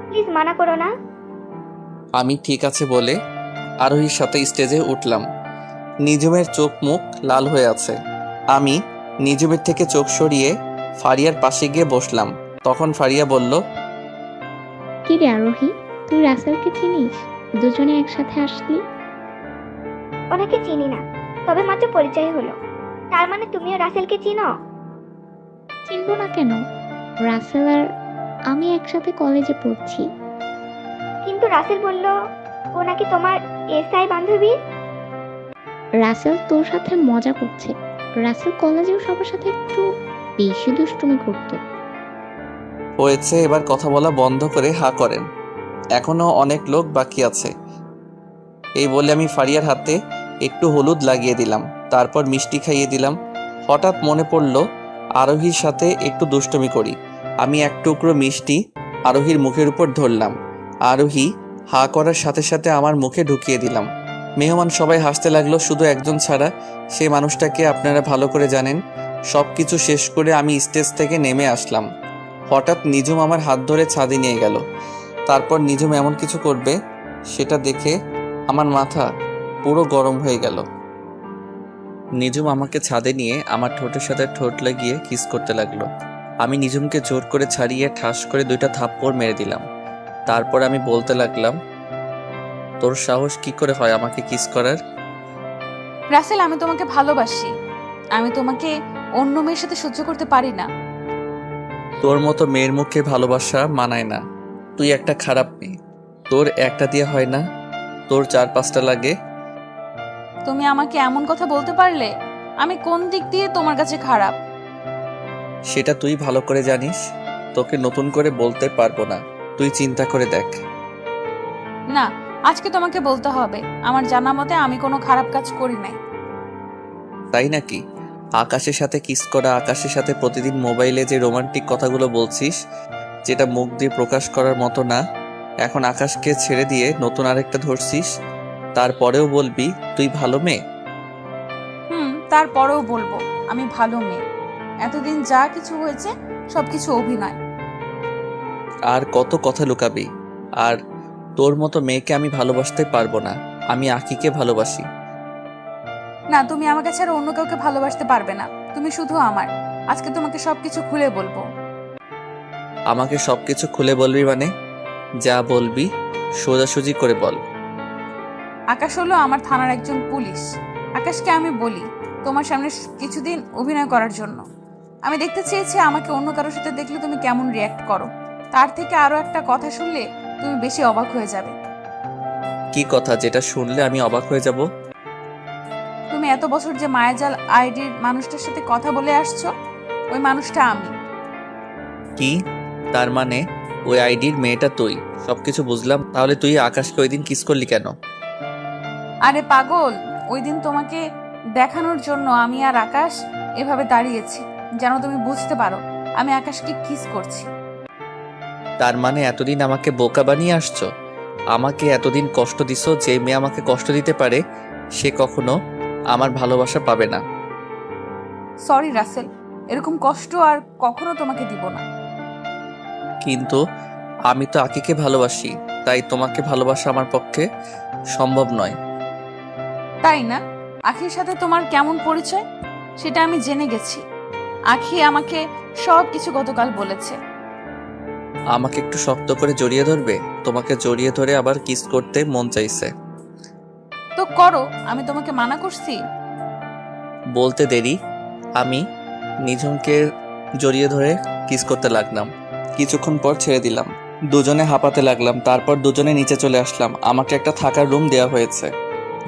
প্লিজ মানা করো না। আমি ঠিক আছে বলে আরোহীর সাথে স্টেজে উঠলাম। নিজুমের চোখ মুখ লাল হয়ে আছে। আমি নিজুমের থেকে চোখ সরিয়ে ফারিয়ার পাশে গিয়ে বসলাম। তখন ফারিয়া বলল, কি রে আরোহী, তুই রাসেলকে চিনিস? দুজনে একসাথে আসলি। ওনাকে চিনি না, তবে মাত্র পরিচয় হলো। তার মানে তুমিও রাসেলকে চিনো? চিনবো না কেন? রাসেল আর আমি একসাথে কলেজে পড়ছি। কিন্তু রাসেল বলল ও নাকি তোমার এসআই বান্ধবী। রাসেল তোর সাথে মজা করছে। রাসেল কলেজেও সবার সাথে একটু বেশি দুষ্টুমি করতো। হয়েছে, এবার কথা বলা বন্ধ করে হা করেন, এখনো অনেক লোক বাকি আছে। এই বলে আমি ফারিয়ার হাতে একটু হলুদ লাগিয়ে দিলাম, তারপর মিষ্টি খাইয়ে দিলাম। হঠাৎ মনে পড়ল আরোহীর সাথে একটু দুষ্টুমি করি। আমি এক টুকরো মিষ্টি আরোহীর মুখের উপর ধরলাম। আরোহী হা করার সাথে সাথে আমার মুখে ঢুকিয়ে দিলাম। মেহমান সবাই হাসতে লাগলো, শুধু একজন ছাড়া। সেই মানুষটাকে আপনারা ভালো করে জানেন। সব কিছু শেষ করে আমি স্টেজ থেকে নেমে আসলাম। হঠাৎ নিজুম আমার হাত ধরে ছাদে নিয়ে গেল। তারপর নিজুম এমন কিছু করবে সেটা দেখে আমার মাথা পুরো গরম হয়ে গেল। নিজুম আমাকে ছাদে নিয়ে আমার ঠোঁটের সাথে ঠোঁট লাগিয়ে কিস করতে লাগলো। আমি নিজুমকে জোর করে ছাড়িয়ে ঠাস করে 2টা থাপ্পড় মেরে দিলাম। তারপর আমি বলতে লাগলাম, তোর সাহস কি করে হয় আমাকে কিস করার? রাসেল, আমি তোমাকে ভালোবাসি। আমি তোমাকে অন্য মেয়ের সাথে সহ্য করতে পারি না। তোর মতো মেয়ের মুখে ভালোবাসা মানায় না। তুই একটা খারাপ মেয়ে। তোর একটা দিয়ে হয় না, তোর 4-5টা লাগে। তুমি আমাকে এমন কথা বলতে পারলে? আমি কোন দিক দিয়ে তোমার কাছে খারাপ? সেটা তুই ভালো করে জানিস। তোকে নতুন করে বলতে পারবো না, তুই চিন্তা করে দেখ। না, আজকে তোমাকে বলতে হবে। আমার জানা মতে আমি কোনো খারাপ কাজ করি নাই। তাই নাকি? আকাশের সাথে কিস করা, আকাশের সাথে প্রতিদিন মোবাইলে যে রোমান্টিক কথাগুলো বলছিস, যেটা মুখ দিয়ে প্রকাশ করার মতো না, এখন আকাশকে ছেড়ে দিয়ে নতুন আরেকটা ধরছিস। তারপরেও বলবি তুই ভালো মেয়ে? তারপরেও বলবো আমি ভালো মেয়ে। এতদিন যা কিছু হয়েছে সবকিছু অভিনয়। আর কত কথা লুকাবি? আর তোর মতো মেয়েকে আমি ভালোবাসতে পারবো না। আমি আকিকে ভালোবাসি। না, তুমি আমাকে ছাড়া অন্য কাউকে ভালোবাসতে পারবে না। তুমি শুধু আমার। আজকে তোমাকে সবকিছু খুলে বলবো। আমাকে সবকিছু খুলে বলবি মানে? যা বলবি সোজাসুজি করে বল। আকাশ হলো আমার থানার একজন পুলিশ। আকাশকে আমি বলি তোমার সামনে কিছুদিন অভিনয় করার জন্য। আমি দেখতে চেয়েছি আমাকে অন্য কারোর সাথে দেখলে তুমি কেমন রিয়্যাক্ট করো। তার থেকে আরো একটা কথা শুনলে তুমি বেশি অবাক হয়ে যাবে। কি কথা যেটা শুনলে আমি অবাক হয়ে যাব? তুমি এত বছর যে মায়াজাল আইডির মানুষটার সাথে কথা বলে আসছো, ওই মানুষটা আমি। কি? তার মানে ওই আইডির মেয়েটা তুই? সবকিছু বুঝলাম। তাহলে তুই আকাশকে ওই দিন কিস করলি কেন? আরে পাগল, ওই দিন তোমাকে দেখানোর জন্য আমি আর আকাশ এভাবে দাঁড়িয়েছি, যেন তুমি বুঝতে পারো আমি আকাশকে কিস করছি। তার মানে এতদিন আমাকে বোকা বানিয়ে আসছো? আমাকে এতদিন কষ্ট দিছো। যে মেয়ে আমাকে কষ্ট দিতে পারে সে কখনো আমার ভালোবাসা পাবে না। সরি রাসেল, এরকম কষ্ট আর কখনো তোমাকে দিব না। কিন্তু আমি তো আকিকে ভালোবাসি, তাই তোমাকে ভালোবাসা আমার পক্ষে সম্ভব নয়। তাই না? আখির সাথে তোমার কেমন পরিচয় সেটা আমি জেনে গেছি। আখি আমাকে সব কিছু গতকাল বলেছে। আমাকে একটু শক্ত করে জড়িয়ে ধরবে? তোমাকে জড়িয়ে ধরে আবার কিস করতে মন চাইছে। তো করো, আমি তোমাকে মানা করছি? বলতে দেরি, আমি নিঝুমকে জড়িয়ে ধরে কিস করতে লাগলাম। কিছুক্ষণ পর ছেড়ে দিলাম। দুজনে হাঁপাতে লাগলাম। তারপর দুজনে নিচে চলে আসলাম। আমাকে একটা থাকার রুম দেওয়া হয়েছে,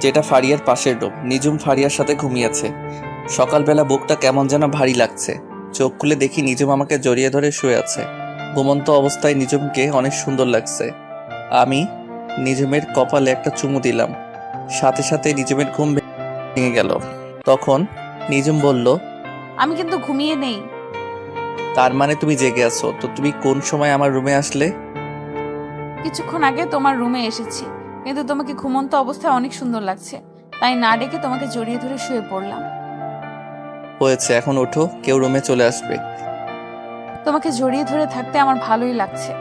যেটা ফারিয়ার পাশের রুম। নিঝুম ফারিয়ার সাথে ঘুমিয়েছে। সকালবেলা বুকটা কেমন যেন ভারী লাগছে। চোখ খুলে দেখি নিঝুম আমাকে জড়িয়ে ধরে শুয়ে আছে। ঘুমন্ত অবস্থায় নিঝুমকে অনেক সুন্দর লাগছে। আমি নিঝুমের কপালে একটা চুমু দিলাম। সাথে সাথে নিঝুমের ঘুম ভেঙে গেল। তখন নিঝুম বলল, আমি কিন্তু ঘুমিয়ে নেই। তার মানে তুমি জেগে আছো? তো তুমি কোন সময় আমার রুমে আসলে? কিছুক্ষণ আগে তোমার রুমে এসেছি, কিন্তু তোমাকে ঘুমন্ত অবস্থায় অনেক সুন্দর লাগছে, তাই না ডেকে তোমাকে জড়িয়ে ধরে শুয়ে পড়লাম। হয়েছে, এখন ওঠো, কেউ রুমে চলে আসবে। তোমাকে জড়িয়ে ধরে থাকতে আমার ভালোই লাগছে,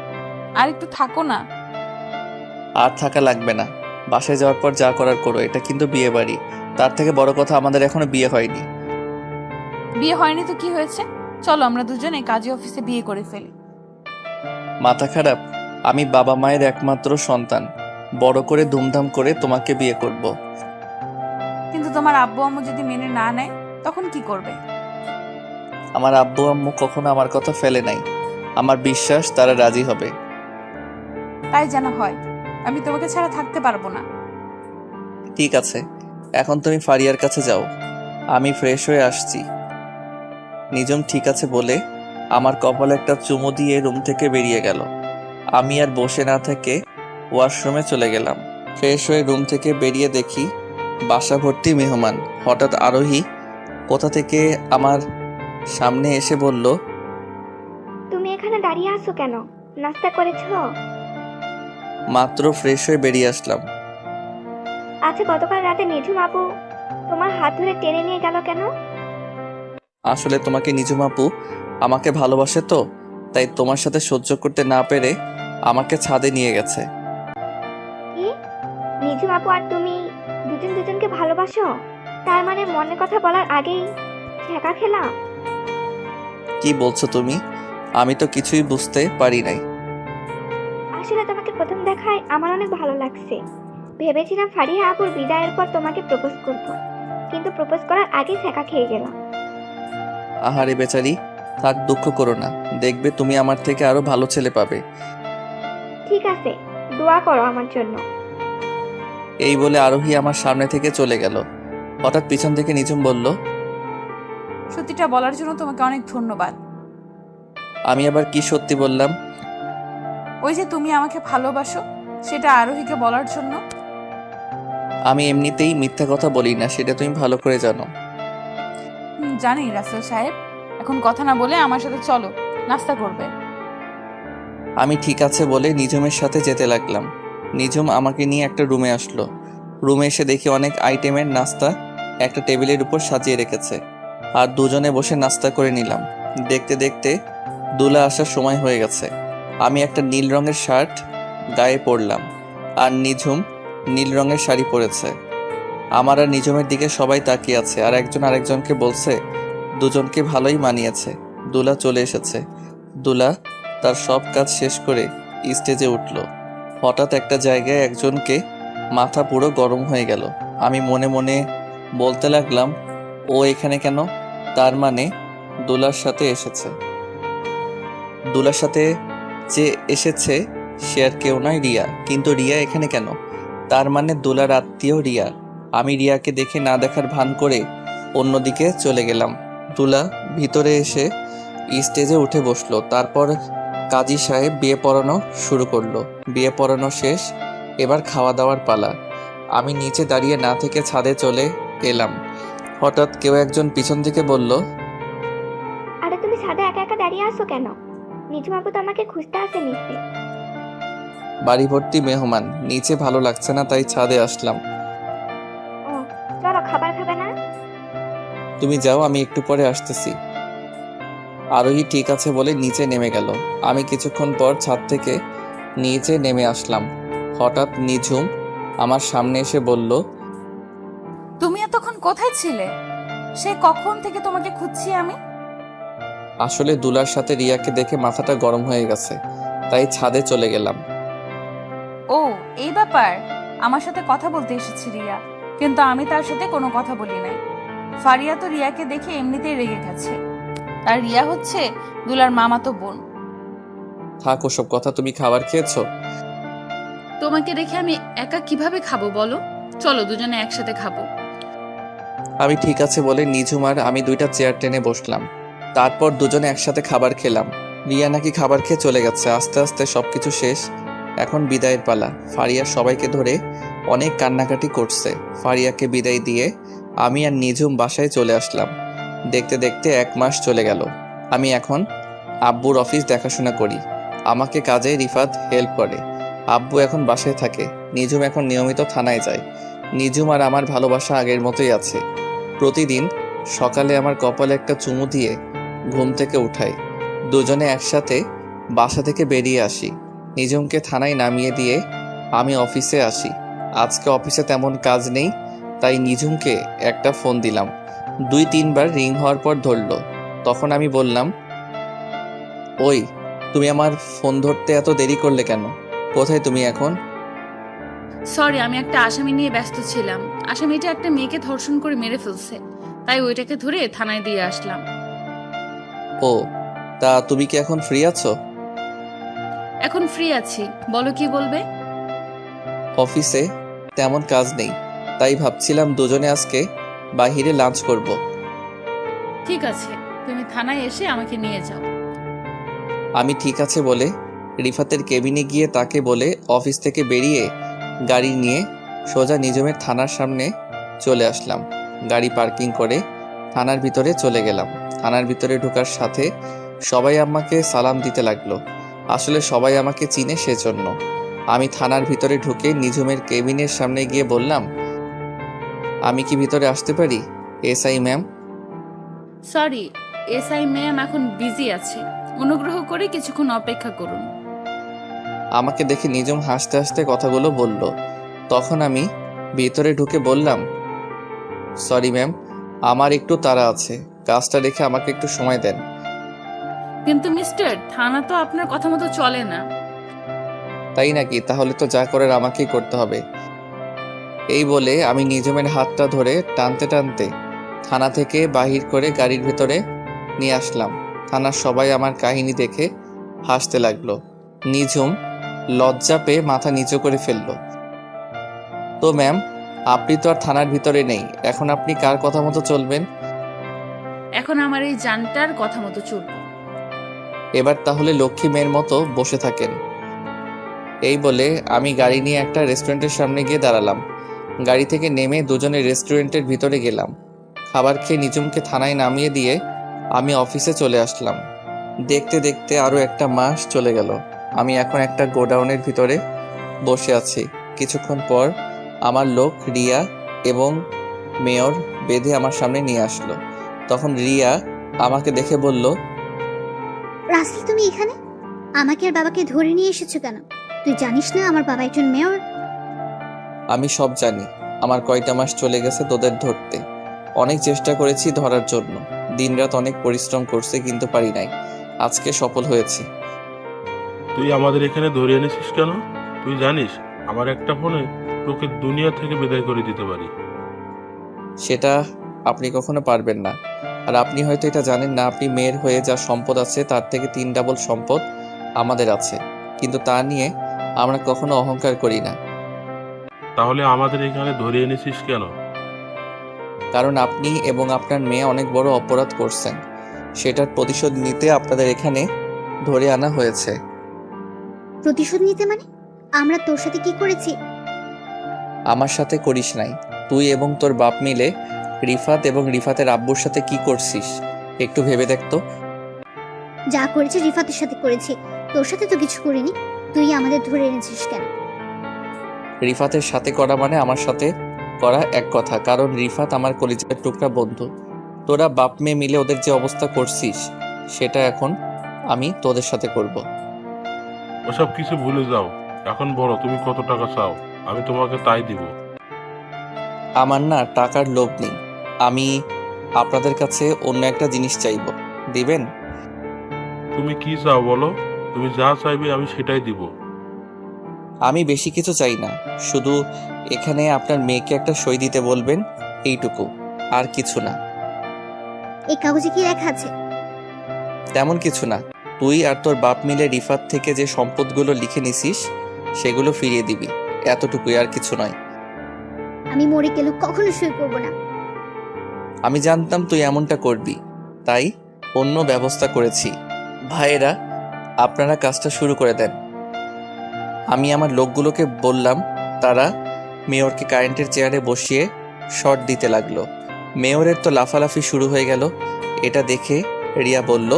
আর একটু থাকো না। আর থাকা লাগবে না। বাসায় যাওয়ার পর যা করার করো। এটা কিন্তু বিয়ে বাড়ি। তার থেকে বড় কথা, আমাদের এখনো বিয়ে হয়নি। বিয়ে হয়নি তো কি হয়েছে? চলো আমরা দুজনে কাজী অফিসে বিয়ে করে ফেলি। মাথা খারাপ? আমি বাবা মায়ের একমাত্র সন্তান। বড় করে ধুমধাম করে তোমাকে বিয়ে করব। কিন্তু তোমার আব্বু আম্মু যদি মেনে না নেয় তখন কি করবে? আমার আব্বু আম্মু কখনো আমার কথা ফেলে নাই। আমার বিশ্বাস তারা রাজি হবে। তাই যেন হয়। আমি তোমাকে ছাড়া থাকতে পারবো না। ঠিক আছে, এখন তুমি ফারিয়ার কাছে যাও, আমি ফ্রেশ হয়ে আসছি। নিঝুম ঠিক আছে বলে আমার কপালে একটা চুমু দিয়ে রুম থেকে বেরিয়ে গেল। আমি আর বসে না থেকে ওয়াশরুমে চলে গেলাম। ফ্রেশ হয়ে রুম থেকে বেরিয়ে দেখি বাসা ভর্তি মেহমান। হঠাৎ আরোহী কোথা থেকে আমার সামনে এসে বলল, তুমি এখানে দাঁড়িয়ে আছো কেন? নাস্তা করেছো? মাত্র ফ্রেশ হয়ে বেরিয়ে আসলাম। আচ্ছা, গতকাল রাতে নিঝুম আপু তোমার হাত ধরে টেনে নিয়ে গেল কেন? আসলে তোমাকে নিঝুম আপু আমাকে ভালোবাসে তো, তাই তোমার সাথে সহ্য করতে না পেরে আমাকে ছাদে নিয়ে গেছে। কি? নিঝুম আপু আর তুমি দুজন দুজনকে ভালোবাসো? তার মানে মনের কথা বলার আগেই ছেঁকা খেলাম? কি বলছো তুমি? আমি তো কিছুই বুঝতে পারি নাই। আসলে তোমাকে প্রথম দেখায় আমার অনেক ভালো লাগছে। ভেবেছিলাম ফারিয়া আপুর বিদায়ের পর তোমাকে প্রপোজ করব, কিন্তু প্রপোজ করার আগে ছেঁকা খেয়ে গেলাম। আহারে বেচারি, থাক, দুঃখ করো না। দেখবে তুমি আমার থেকে আরো ভালো ছেলে পাবে। ঠিক আছে, দোয়া করো আমার জন্য। এই বলে আরোহী আমার সামনে থেকে চলে গেল। হঠাৎ পিছন থেকে নিঝুম বলল, সত্যিটা বলার জন্য তোমাকে অনেক ধন্যবাদ। আমি আবার কি সত্যি বললাম? ওই যে তুমি আমাকে ভালোবাসো, সেটা আরোহীকে বলার জন্য। আমি এমনিতেই মিথ্যা কথা বলি না, সেটা তুমি ভালো করে জানো। জানি রাসেল সাহেব। এখন কথা না বলে আমার সাথে চলো, নাস্তা করবে। আমি ঠিক আছে বলে নিঝুমের সাথে যেতে লাগলাম। নিঝুম আমাকে নিয়ে একটা রুমে আসলো। রুমে এসে দেখি অনেক আইটেমের নাস্তা একটা টেবিলের উপর সাজিয়ে রেখেছে, আর দুজনে বসে নাস্তা করে নিলাম। দেখতে দেখতে দুলা আসার সময় হয়ে গেছে। আমি একটা নীল রঙের শার্ট গায়ে পরলাম, আর নিঝুম নীল রঙের শাড়ি পরেছে। আমার আর নিঝুমের দিকে সবাই তাকিয়ে আছে, আর একজন আরেকজনকে বলছে দুজনকে ভালোই মানিয়েছে। দুলা চলে এসেছে। দুলা তার সব কাজ শেষ করে স্টেজে উঠল। হঠাৎ একটা জায়গায় একজনকে মাথা পুরো গরম হয়ে গেল। আমি মনে মনে বলতে লাগলাম, ও এখানে কেন? তার মানে দুলার সাথে এসেছে। দুলার সাথে যে এসেছে সে আর কেউ নয়, রিয়া। কিন্তু রিয়া এখানে কেন? তার মানে দুলার আত্মীয় রিয়া। আমি রিয়াকে দেখে না দেখার ভান করে অন্যদিকে চলে গেলাম। দুলা ভিতরে এসে স্টেজে উঠে বসলো। তারপর কাজী সাহেব বিয়ে পড়ানো শুরু করলো। বিয়ে পড়ানো শেষ, এবার খাওয়া দাওয়ার পালা। আমি নিচে দাঁড়িয়ে না থেকে ছাদে চলে এলাম। হঠাৎ কেউ একজন পিছন থেকে বলল, আরে তুমি ছাদে একা একা দাঁড়িয়ে আসো কেন? নিজু বাবু তো আমাকে খুঁজতে আসে নিচে। বাড়ি ভর্তি মেহমান, নিচে ভালো লাগছে না তাই ছাদে আসলাম। ও চলো, খাবার খাবে না? তুমি যাও, আমি একটু পরে আসতেছি। আরোহী ঠিক আছে বলে নিচে নেমে গেল। আমি কিছুক্ষণ পর ছাদ থেকে নিচে নেমে আসলাম। হঠাৎ নিঝুম আমার সামনে এসে বলল, তুমি এতক্ষণ কোথায় ছিলে? সে কখন থেকে তোমাকে খুঁজছি আমি। আসলে দুলার সাথে রিয়াকে দেখে মাথাটা গরম হয়ে গেছে, তাই ছাদে চলে গেলাম। ও এই ব্যাপার। আমার সাথে কথা বলতে এসেছি রিয়া, কিন্তু আমি তার সাথে কোনো কথা বলি নাই। ফারিয়া তো রিয়াকে দেখে এমনিতেই রেগে গেছে, আর রিয়া হচ্ছে দুলার মামাতো বোন। থাক ওসব কথা, তুমি খাবার খেয়েছো? তোমাকে রেখে আমি একা কিভাবে খাবো বলো? চলো দুজনে একসাথে খাবো। আমি ঠিক আছে বলে নিঝুম আর আমি দুইটা চেয়ার টেনে বসলাম। তারপর দুজনে একসাথে খাবার খেলাম। রিয়া নাকি খাবার খেয়ে চলে গেছে। আস্তে আস্তে সবকিছু শেষ, এখন বিদায়ের পালা। ফারিয়া সবাইকে ধরে অনেক কান্নাকাটি করছে। ফারিয়াকে বিদায় দিয়ে আমি আর নিঝুম বাসায় চলে আসলাম। দেখতে দেখতে 1 মাস চলে গেল। আমি এখন আব্বুর অফিস দেখাশোনা করি, আমাকে কাজে রিফাত হেল্প করে। আব্বু এখন বাসায় থাকে, নিঝুম এখন নিয়মিত থানায় যায়। নিঝুম আর আমার ভালোবাসা আগের মতোই আছে। প্রতিদিন সকালে আমার কপালে একটা চুমু দিয়ে ঘুম থেকে উঠাই। দুজনে একসাথে বাসা থেকে বেরিয়ে আসি। নিঝুমকে থানায় নামিয়ে দিয়ে আমি অফিসে আসি। আজকে অফিসে তেমন কাজ নেই, তাই নিঝুমকে একটা ফোন দিলাম। 2-3 বার রিং হওয়ার পর ধরলো। তখন আমি বললাম, ওই তুমি আমার ফোন ধরতে এত দেরি করলে কেন? কোথায় তুমি এখন? সরি, আমি একটা আসামি নিয়ে ব্যস্ত ছিলাম। আসামিটা একটা মেয়েকে ধর্ষণ করে মেরে ফেলছে, তাই ওইটাকে ধরে থানায় দিয়ে আসলাম। ও, তা তুমি কি এখন ফ্রি আছো? এখন ফ্রি আছি, বলো কি বলবে? অফিসে তেমন কাজ নেই, তাই ভাবছিলাম দুজনে আজকে বাহিরে লাঞ্চ করব। ঠিক আছে, তুমি থানায় এসে আমাকে নিয়ে যাও। আমি ঠিক আছে বলে রিফাতের কেবিনে গিয়ে তাকে বলে অফিস থেকে বেরিয়ে গাড়ি নিয়ে সোজা নিঝুমের থানার সামনে চলে আসলাম। গাড়ি পার্কিং করে থানার ভিতরে চলে গেলাম। থানার ভিতরে ঢোকার সাথে সবাই আমাকে সালাম দিতে লাগলো। আসলে সবাই আমাকে চিনে, সেজন্য। আমি থানার ভিতরে ঢুকে নিঝুমের কেবিনের সামনে গিয়ে বললাম, আমি কি ভিতরে আসতে পারি SI ma'am? Sorry, SI ma'am এখন বিজি আছে, অনুগ্রহ করে কিছুক্ষণ অপেক্ষা করুন। আমাকে দেখে নিঝুম হাসতে হাসতে কথাগুলো বলল। তখন আমি ভিতরে ঢুকে বললাম, সরি ম্যাম, আমার একটু তাড়া আছে, কাজটা রেখে আমাকে একটু সময় দেন। কিন্তু মিস্টার, থানা তো আপনার কথা মতো চলে না। তাই নাকি? তাহলে তো যা করার আমাকেই করতে হবে। এই বলে আমি নিঝুমের হাতটা ধরে টানতে টানতে থানা থেকে বাহির করে গাড়ির ভেতরে নিয়ে আসলাম। থানার সবাই আমার কাহিনী দেখে হাসতে লাগলো। নিঝুম লজ্জা পেয়ে মাথা নিচু করে ফেলল। তো ম্যাম, আপনি তো আর থানার ভিতরে নেই, এখন আপনি কার কথা মতো চলবেন? এখন আমার এই জানটার কথা মতো চলবে। এবার তাহলে লক্ষ্মী মেয়ের মতো বসে থাকেন। এই বলে আমি গাড়ি নিয়ে একটা রেস্টুরেন্টের সামনে গিয়ে দাঁড়ালাম। গাড়ি থেকে নেমে দুজনে রেস্টুরেন্টের ভিতরে গেলাম। খাবার খেয়ে নিঝুমকে থানায় নামিয়ে দিয়ে আমি অফিসে চলে আসলাম। দেখতে দেখতে আরও 1 মাস চলে গেল। আমি এখন একটা গোডাউনের ভিতরে বসে আছি। কিছুক্ষণ পর আমার লোক রিয়া এবং মেয়র বেঁধে আমার সামনে নিয়ে আসলো। তখন রিয়া আমাকে দেখে বলল, রাসেল তুমি এখানে? আমাকে আর বাবাকে ধরে নিয়ে এসেছো কেন? তুই জানিস না আমার বাবা একজন মেয়র? আমি সব জানি। আমার কয়টা মাস চলে গেছে তোদের ধরতে। অনেক চেষ্টা করেছি ধরার জন্য, দিনরাত অনেক পরিশ্রম করছে, কিন্তু পারি নাই। আজকে সফল হয়েছি। তুই আমাদের এখানে ধরে এনেছিস কেন? তুই জানিস আমার একটা ফোনে তোকে দুনিয়া থেকে বিদায় করে দিতে পারি। সেটা আপনি কখনো পারবেন না। আর আপনি হয়তো এটা জানেন না, আপনি মেয়ের হয়ে যা সম্পদ আছে তার থেকে 3 ডাবল সম্পদ আমাদের আছে, কিন্তু তা নিয়ে আমরা কখনো অহংকার করি না। তাহলে আমাদের এখানে ধরে এনেছিস কেন? কারণ আপনি এবং আপনার মেয়ে অনেক বড় অপরাধ করছেন, সেটার প্রতিশোধ নিতে আপনাদের এখানে ধরে আনা হয়েছে। প্রতিশোধ নিতে মানে? আমরা তোর সাথে কি করেছি? আমার সাথে করিস নাই, তুই এবং তোর বাপ মিলে রিফাত এবং রিফাতের আব্বুর সাথে কি করছিস একটু ভেবে দেখ তো। যা করেছে রিফাতের সাথে করেছি, তোর সাথে তো কিছু করিনি। তুই আমাদের ধরে এনেছিস কেন? রিফাতের সাথে করা মানে আমার সাথে করা এক কথা, কারণ রিফাত আমার কলিজার টুকরা বন্ধু। তোরা বাপ মেয়ে মিলে ওদের যে অবস্থা করছিস সেটা এখন আমি তোদের সাথে করব। ওসব কিছু ভুলে যাও, এখন বলো তুমি কত টাকা চাও, আমি তোমাকে তাই দিব। আমার না টাকার লোভ নেই, আমি আপনাদের কাছে অন্য একটা জিনিস চাইব, দিবেন? তুমি কি চাও বলো, তুমি যা চাইবে আমি সেটাই দিব। আমি বেশি কিছু চাই না, শুধু এখানে আপনার মেয়েকে একটা সই দিতে বলবেন, এইটুকু, আর কিছু না। এই কাগজে কি লেখা আছে? তেমন কিছু না, তুই আর তোর বাপ মিলে রিফাত থেকে যে সম্পদগুলো লিখে নিছিস সেগুলো ফিরিয়ে দিবি, এতটুকুই, আর কিছু নয়। আমি মরে গেলেও কখনো সই করবো না। আমি জানতাম তুই এমনটা করবি, তাই অন্য ব্যবস্থা করেছি। ভাইয়েরা, আপনারা কাজটা শুরু করে দেন। আমি আমার লোকগুলোকে বললাম, তারা মেয়রকে কারেন্টের চেয়ারে বসিয়ে শট দিতে লাগলো। মেয়রের তো লাফালাফি শুরু হয়ে গেল। এটা দেখে রিয়া বলল,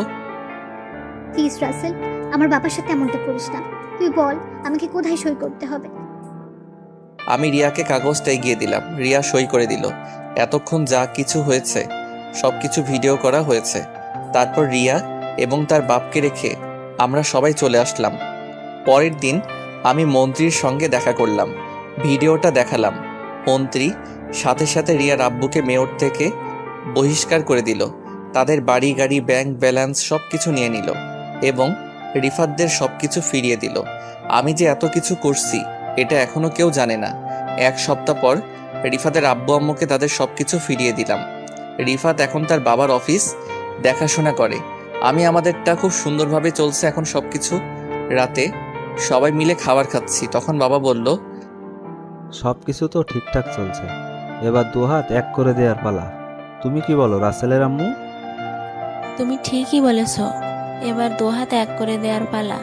প্লিজ রাসেল, আমার বাবার সাথে এমনটা করিস না। তুই বল আমাকে কোথায় সই করতে হবে। আমি রিয়াকে কাগজটা এগিয়ে দিলাম, রিয়া সই করে দিল। এতক্ষণ যা কিছু হয়েছে সব কিছু ভিডিও করা হয়েছে। তারপর রিয়া এবং তার বাপকে রেখে আমরা সবাই চলে আসলাম। পরের দিন আমি মন্ত্রীর সঙ্গে দেখা করলাম, ভিডিওটা দেখালাম। মন্ত্রী সাথে সাথে রিয়ার আব্বুকে মেয়র থেকে বহিষ্কার করে দিল, তাদের বাড়ি গাড়ি ব্যাংক ব্যালেন্স সব কিছু নিয়ে নিল এবং রিফাতদের সব কিছু ফিরিয়ে দিল। আমি যে এত কিছু করছি এটা এখনো কেউ জানে না। এক সপ্তাহ পর রিফাতের আব্বু আম্মুকে তাদের সব কিছু ফিরিয়ে দিলাম। রিফাত এখন তার বাবার অফিস দেখাশোনা করে। আমি আমাদেরটা খুব সুন্দরভাবে চলছে এখন সব কিছু। রাতে সবাই মিলে খাবার খাচ্ছি, তখন বাবা বলল, সব কিছু তো ঠিকঠাক চলছে, এবার দুহাত এক করে দেওয়ার পালা। তুমি কি বলো রাসেলের আম্মু? তুমি ঠিকই বলেছ, এবার দুহাত এক করে দেওয়ার পালা।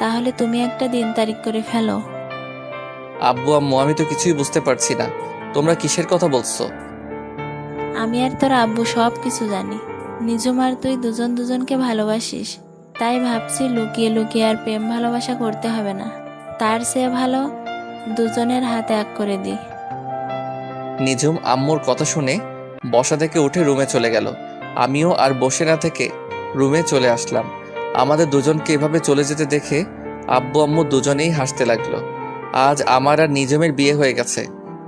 তাহলে তুমি একটা দিন তারিখ করে ফেলো। আব্বু আম্মু, আমি তো কিছুই বুঝতে পারছি না, তোমরা কিসের কথা বলছো? আমি আর তোর আব্বু সব কিছু জানি। নিজুম আর তুই দুজন দুজনকে ভালোবাসিস, তাই ভাবছি লুকিয়ে লুকিয়ে আর প্রেম ভালোবাসা করতে হবে না, তার চেয়ে ভালো দুজনের হাতে এক করে দিই। নিজুম আম্মুর কথা শুনে বসা থেকে উঠে রুমে চলে গেল। আমিও আর বসে না থেকে রুমে চলে আসলাম। আমাদের দুজনকে এভাবে চলে যেতে দেখে আব্বু আম্মু দুজনেই হাসতে লাগলো। আজ আমার আর নিজুমের বিয়ে হয়ে গেছে,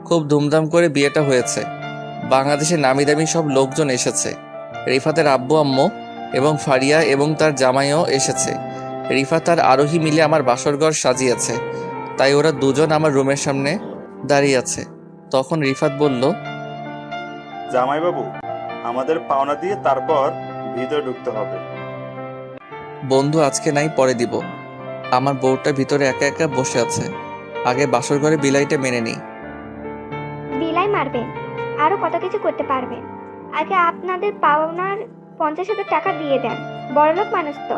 খুব ধুমধাম করে বিয়েটা হয়েছে। বাংলাদেশের নামি দামি সব লোকজন এসেছে। রিফাতের আব্বু আম্মু এবং ফারিয়া এবং তার জামাইও এসেছে। রিফাত আর আরোহী মিলে আমার বাসরঘর সাজিয়েছে, তাই ওরা দুজন আমার রুমের সামনে দাঁড়িয়ে আছে। তখন রিফাত বলল, জামাইবাবু, আমাদের পাওনা দিয়ে তারপর ভিতরে ঢুকতে হবে। বন্ধু আজকে নাই, পরে দিব। আমার বউটা ভিতরে একা একা বসে আছে, আগে বাসর ঘরে বিলাইটা মেনে নিই। বিলাই মারবেন, আরো কত কিছু করতে পারবেন। আগে আপনাদের পাওনার 50,000 টাকা দিয়ে দেন, বড়লোক মানুষ তো,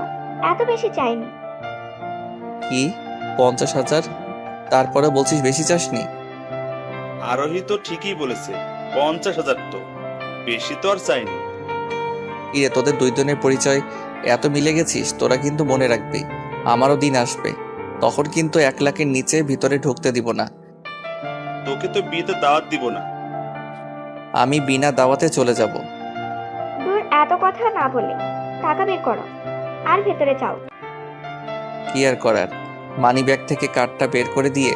এত বেশি চাইনি। কি 50,000? তারপরে বলছিস বেশি চাসনি? আরোহী তো ঠিকই বলেছে, 50,000 তো বেশি তো আর চাইনি। ইরে, তোদের দুই জনের পরিচয় এত মিলে গেছিস, তোরা কিন্তু মনে রাখবি আমারও দিন আসবে, তখন কিন্তু 1 লাখের নিচে ভিতরে ঢুকতে দিব না। তোকে তো বিয়েতে দাওয়াত দিব না। আমি বিনা দাওয়াতে চলে যাব। দূর, এত কথা না বলে টাকা বের করো আর ভেতরে যাও। কি আর করার, মানি ব্যাগ থেকে কার্ডটা বের করে দিয়ে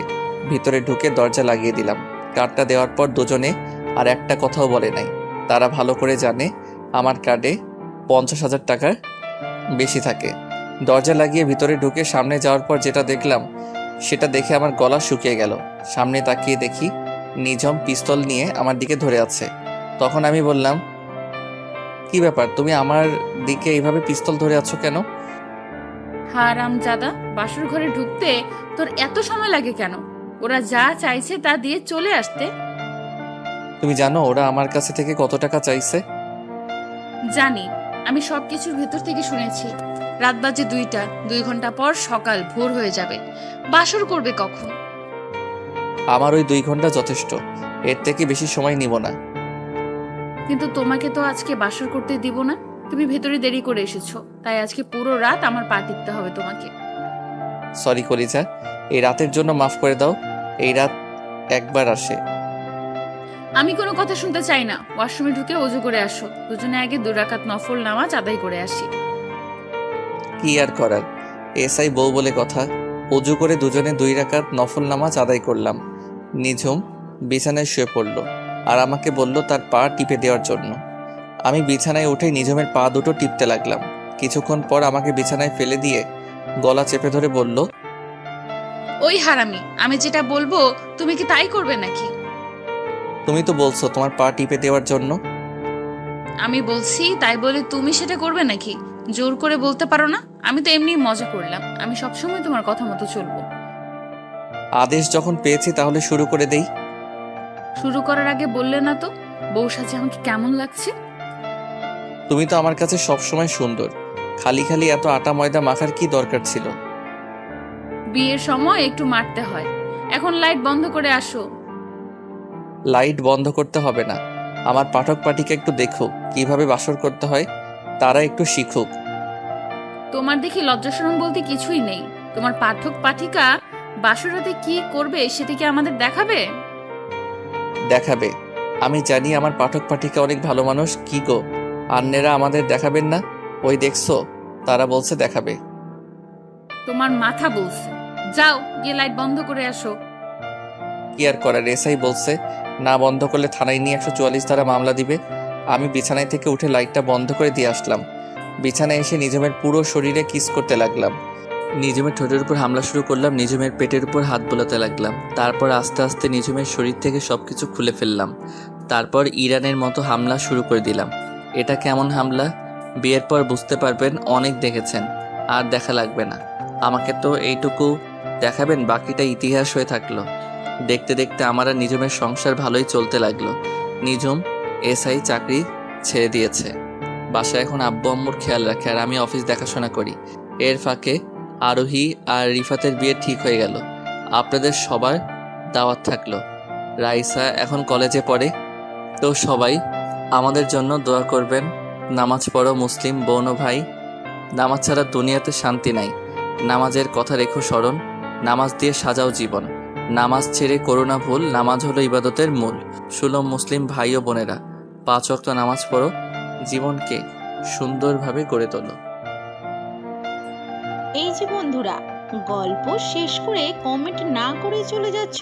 ভিতরে ঢুকে দরজা লাগিয়ে দিলাম। কার্ডটা দেওয়ার পর দুজনে আর একটা কথাও বলে নাই। তারা ভালো করে জানে আমার কার্ডে 50,000 টাকা বেশি থাকে। দরজা লাগিয়ে ভিতরে ঢুকে সামনে যাওয়ার পর যেটা দেখলাম সেটা দেখে আমার গলা শুকিয়ে গেল। সামনে তাকিয়ে দেখি নিঝুম পিস্তল নিয়ে আমার দিকে ধরে আছে। তখন আমি বললাম, কি ব্যাপার, তুমি আমার দিকে এইভাবে পিস্তল ধরে আছো কেন? হারামজাদা, বাসর ঘরে ঢুকতে তোর এত সময় লাগে কেন? ওরা যা চাইছে তা দিয়ে চলে আসতে। তুমি জানো ওরা আমার কাছে থেকে কত টাকা চাইছে? জানি, আমি সবকিছুর ভেতর থেকে শুনেছি। রাত বাজে 2টা, 2 ঘন্টা পর সকাল ভোর হয়ে যাবে। বাসর করবে কখন? আমার ওই 2 ঘন্টা যথেষ্ট, এর থেকে বেশি সময় নিব না। কিন্তু তোমাকে তো আজকে বাসর করতে দিব না। তুমি ভেতরে দেরি করে এসেছো, তাই আজকে পুরো রাত আমার পা টিপতে হবে তোমাকে। সরি কলিজা, এই রাতের জন্য মাফ করে দাও। এই রাত একবার আসে। আমি কোনো কথা শুনতে চাই না। ওয়াশরুমে ঢুকে ওযু করে আসো, দুজনে আগে 2 রাকাত নফল নামাজ আদায় করে আসি। কি আর করার, এসআই বউ বলে কথা। অজু করে দুজনে 2 রাকাত নফল নামাজ আদায় করলাম। নিঝুম বিছানায় শুয়ে পড়ল আর আমাকে বলল তার পা টিপে দেওয়ার জন্য। আমি বিছানায় উঠে নিঝুমের পা দুটো টিপতে লাগলাম। কিছুক্ষণ পর আমাকে বিছানায় ফেলে দিয়ে গলা চেপে ধরে বলল, ওই হারামি, আমি যেটা বলবো তুমি কি তাই করবে নাকি? তুমি তো বলছো তোমার পা টিপে দেওয়ার জন্য। আমি বলছি তাই বলে তুমি সেটা করবে নাকি? জোর করে বলতে পারো না? আমি তো এমনি মজা করলাম। আমি সবসময় তোমার কথা মতো চলবো। আদেশ যখন পেয়েছি তাহলে শুরু করে দেই। শুরু করার আগে বললে না তো বউ সাজে আমাকে কেমন লাগছে? তুমি তো আমার কাছে সবসময় সুন্দর। খালি খালি এত আটা ময়দা মাখার কি দরকার ছিল? বিয়ের সময় একটু মারতে হয়। এখন লাইট বন্ধ করে আসো। লাইট বন্ধ করতে হবে না। আমার পাঠক পাঠিকা একটু দেখুক কিভাবে বাসর করতে হয়, তারা একটু শিখুক। তোমার দেখি লজ্জা শরম বলতে কিছুই নেই। তোমার পাঠক পাঠিকা বাসরাতে কি করবে সেটা কি আমাদের দেখাবে? দেখাবে। আমি জানি আমার পাঠক পাঠিকা অনেক ভালো মানুষ। কি গো, আন্নেরা আমাদের দেখাবেন না? ওই দেখছো, তারা বলছে দেখাবে। তোমার মাথা বলছে। যাও গিয়ে লাইট বন্ধ করে আসো। কি আর করার, এসআই বলছে না বন্ধ করলে থানায় নিয়ে 144 ধারা মামলা দিবে। আমি বিছানায় থেকে উঠে লাইটটা বন্ধ করে দিয়ে আসলাম। বিছানায় এসে নিঝুমের পুরো শরীরে কিস করতে লাগলাম। নিঝুমের ঠোঁটের উপর হামলা শুরু করলাম। নিঝুমের পেটের উপর হাত বোলাতে লাগলাম। তারপর আস্তে আস্তে নিঝুমের শরীর থেকে সবকিছু খুলে ফেললাম। তারপর ইরানের মতো হামলা শুরু করে দিলাম। এটা কেমন হামলা বিয়ের পর বুঝতে পারবেন, অনেক দেখেছেন, আর দেখা লাগবে না। আমাকে তো এইটুকু দেখাবেন, বাকিটা ইতিহাস হয়ে থাকলো। দেখতে দেখতে আমার আর নিঝুমের সংসার ভালোই চলতে লাগলো। নিঝুম এসআই চাকরি ছেড়ে দিয়েছে। বাসায় এখন আব্বু আম্মুর খেয়াল রাখে আর আমি অফিস দেখাশোনা করি। এর ফাঁকে আরোহী আর রিফাতের বিয়ে ঠিক হয়ে গেল। আপনাদের সবার দাওয়াত থাকলো। রাইসা এখন কলেজে পড়ে, তো সবাই আমাদের জন্য দোয়া করবেন। নামাজ পড়ো মুসলিম বোন ও ভাই। নামাজ ছাড়া দুনিয়াতে শান্তি নাই। নামাজের কথা রেখো স্মরণ। নামাজ দিয়ে সাজাও জীবন। নামাজ ছেড়ে করো না ভুল। নামাজ হলো ইবাদতের মূল। সুলম মুসলিম ভাই ও বোনেরা, 5 ওয়াক্ত নামাজ পড়ো। জীবনকে সুন্দরভাবে গড়ে তোলো। এই যে বন্ধুরা, গল্প শেষ করে কমেন্ট না করে চলে যাচ্ছ,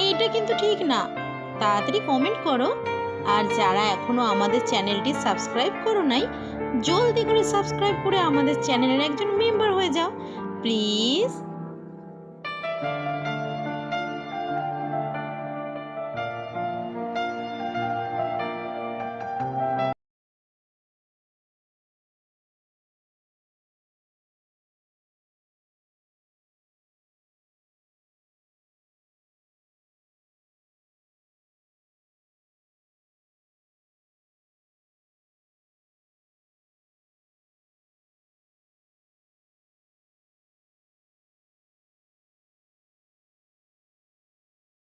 এইটা কিন্তু ঠিক না। তাড়াতাড়ি কমেন্ট করো। আর যারা এখনো আমাদের চ্যানেলটি সাবস্ক্রাইব করো নাই, জলদি করে সাবস্ক্রাইব করে আমাদের চ্যানেলের একজন মেম্বার হয়ে যাও প্লিজ।